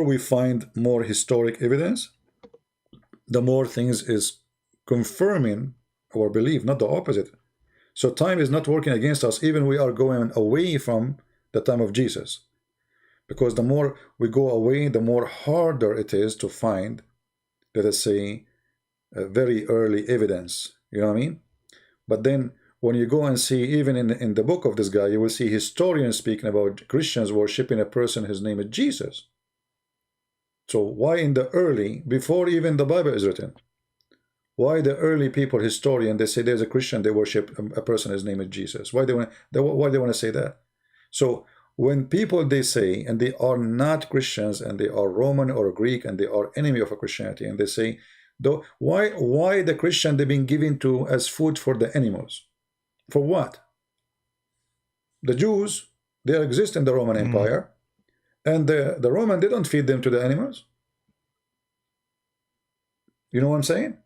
we find more historic evidence, the more things is confirming our belief, not the opposite. So time is not working against us, even we are going away from the time of Jesus. Because the more we go away, the more harder it is to find, let us say, very early evidence. You know what I mean? But then when you go and see, even in the book of this guy, you will see historians speaking about Christians worshiping a person, his name is Jesus. So why in the early, before even the Bible is written, why the early people, historian, they say there's a Christian, they worship a person, his name is Jesus? Why they want to say that? So when people, they say, and they are not Christians, and they are Roman or Greek, and they are enemy of Christianity, and they say, though, why the Christian they've been given to as food for the animals? For what? The Jews, they exist in the Roman Empire, and the Roman, they don't feed them to the animals. You know what I'm saying?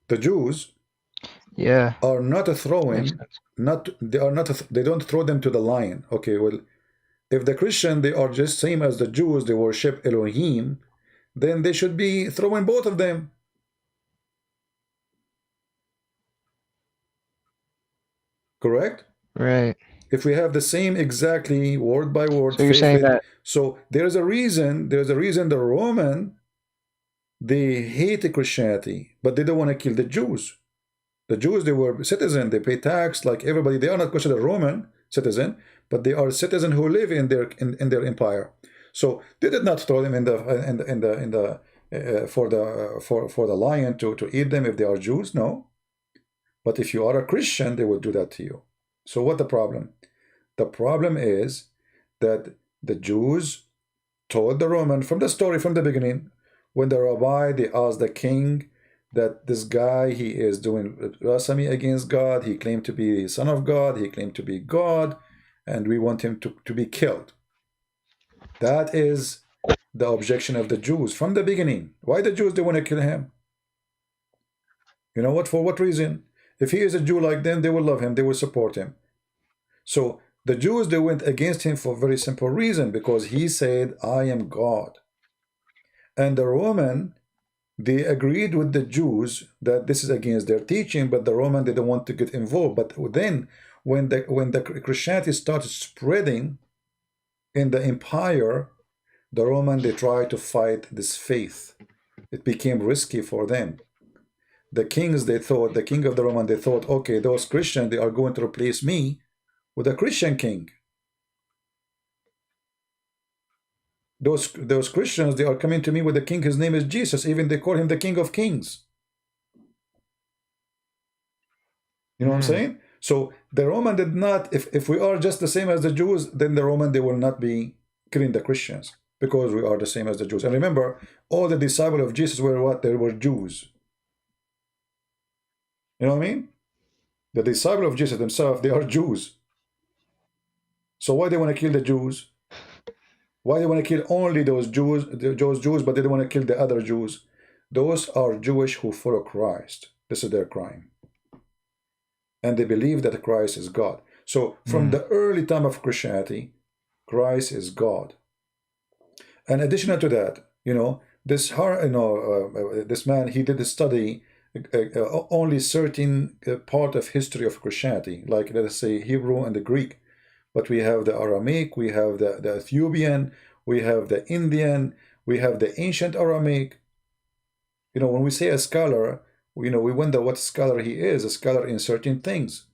The Jews, are not throwing, they don't throw them to the lion. Okay, well, if the Christian, they are just same as the Jews, they worship Elohim, then they should be throwing both of them. Correct? Right. If we have the same exactly word by word, so you're saying that, so there's a reason the Roman, they hate Christianity, but they don't want to kill the Jews. The Jews, they were citizens, they pay tax like everybody. They are not considered Roman citizen, but they are citizens who live in their empire. So they did not throw them for the lion to eat them if they are Jews. No, but if you are a Christian, they will do that to you. So what the problem? The problem is that the Jews told the Roman from the story from the beginning, when the rabbi, they asked the king that this guy, he is doing blasphemy against God, he claimed to be the son of God, he claimed to be God, and we want him to be killed. That is the objection of the Jews from the beginning. Why the Jews, they want to kill him? You know what? For what reason? If he is a Jew like them, they will love him, they will support him. So the Jews, they went against him for a very simple reason, because he said, I am God. And the Roman, they agreed with the Jews that this is against their teaching, but the Roman, they don't want to get involved. But then when the Christianity started spreading in the empire, the Roman, they tried to fight this faith. It became risky for them. The kings, they thought, the king of the Roman, they thought, okay, those Christians, they are going to replace me with a Christian king. Those Christians, they are coming to me with a king. His name is Jesus. Even they call him the King of Kings. You know what I'm saying? So the Roman did not, if we are just the same as the Jews, then the Roman, they will not be killing the Christians because we are the same as the Jews. And remember, all the disciples of Jesus were what? They were Jews. You know what I mean? The disciples of Jesus themselves, they are Jews. So why they want to kill the Jews? Why they want to kill only those Jews, but they don't want to kill the other Jews? Those are Jewish who follow Christ. This is their crime. And they believe that Christ is God. So from the early time of Christianity, Christ is God. And additional to that, you know, this man, he did a study only certain part of history of Christianity, like let us say Hebrew and the Greek. But we have the Aramaic, we have the Ethiopian, we have the Indian, we have the ancient Aramaic. You know, when we say a scholar, you know, we wonder what scholar he is. A scholar in certain things,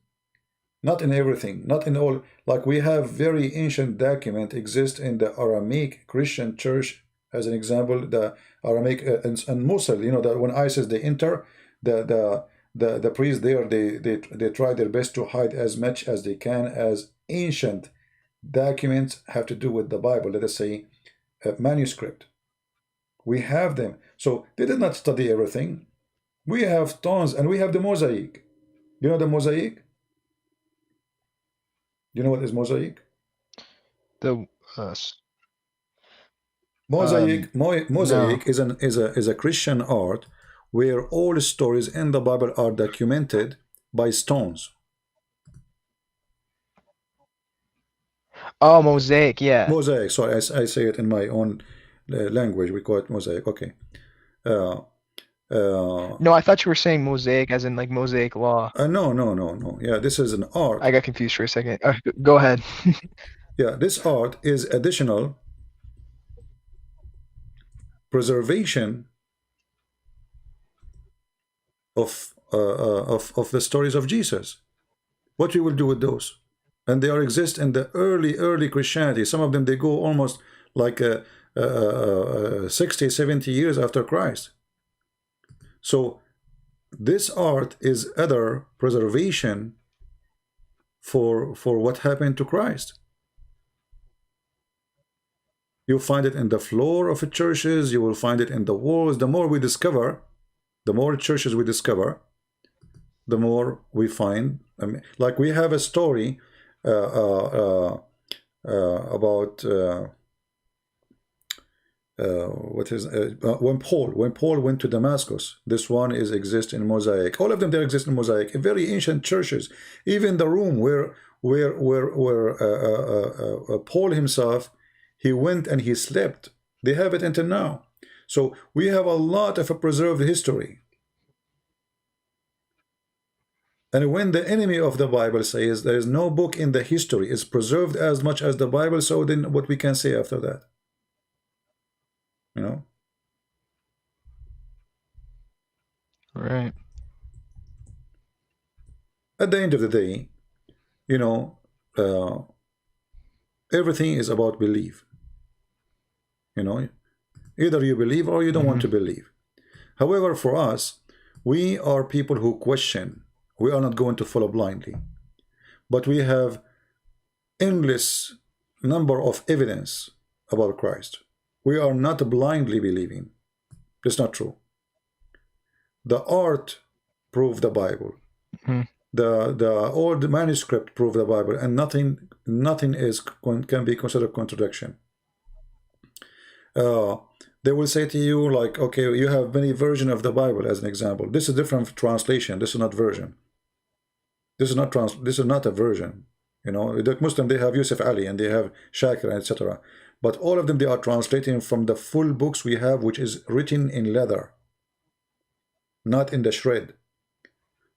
not in everything, not in all. Like we have very ancient document exist in the Aramaic Christian church, as an example, the Aramaic and Mosul. You know that when ISIS they enter, the priests there, they try their best to hide as much as they can as ancient documents have to do with the Bible. Let us say a manuscript. We have them, so they did not study everything. We have tons, and we have the mosaic. You know the mosaic? You know what is mosaic? The Mosaic no. is a Christian art where all stories in the Bible are documented by stones. Oh, mosaic, yeah. Mosaic. Sorry, I say it in my own language. We call it mosaic. Okay. No, I thought you were saying mosaic as in like Mosaic law. No. Yeah, this is an art. I got confused for a second. Go ahead. Yeah, this art is additional preservation of the stories of Jesus. What we will do with those? And they are exist in the early Christianity. Some of them they go almost like 60, 70 years after Christ. So this art is other preservation for what happened to Christ. You find it in the floor of the churches. You will find it in the walls. The more we discover, the more churches we discover, the more we find. I mean, like we have a story about when Paul went to Damascus. This one is exist in mosaic. All of them they exist in mosaic. In very ancient churches, even the room where Paul himself he went and he slept. They have it until now. So we have a lot of a preserved history. And when the enemy of the Bible says there is no book in the history is preserved as much as the Bible, so then what we can say after that? You know? Right. At the end of the day, you know, everything is about belief. You know, either you believe or you don't want to believe. However, for us, we are people who question. We are not going to follow blindly. But we have endless number of evidence about Christ. We are not blindly believing. It's not true. The art proved the Bible. The old manuscript proved the Bible, and nothing can be considered contradiction. They will say to you like, okay, you have many versions of the Bible as an example. This is different translation. This is not version. This is not a version. You know, the Muslim they have Yusuf Ali and they have Shakir, etc. But all of them they are translating from the full books we have, which is written in leather, not in the shred.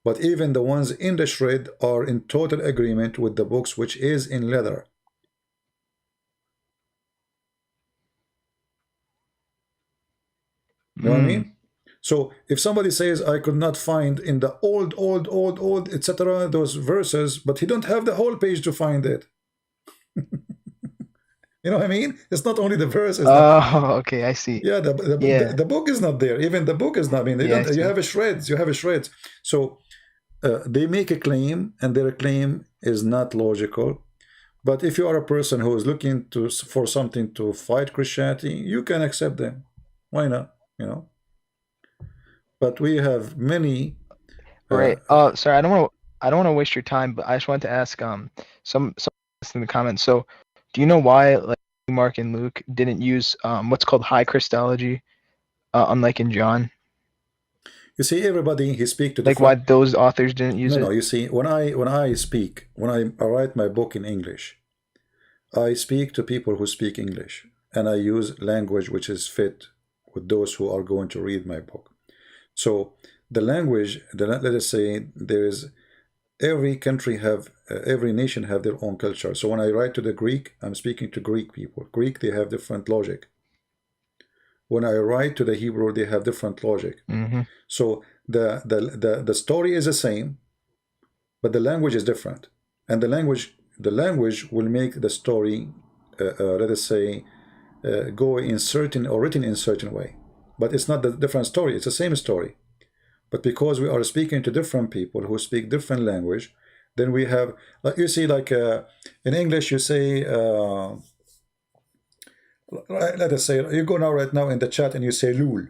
But even the ones in the shred are in total agreement with the books which is in leather. You know what I mean? So if somebody says I could not find in the old, etc. those verses, but he don't have the whole page to find it. You know what I mean? It's not only the verse. It's not. Oh, okay, I see. Yeah, Yeah, the book is not there. Even the book is not. I mean, they yeah, I don't. You see. have a shreds. You have a shreds. So they make a claim, and their claim is not logical. But if you are a person who is looking to for something to fight Christianity, you can accept them. Why not? You know. But we have many. Uh, Right. Sorry, I don't want to waste your time, but I just wanted to ask some in the comments. So, do you know why like Mark and Luke didn't use what's called high Christology, unlike in John? you see, everybody he speak to Like why different. those authors didn't use No, no. it? You see, when I speak, when I write my book in English, I speak to people who speak English, and I use language which is fit with those who are going to read my book. So the language, let us say, there is every country have every nation have their own culture. So when I write to the Greek, I'm speaking to Greek people. Greek, they have different logic. When I write to the Hebrew, they have different logic. Mm-hmm. So the story is the same, but the language is different, and the language will make the story, let us say, go in certain or written in certain way. But it's not the different story; it's the same story. But because we are speaking to different people who speak different language, then we have, like you see, like in English, you say, let us say, you go now right now in the chat and you say "lul."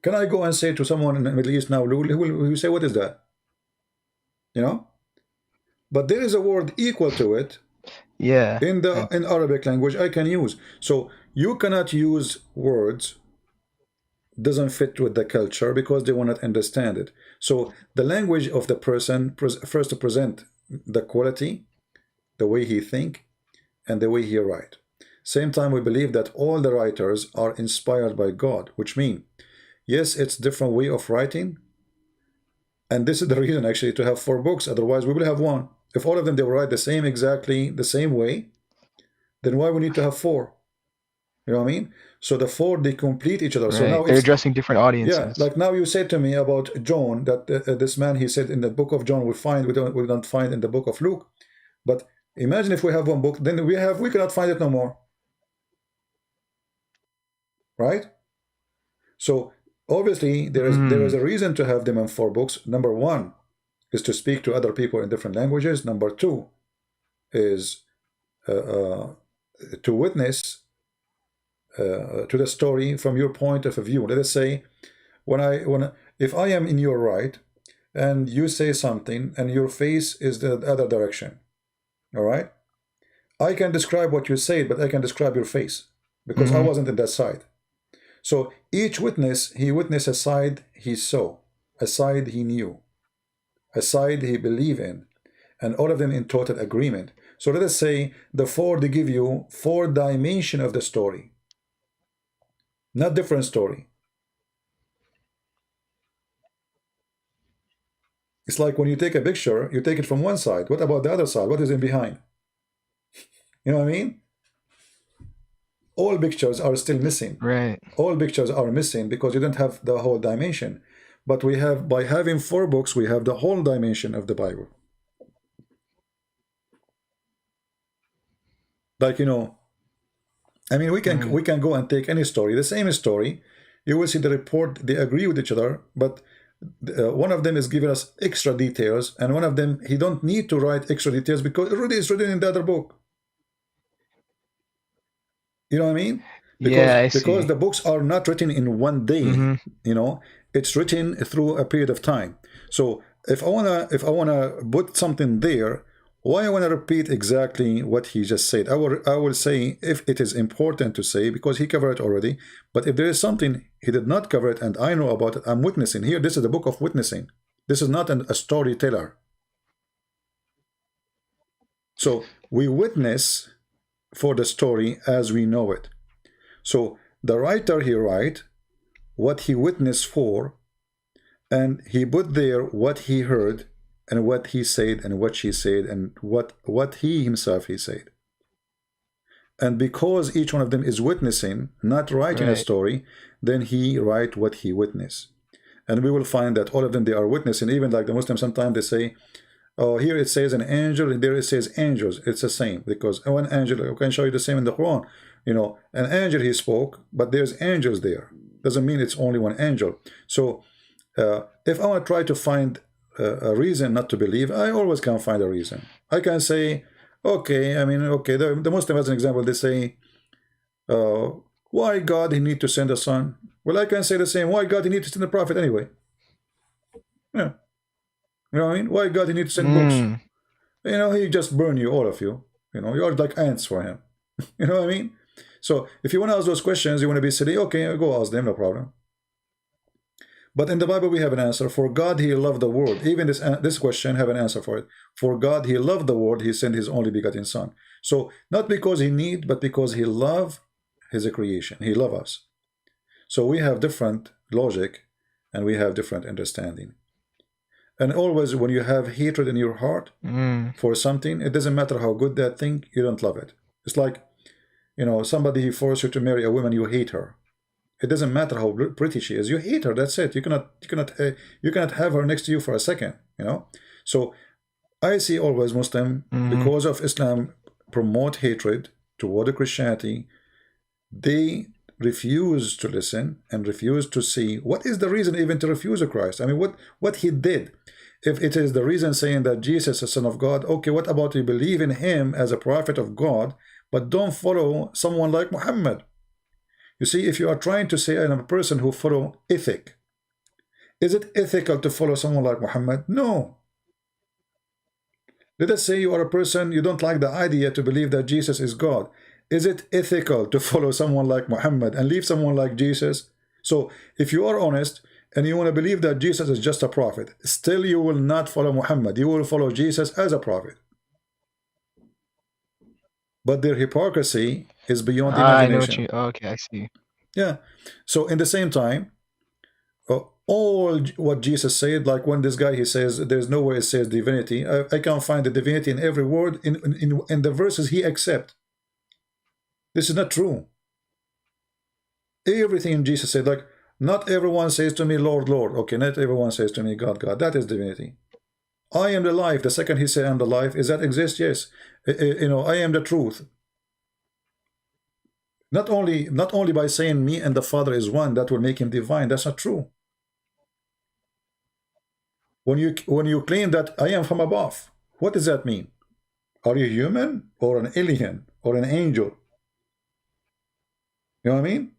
Can I go and say to someone in the Middle East now "lul"? Who say, what is that? You know. But there is a word equal to it Yeah. in Arabic language I can use. So you cannot use words doesn't fit with the culture because they will not understand it. So the language of the person first to present the quality, the way he think, and the way he write. Same time we believe that all the writers are inspired by God, which means yes, it's different way of writing, and this is the reason actually to have 4 books. Otherwise, we will have one. If all of them they will write the same exactly the same way, then why we need to have 4? You know what I mean? So the 4 they complete each other. So Right. now They're it's, addressing different yeah, audiences. like now you said to me about John that this man he said in the book of John we don't find in the book of Luke. But imagine if we have one book, then we cannot find it no more, right? So obviously there is Mm. a reason to have them in 4 books. Number 1 is to speak to other people in different languages. Number 2 is to witness to the story from your point of view. Let us say, if I am in your right and you say something and your face is the other direction, all right, I can describe what you say, but I can describe your face because I Mm-hmm. wasn't in that side. So each witness, he witnessed a side he saw, a side he knew, a side he believed in, and all of them in total agreement. So let us say the 4 they give you 4 dimension of the story, not different story. It's like when you take a picture, you take it from one side. What about the other side? What is in behind? You know what I mean? All pictures are still missing. Right. All pictures are missing because you don't have the whole dimension. But we have, by having 4 books, we have the whole dimension of the Bible. Like, I mean, we can Right. we can go and take any story, the same story. You will see the report, they agree with each other, but one of them is giving us extra details, and one of them, he don't need to write extra details because it already is written in the other book. You know what I mean? Yeah, I Because see. the books are not written in one day, Mm-hmm. it's written through a period of time. So if I wanna put something there, why I wanna repeat exactly what he just said? I will say if it is important to say because he covered it already. But if there is something he did not cover it and I know about it, I'm witnessing here. This is the book of witnessing. This is not a storyteller. So we witness for the story as we know it. So the writer he write what he witnessed for, and he put there what he heard and what he said and what she said and what he himself he said. And because each one of them is witnessing, not writing a Right. story, then he write what he witnessed. And we will find that all of them they are witnessing. Even like the Muslims, sometimes they say Oh, here it says an angel, and there it says angels. It's the same, because one angel, I can show you the same in the Quran. You know, an angel he spoke, but there's angels there. Doesn't mean it's only one angel. So if I want to try to find a reason not to believe, I always can find a reason. I can say, okay, I mean, okay, the Muslim, as an example, they say, why God he need to send a son? Well, I can say the same. Why God he need to send a prophet anyway? Yeah, you know what I mean? Why God he need to send books? You know, he just burn you, all of you. You know, you are like ants for him. You know what I mean? So if you want to ask those questions, you want to be silly, okay, go ask them, no problem. But in the Bible we have an answer. For God he loved the world. Even this question have an answer for it. For God he loved the world, he sent his only begotten son. So not because he need, but because he loved his creation. He loved us. So we have different logic and we have different understanding. And always when you have hatred in your heart for something, it doesn't matter how good that thing, you don't love it. It's like, you know, somebody forces you to marry a woman, you hate her. It doesn't matter how pretty she is, you hate her. That's it. You cannot have her next to you for a second. You know. So I see always Muslim, because of Islam promote hatred toward Christianity. They refuse to listen and refuse to see what is the reason even to refuse Christ. I mean, what he did. If it is the reason saying that Jesus is the Son of God, okay, what about you believe in him as a prophet of God, but don't follow someone like Muhammad? You see, if you are trying to say I'm a person who follow ethic, is it ethical to follow someone like Muhammad? No. Let us say you are a person, you don't like the idea to believe that Jesus is God. Is it ethical to follow someone like Muhammad and leave someone like Jesus? So if you are honest and you want to believe that Jesus is just a prophet, still you will not follow Muhammad. You will follow Jesus as a prophet. But their hypocrisy is beyond imagination. I know okay, I see. Yeah. So in the same time, all what Jesus said, like when this guy, he says, there's nowhere it says divinity. I can't find the divinity in every word in the verses he accepts. This is not true. Everything Jesus said, like, not everyone says to me, Lord, Lord. Okay, not everyone says to me, God, God. That is divinity. I am the life. The second he said, I'm the life. Is that exist? Yes. You know, I am the truth. Not only by saying me and the Father is one, that will make him divine. That's not true. When you claim that I am from above, what does that mean? Are you human or an alien or an angel? You know what I mean?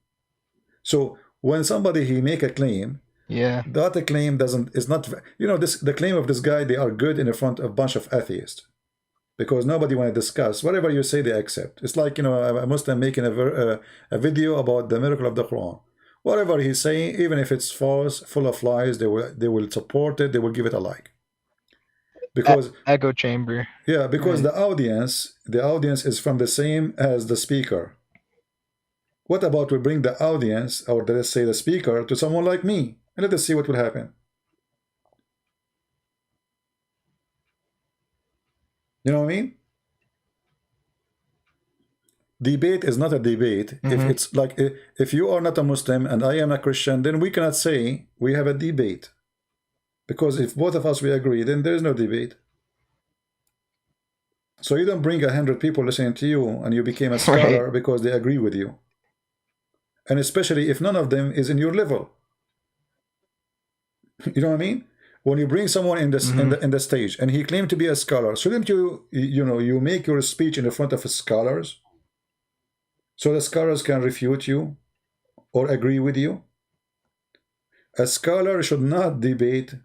So when somebody he make a claim, that claim is not, you know, the claim of this guy, they are good in front of a bunch of atheists, because nobody want to discuss whatever you say, they accept. It's like, you know, a Muslim making a video about the miracle of the Quran. Whatever he's saying, even if it's false, full of lies, they will support it. They will give it a like. Because echo chamber. Yeah, because the audience is from the same as the speaker. What about we bring the audience, or let's say the speaker, to someone like me, and let us see what will happen. You know what I mean? Debate is not a debate. If it's like, if you are not a Muslim and I am a Christian, then we cannot say we have a debate. Because if both of us we agree, then there is no debate. So you don't bring 100 people listening to you and you became a scholar because they agree with you. And especially if none of them is in your level. You know what I mean? When you bring someone in this in the stage and he claimed to be a scholar, shouldn't you make your speech in the front of scholars, so the scholars can refute you or agree with you? A scholar should not debate.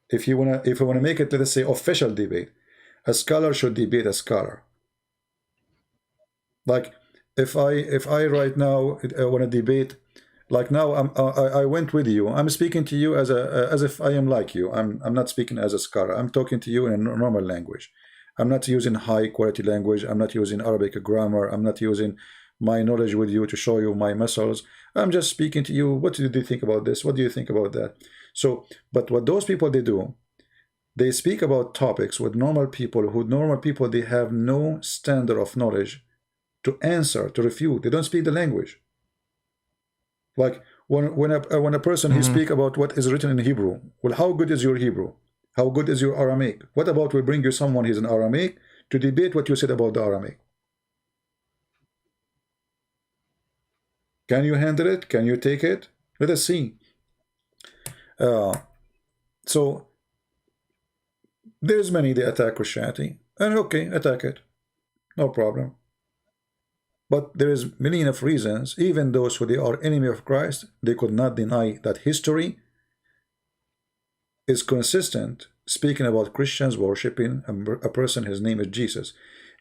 If you wanna make it, let us say, official debate, a scholar should debate a scholar. Like if I right now want to debate, like now I went with you, I'm speaking to you as if I am like you. I'm not speaking as a scholar. I'm talking to you in a normal language. I'm not using high quality language. I'm not using Arabic grammar. I'm not using my knowledge with you to show you my muscles. I'm just speaking to you. What do you think about this? What do you think about that? So, but what those people they do, they speak about topics with normal people, they have no standard of knowledge to answer, to refute. They don't speak the language. Like when a person he speak about what is written in Hebrew. Well, how good is your Hebrew? How good is your Aramaic? What about we bring you someone who's in Aramaic to debate what you said about the Aramaic? Can you handle it? Can you take it? Let us see. So there's many that attack Christianity, and okay, attack it, no problem. But there is many enough reasons. Even those who they are enemy of Christ, they could not deny that history is consistent, speaking about Christians worshiping a person. His name is Jesus.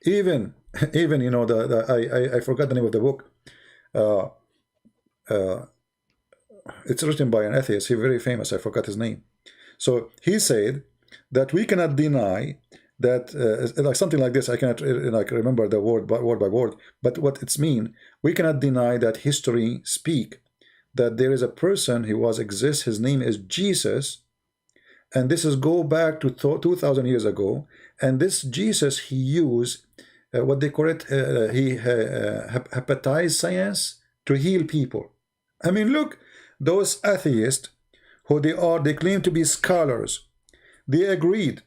Even you know, I forgot the name of the book. It's written by an atheist. He's very famous. I forgot his name. So he said that we cannot deny that, like something like this. I cannot like remember the word by word, but what it's mean. We cannot deny that history speak that there is a person who exists. His name is Jesus, and this is go back to 2,000 years ago. And this Jesus, he used what they call it. He hepatized science to heal people. I mean, look, those atheists who they claim to be scholars. They agreed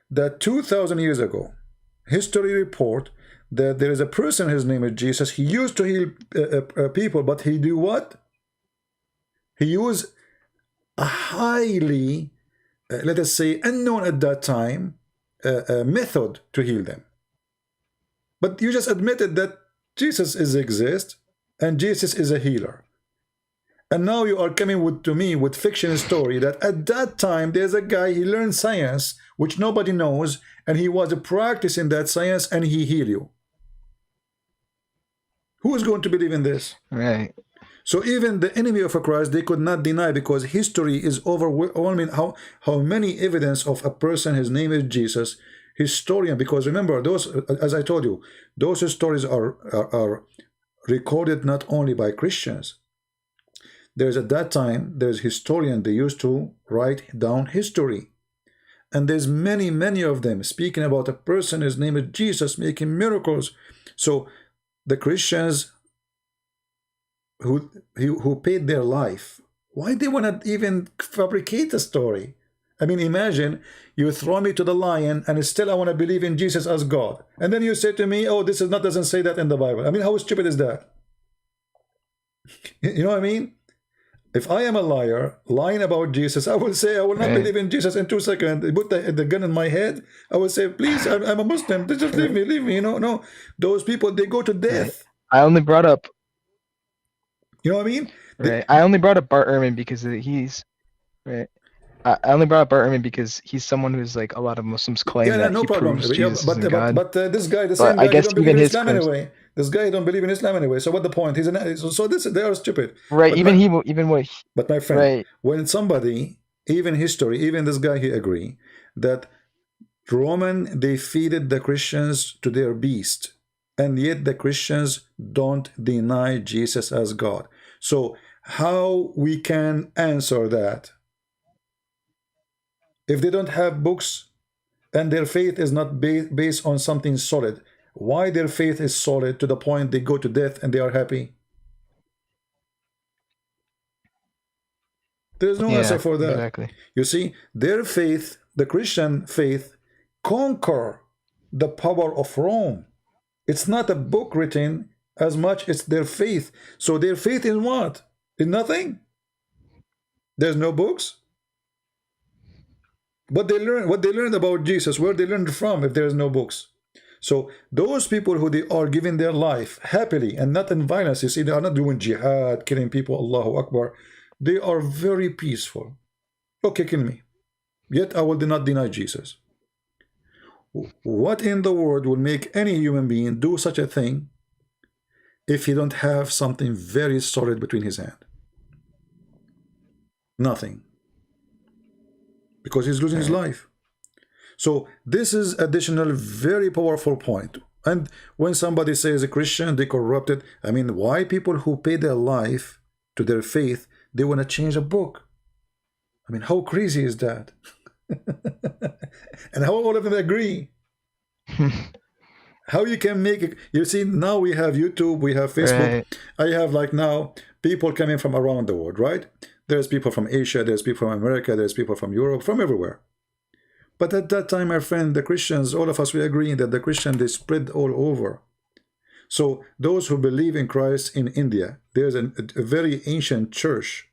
that 2,000 years ago, history report that there is a person, his name is Jesus. He used to heal people, but he do what? He used a highly, let us say, unknown at that time method to heal them. But you just admitted that Jesus exists and Jesus is a healer. And now you are coming to me with fiction story that at that time there's a guy, he learned science, which nobody knows, and he was practicing that science and he healed you. Who is going to believe in this? Right. So even the enemy of Christ, they could not deny, because history is overwhelming how many evidence of a person, his name is Jesus, historian, because remember, those, as I told you, those stories are recorded not only by Christians. There's at that time, there's historian, they used to write down history. And there's many of them speaking about a person, his name is Jesus, making miracles. So the Christians who paid their life, why they want to even fabricate a story? I mean, imagine you throw me to the lion and still I want to believe in Jesus as God. And then you say to me, oh, this is not, doesn't say that in the Bible. I mean, how stupid is that? You know what I mean? If I am a liar, lying about Jesus, I will say I will not believe in Jesus in 2 seconds. They put the gun in my head. I will say, please, I'm a Muslim. Just leave me. You know, no. Those people, they go to death. I only brought up. You know what I mean? Right. I only brought up Bart Ehrman because he's right. I only brought up Bart Ehrman because he's someone who's like a lot of Muslims claim that no he problem. proves Jesus is God. But this guy, the same guy, he don't believe in Islam anyway. This guy don't believe in Islam anyway. So what the point? He's they are stupid. Right. But But my friend, right. When somebody, even history, even this guy, he agree that Roman, they feeded the Christians to their beast, and yet the Christians don't deny Jesus as God. So how we can answer that? If they don't have books and their faith is not based on something solid, why their faith is solid to the point they go to death and they are happy? There's no answer for that. Exactly. You see, their faith, the Christian faith, conquer the power of Rome. It's not a book written as much as their faith. So their faith in what? In nothing? There's no books? But they learn what they learned about Jesus, where they learned from if there's no books. So those people who they are giving their life happily and not in violence, you see, they are not doing jihad, killing people, Allahu Akbar. They are very peaceful. Okay, kill me. Yet I will not deny Jesus. What in the world will make any human being do such a thing if he don't have something very solid between his hand? Nothing. Because he's losing his life. So this is additional very powerful point. And when somebody says a Christian, they corrupted, I mean, why people who pay their life to their faith, they want to change a book? I mean, how crazy is that? And how all of them agree? How you can make it? You see, now we have YouTube, we have Facebook. Right. I have like now people coming from around the world, right? There's people from Asia, there's people from America, there's people from Europe, from everywhere. But at that time, my friend, the Christians, all of us, we agree that the Christian, they spread all over. So those who believe in Christ in India, there's a very ancient church,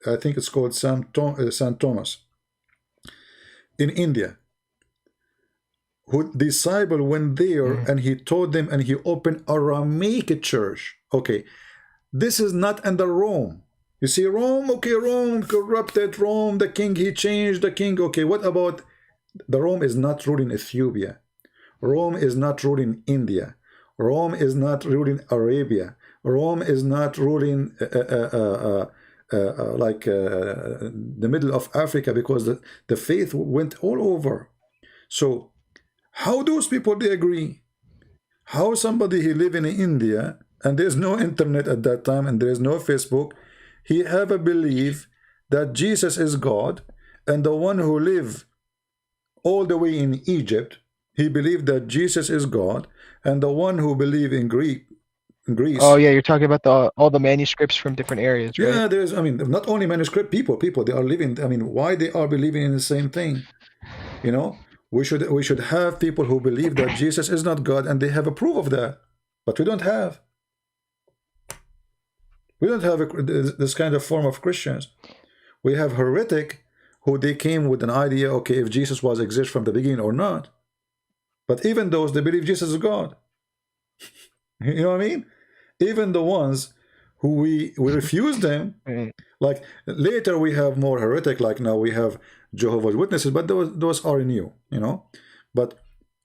I think it's called St. Thomas, in India, who disciple went there and he taught them and he opened Aramaic church. Okay, this is not under Rome. You see, Rome, okay, Rome corrupted, Rome, the king, he changed the king. Okay, what about the Rome is not ruling Ethiopia. Rome is not ruling India. Rome is not ruling Arabia. Rome is not ruling the middle of Africa, because the faith went all over. So how those people, they agree? How somebody he live in India and there's no internet at that time and there's no Facebook, he have a belief that Jesus is God, and the one who live all the way in Egypt, he believed that Jesus is God, and the one who believe in Greece. Oh yeah, you're talking about all the manuscripts from different areas, right? Yeah, there's, I mean, not only manuscript, people, they are living, I mean, why they are believing in the same thing? You know, we should have people who believe that Jesus is not God, and they have a proof of that, but we don't have. We don't have this kind of form of Christians. We have heretic who they came with an idea, okay, if Jesus was exist from the beginning or not. But even those, they believe Jesus is God. You know what I mean? Even the ones who we refuse them, like later we have more heretic, like now we have Jehovah's Witnesses, but those are new, you know. But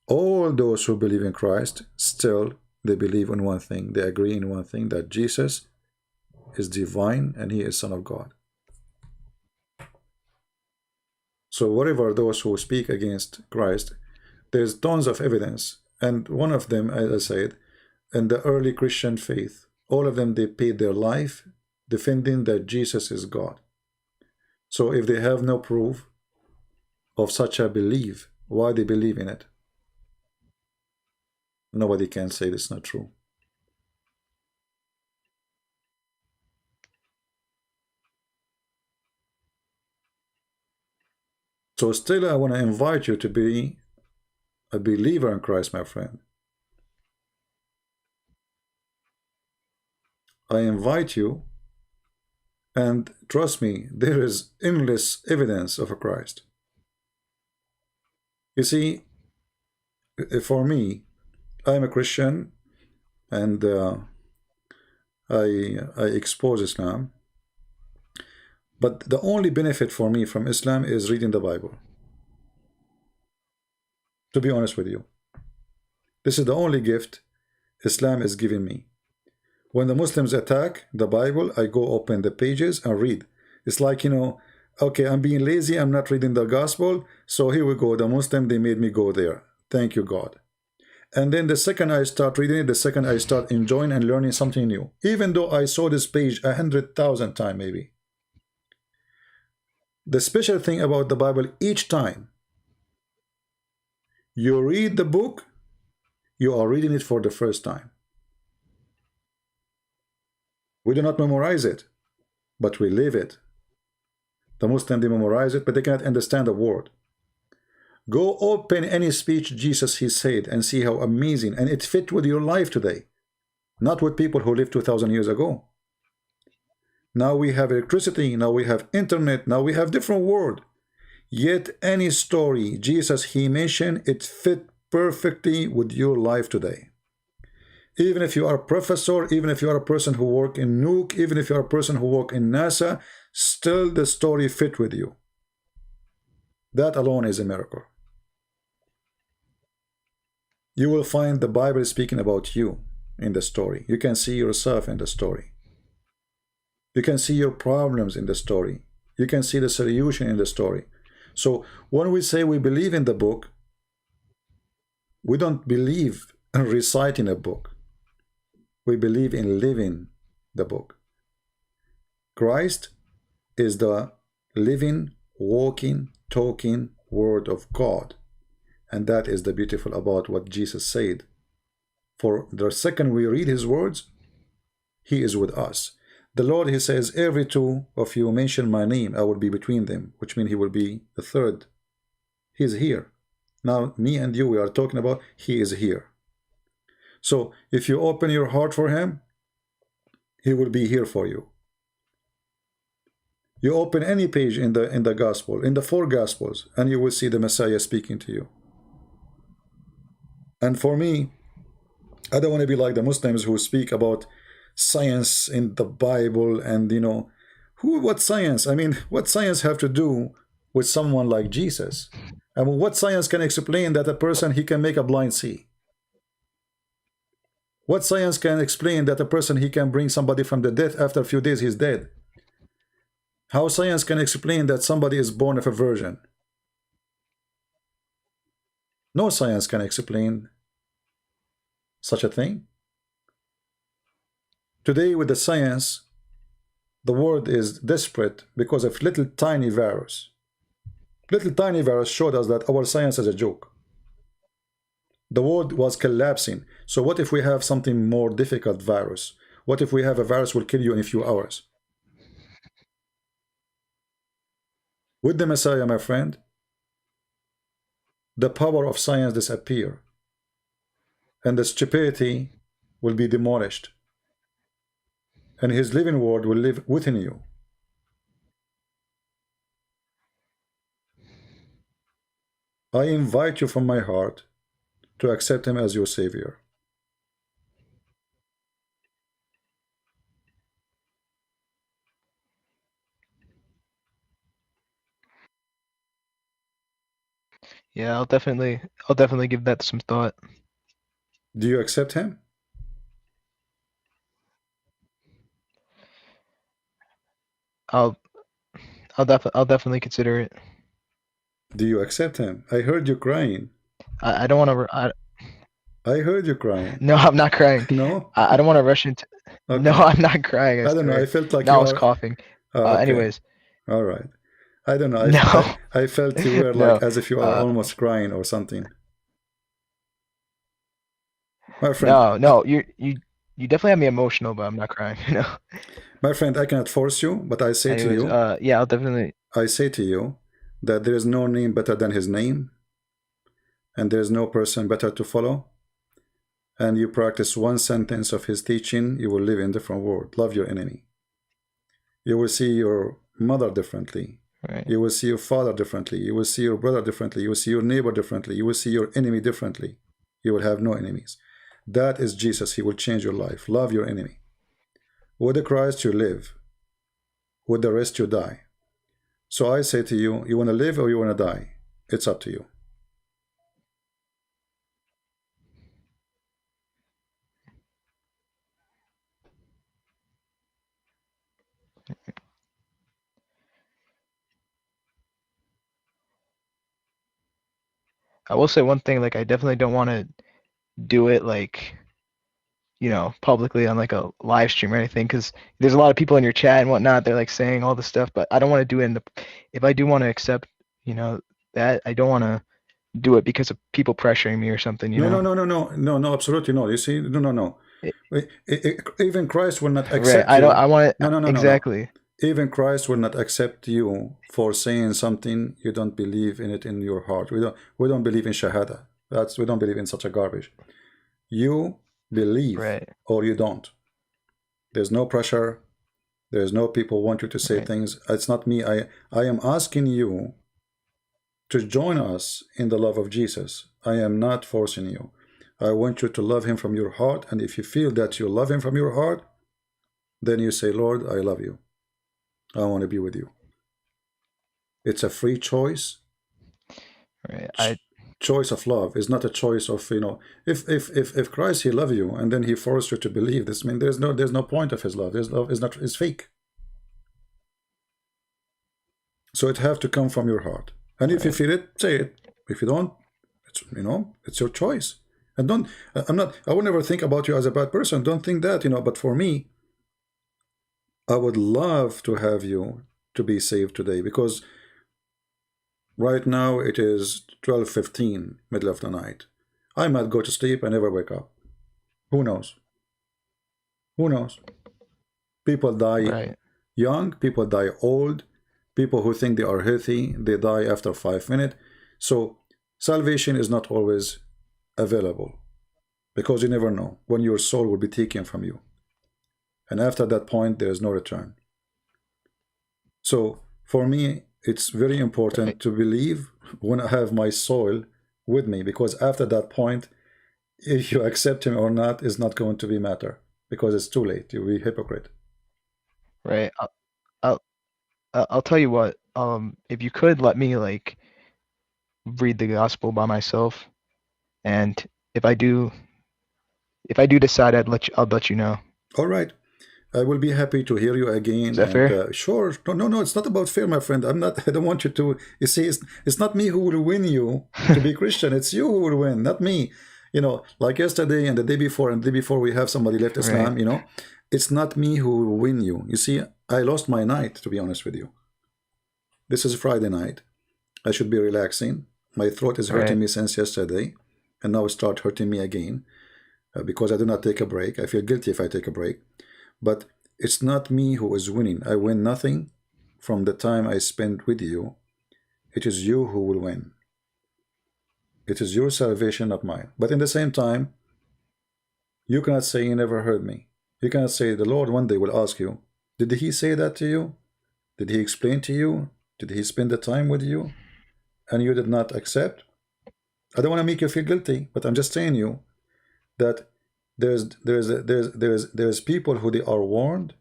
all those who believe in Christ, still they believe in one thing, they agree in one thing, that Jesus is divine and he is Son of God. So whatever those who speak against Christ, there's tons of evidence, and one of them, as I said, in the early Christian faith, all of them, they paid their life defending that Jesus is God. So if they have no proof of such a belief, why they believe in it? Nobody can say this is not true. So still, I want to invite you to be a believer in Christ, my friend. I invite you, and trust me, there is endless evidence of a Christ. You see, for me, I'm a Christian, and I expose Islam. But the only benefit for me from Islam is reading the Bible. To be honest with you, this is the only gift Islam is giving me. When the Muslims attack the Bible, I go open the pages and read. It's like, you know, okay, I'm being lazy, I'm not reading the gospel, so here we go, the Muslim, they made me go there. Thank you, God. And then the second I start reading it, the second I start enjoying and learning something new. Even though I saw this page 100,000 times maybe. The special thing about the Bible, each time you read the book, you are reading it for the first time. We do not memorize it, but we live it. The Muslims, they memorize it, but they cannot understand the word. Go open any speech Jesus he said and see how amazing, and it fit with your life today, not with people who lived 2,000 years ago. Now we have electricity, now we have internet, now we have different word. Yet any story Jesus he mentioned, it fit perfectly with your life today. Even if you are a professor, even if you are a person who work in Nuke, even if you are a person who work in NASA, still the story fit with you. That alone is a miracle. You will find the Bible speaking about you in the story. You can see yourself in the story. You can see your problems in the story. You can see the solution in the story. So when we say we believe in the book, we don't believe in reciting a book. We believe in living the book. Christ is the living, walking, talking word of God. And that is the beautiful about what Jesus said. For the second we read his words, he is with us. The Lord, he says, every two of you mention my name, I will be between them, which means he will be the third. He's here. Now, me and you, we are talking about he is here. So if you open your heart for him, he will be here for you. You open any page in the gospel, in the 4 gospels, and you will see the Messiah speaking to you. And for me, I don't want to be like the Muslims who speak about science in the Bible and, you know, what science? I mean, what science have to do with someone like Jesus? I mean, what science can explain that a person, he can make a blind see? What science can explain that a person, he can bring somebody from the dead, after a few days he's dead? How science can explain that somebody is born of a virgin? No science can explain such a thing. Today with the science, the world is desperate because of little tiny virus. Little tiny virus showed us that our science is a joke. The world was collapsing. So what if we have something more difficult virus? What if we have a virus will kill you in a few hours? With the Messiah, my friend, the power of science disappear, and the stupidity will be demolished, and his living word will live within you. I invite you from my heart to accept him as your savior. Yeah, I'll definitely give that some thought. Do you accept him? I'll definitely consider it. Do you accept him? I heard you crying. I don't want to. I heard you crying. No, I'm not crying. No? I don't want to rush into. Okay. No, I'm not crying. I don't know. I felt like now you I was are... coughing. Okay. Anyways. All right. I don't know. No. I felt you were No. like as if you are almost crying or something. My friend. No. You definitely have me emotional, but I'm not crying. No. My friend, I cannot force you, but I say to you. Yeah, I'll definitely. I say to you that there is no name better than his name, and there is no person better to follow. And you practice one sentence of his teaching, you will live in a different world. Love your enemy. You will see your mother differently. Right. You will see your father differently. You will see your brother differently. You will see your neighbor differently. You will see your enemy differently. You will have no enemies. That is Jesus. He will change your life. Love your enemy. With the Christ you live. With the rest you die. So I say to you, you want to live or you want to die? It's up to you. I will say one thing, like I definitely don't want to do it like, you know, publicly on like a live stream or anything, because there's a lot of people in your chat and whatnot. They're like saying all this stuff, but I don't want to do it in the. If I do want to accept, you know, that I don't want to do it because of people pressuring me or something. You know? No, absolutely no. You see, no. Even Christ will not accept right. you. I want it. No. Exactly. Even Christ will not accept you for saying something you don't believe in it in your heart. We don't believe in shahada. We don't believe in such a garbage. You believe or you don't. There's no pressure. There's no people want you to say things. It's not me. I am asking you to join us in the love of Jesus. I am not forcing you. I want you to love him from your heart. And if you feel that you love him from your heart, then you say, Lord, I love you. I want to be with you. It's a free choice. Right. Choice of love is not a choice of, you know, if Christ, he love you and then he forced you to believe this, I mean, there's no point of his love. His love is fake. So it have to come from your heart. And if you feel it, say it. If you don't, it's, you know, it's your choice. And I would never think about you as a bad person. Don't think that, you know, but for me, I would love to have you to be saved today, because right now it is 12:15, middle of the night. I might go to sleep and never wake up. Who knows? Who knows? People die young, people die old, people who think they are healthy, they die after 5 minutes. So salvation is not always available, because you never know when your soul will be taken from you. And after that point, there is no return. So for me, it's very important to believe when I have my soul with me, because after that point, if you accept him or not is not going to be matter, because it's too late. You'll be hypocrite. Right. I'll I'll tell you what. If you could let me like read the gospel by myself, and if I do, decide, I'll let you know. All right. I will be happy to hear you again. Is that And fair? sure. No. It's not about fear, my friend. I'm not. I don't want you to. You see, it's not me who will win you to be Christian. It's you who will win, not me. You know, like yesterday and the day before and the day before, we have somebody left Islam. Right. You know, it's not me who will win you. You see, I lost my night, to be honest with you. This is Friday night. I should be relaxing. My throat is hurting me since yesterday, and now it starts hurting me again because I do not take a break. I feel guilty if I take a break. But it's not me who is winning. I win nothing from the time I spend with you. It is you who will win. It is your salvation, not mine. But in the same time, you cannot say you never heard me. You cannot say the Lord one day will ask you, did he say that to you? Did he explain to you? Did he spend the time with you? And you did not accept? I don't want to make you feel guilty, but I'm just saying you that there's people who they are warned,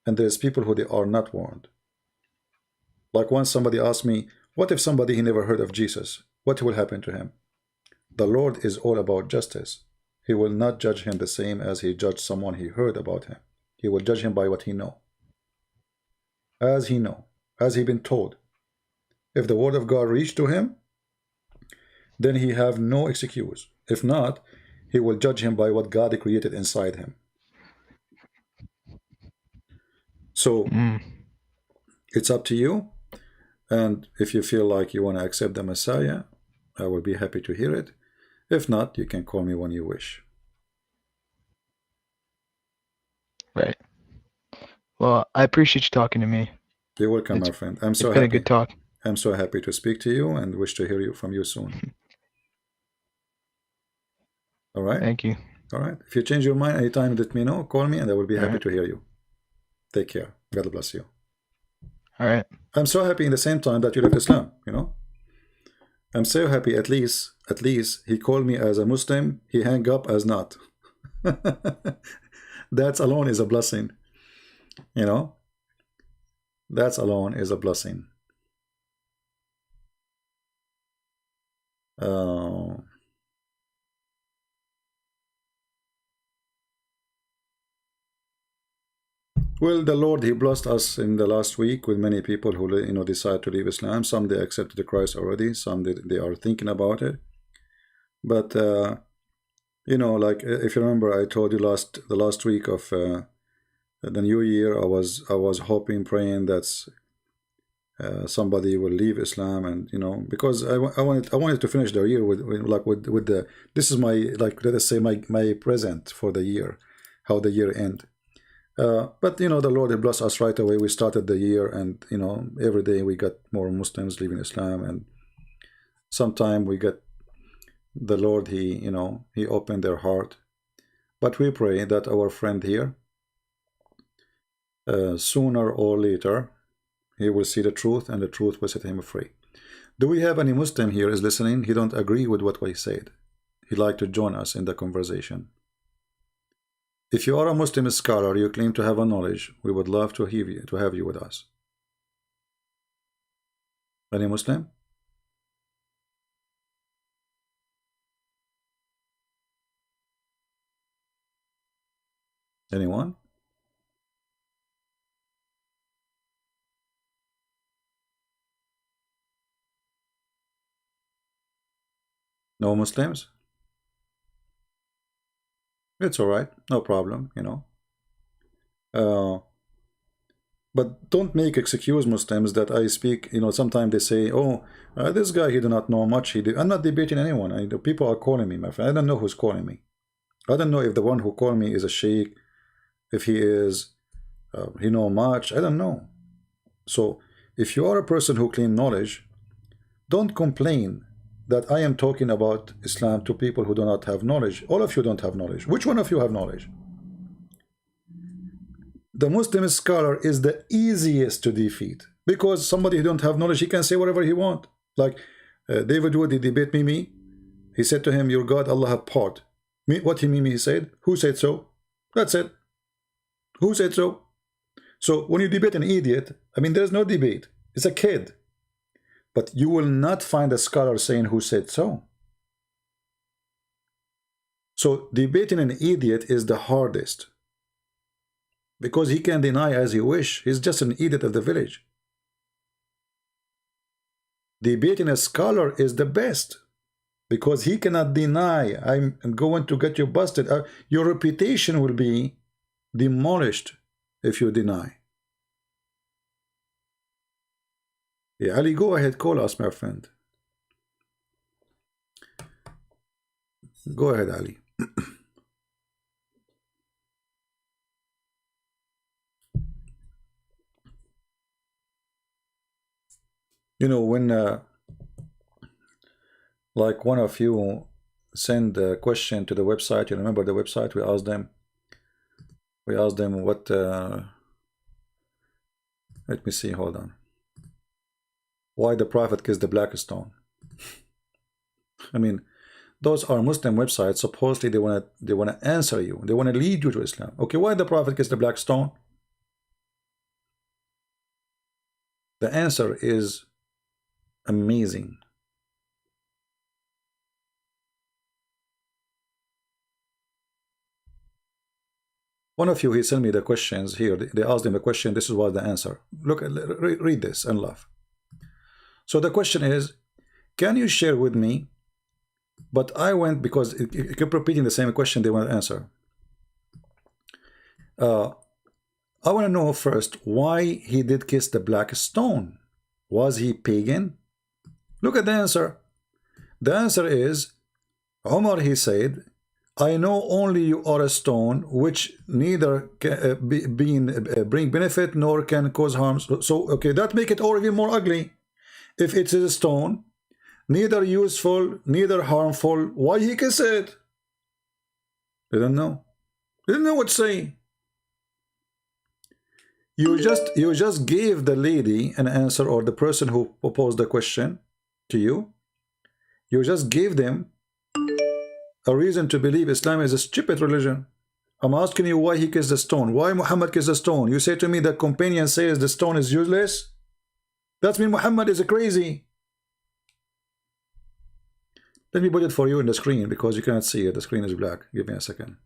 and there's people who they are not warned. Like once somebody asked me, what if somebody he never heard of Jesus? What will happen to him? The Lord is all about justice. He will not judge him the same as he judged someone he heard about him. He will judge him by what he know. As he know, as he been told. If the word of God reached to him, then he have no excuse. If not, he will judge him by what God created inside him. So it's up to you. And if you feel like you want to accept the Messiah, I will be happy to hear it. If not, you can call me when you wish. Right. Well, I appreciate you talking to me. You're welcome, my friend. I'm so happy. It's been a good talk. I'm so happy to speak to you and wish to hear from you soon. All right? Thank you. All right. If you change your mind anytime, let me know. Call me and I will be happy to hear you. Take care. God bless you. All right. I'm so happy in the same time that you left Islam, you know? I'm so happy at least he called me as a Muslim, he hung up as not. That alone is a blessing, you know? That alone is a blessing. Well, the Lord, he blessed us in the last week with many people who, you know, decide to leave Islam. Some they accepted the Christ already. Some they are thinking about it. But you know, like if you remember, I told you the last week of the New Year, I was hoping, praying that somebody will leave Islam, and you know, because I wanted to finish the year with the this is my, like, let us say my present for the year, how the year end. But you know, the Lord, he blessed us right away. We started the year, and you know, every day we got more Muslims leaving Islam, and sometime we get the Lord, he, you know, he opened their heart. But we pray that our friend here, sooner or later, he will see the truth, and the truth will set him free. Do we have any Muslim here is listening? He don't agree with what we said. He'd like to join us in the conversation. If you are a Muslim scholar, you claim to have a knowledge, we would love to have you with us. Any Muslim? Anyone? No Muslims? It's all right, no problem, you know. But don't make excuse Muslims that I speak, you know, sometimes they say, oh, this guy, he do not know much. I'm not debating anyone. People are calling me, my friend. I don't know who's calling me. I don't know if the one who called me is a sheikh, if he is, he know much. I don't know. So if you are a person who claim knowledge, don't complain that I am talking about Islam to people who do not have knowledge. All of you don't have knowledge. Which one of you have knowledge? The Muslim scholar is the easiest to defeat, because somebody who don't have knowledge, he can say whatever he want. Like David Wood, he debate Mimi. He said to him, your God, Allah have part. What he Mimi, he said? Who said so? That's it. Who said so? So when you debate an idiot, I mean, there's no debate. It's a kid. But you will not find a scholar saying who said so. So debating an idiot is the hardest, because he can deny as he wish. He's just an idiot of the village. Debating a scholar is the best, because he cannot deny. I'm going to get you busted. Your reputation will be demolished if you deny. Yeah, Ali, go ahead, call us, my friend. Go ahead, Ali. You know, when like one of you send a question to the website, you remember the website? We asked them what let me see, hold on. Why the Prophet kissed the black stone. I mean, those are Muslim websites. Supposedly they wanna answer you. They wanna lead you to Islam. Okay, why the Prophet kissed the black stone? The answer is amazing. One of you, he sent me the questions here. They asked him a question. This is what the answer. Look, read this and laugh. So the question is, can you share with me? But I went, because it kept repeating the same question they want to answer. I want to know first why he did kiss the black stone. Was he pagan? Look at the answer. The answer is, Umar, he said, I know only you are a stone which neither can bring benefit nor can cause harm. So okay, that make it all even more ugly. If it is a stone, neither useful, neither harmful, why he kiss it? They don't know. They don't know what to say. You just gave the lady an answer, or the person who proposed the question to you. You just gave them a reason to believe Islam is a stupid religion. I'm asking you why he kissed the stone. Why Muhammad kissed the stone? You say to me the companion says the stone is useless. That means Muhammad is a crazy. Let me put it for you in the screen, because you cannot see it. The screen is black. Give me a second.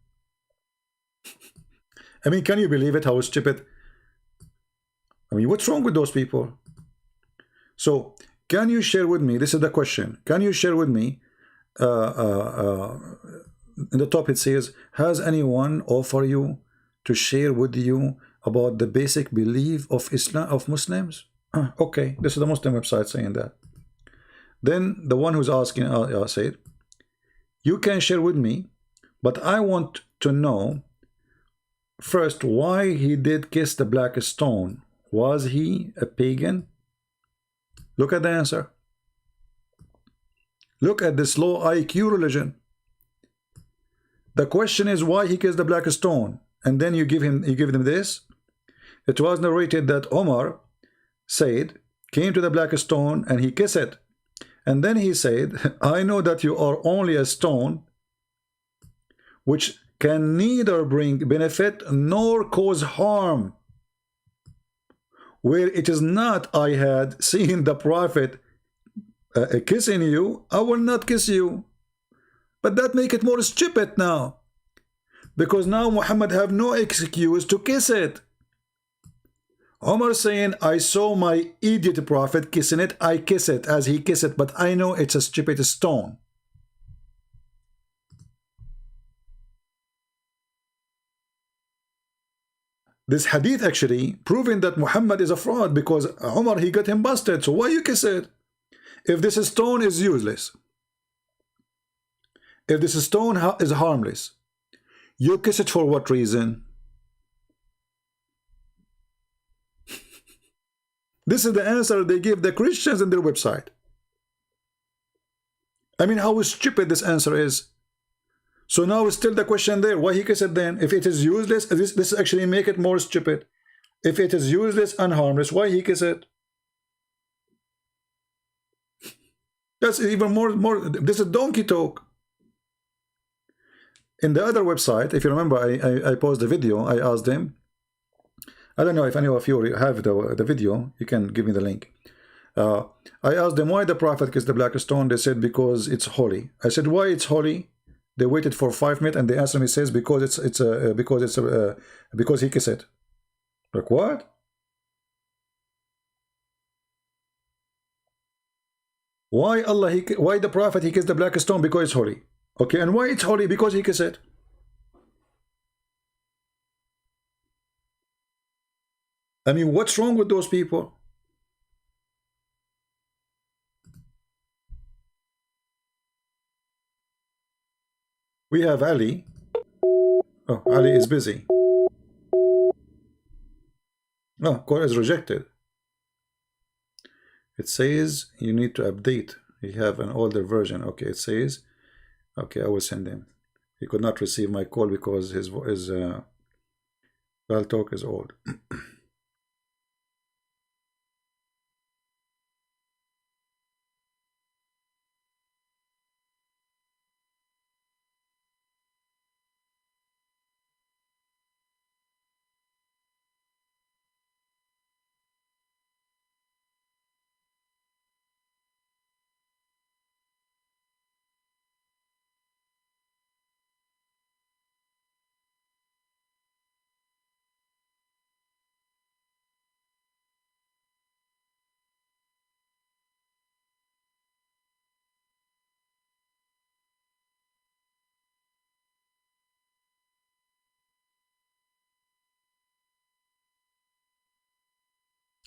I mean, can you believe it? How stupid. I mean, what's wrong with those people? So, can you share with me? This is the question. Can you share with me? In the top it says, has anyone offered you to share with you about the basic belief of Islam, of Muslims? Okay, this is the Muslim website saying that. Then the one who's asking said, you can share with me, but I want to know first why he did kiss the black stone. Was he a pagan? Look at the answer. Look at this low IQ religion. The question is why he kissed the black stone, and then you give them this. It was narrated that Omar said, came to the black stone and he kissed it. And then he said, I know that you are only a stone which can neither bring benefit nor cause harm. Where it is not, I had seen the Prophet kissing you, I will not kiss you. But that make it more stupid now, because now Muhammad have no excuse to kiss it. Omar saying, I saw my idiot Prophet kissing it, I kiss it as he kissed it, but I know it's a stupid stone. This hadith actually proving that Muhammad is a fraud, because Omar, he got him busted. So why you kiss it? If this stone is useless, if this stone is harmless, you kiss it for what reason? This is the answer they give the Christians in their website. I mean, how stupid this answer is. So now it's still the question there. Why he kiss it then? If it is useless, this actually make it more stupid. If it is useless and harmless, why he kiss it? That's even more. This is donkey talk. In the other website, if you remember, I posted a video. I asked them. I don't know if any of you have the video. You can give me the link. I asked them why the Prophet kissed the black stone. They said because it's holy. I said why it's holy. They waited for 5 minutes and they answered me says because because he kissed it. Like what? Why why the Prophet he kissed the black stone? Because it's holy. Okay, and why it's holy? Because he kissed it. I mean, what's wrong with those people? We have Ali. Oh, Ali is busy. No, call is rejected. It says you need to update. You have an older version. Okay, it says, okay, I will send him. He could not receive my call because his dial talk is old.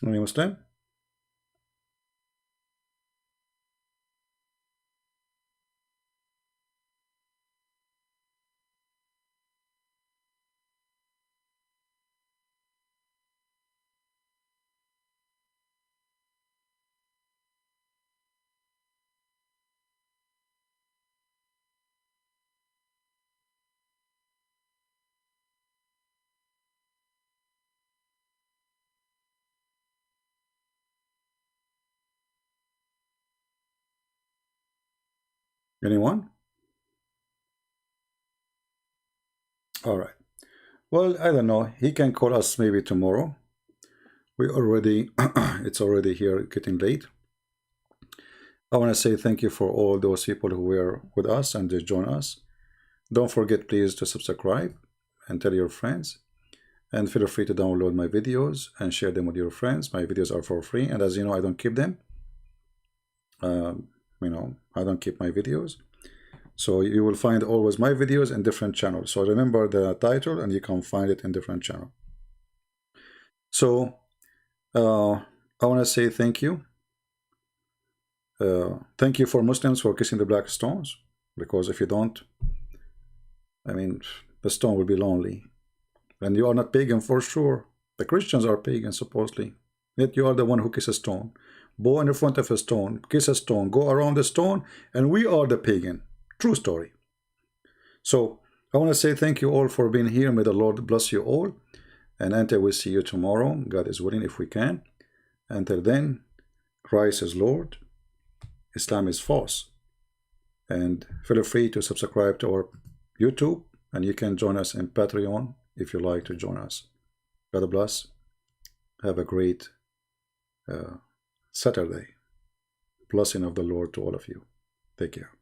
Any Muslim? Anyone? All right. Well, I don't know. He can call us maybe tomorrow. We already, it's already here getting late. I want to say thank you for all those people who were with us and they join us. Don't forget, please, to subscribe and tell your friends. And feel free to download my videos and share them with your friends. My videos are for free. And as you know, I don't keep them. You know, I don't keep my videos. So you will find always my videos in different channels. So remember the title and you can find it in different channels. So I want to say thank you. Thank you for Muslims for kissing the black stones. Because if you don't, I mean, the stone will be lonely. And you are not pagan for sure. The Christians are pagan supposedly. Yet you are the one who kisses a stone. Bow in the front of a stone, kiss a stone, go around the stone, and we are the pagan. True story. So I want to say thank you all for being here. May the Lord bless you all. And until we see you tomorrow, God is willing if we can. Until then, Christ is Lord. Islam is false. And feel free to subscribe to our YouTube. And you can join us in Patreon if you like to join us. God bless. Have a great Saturday. Blessing of the Lord to all of you. Take care.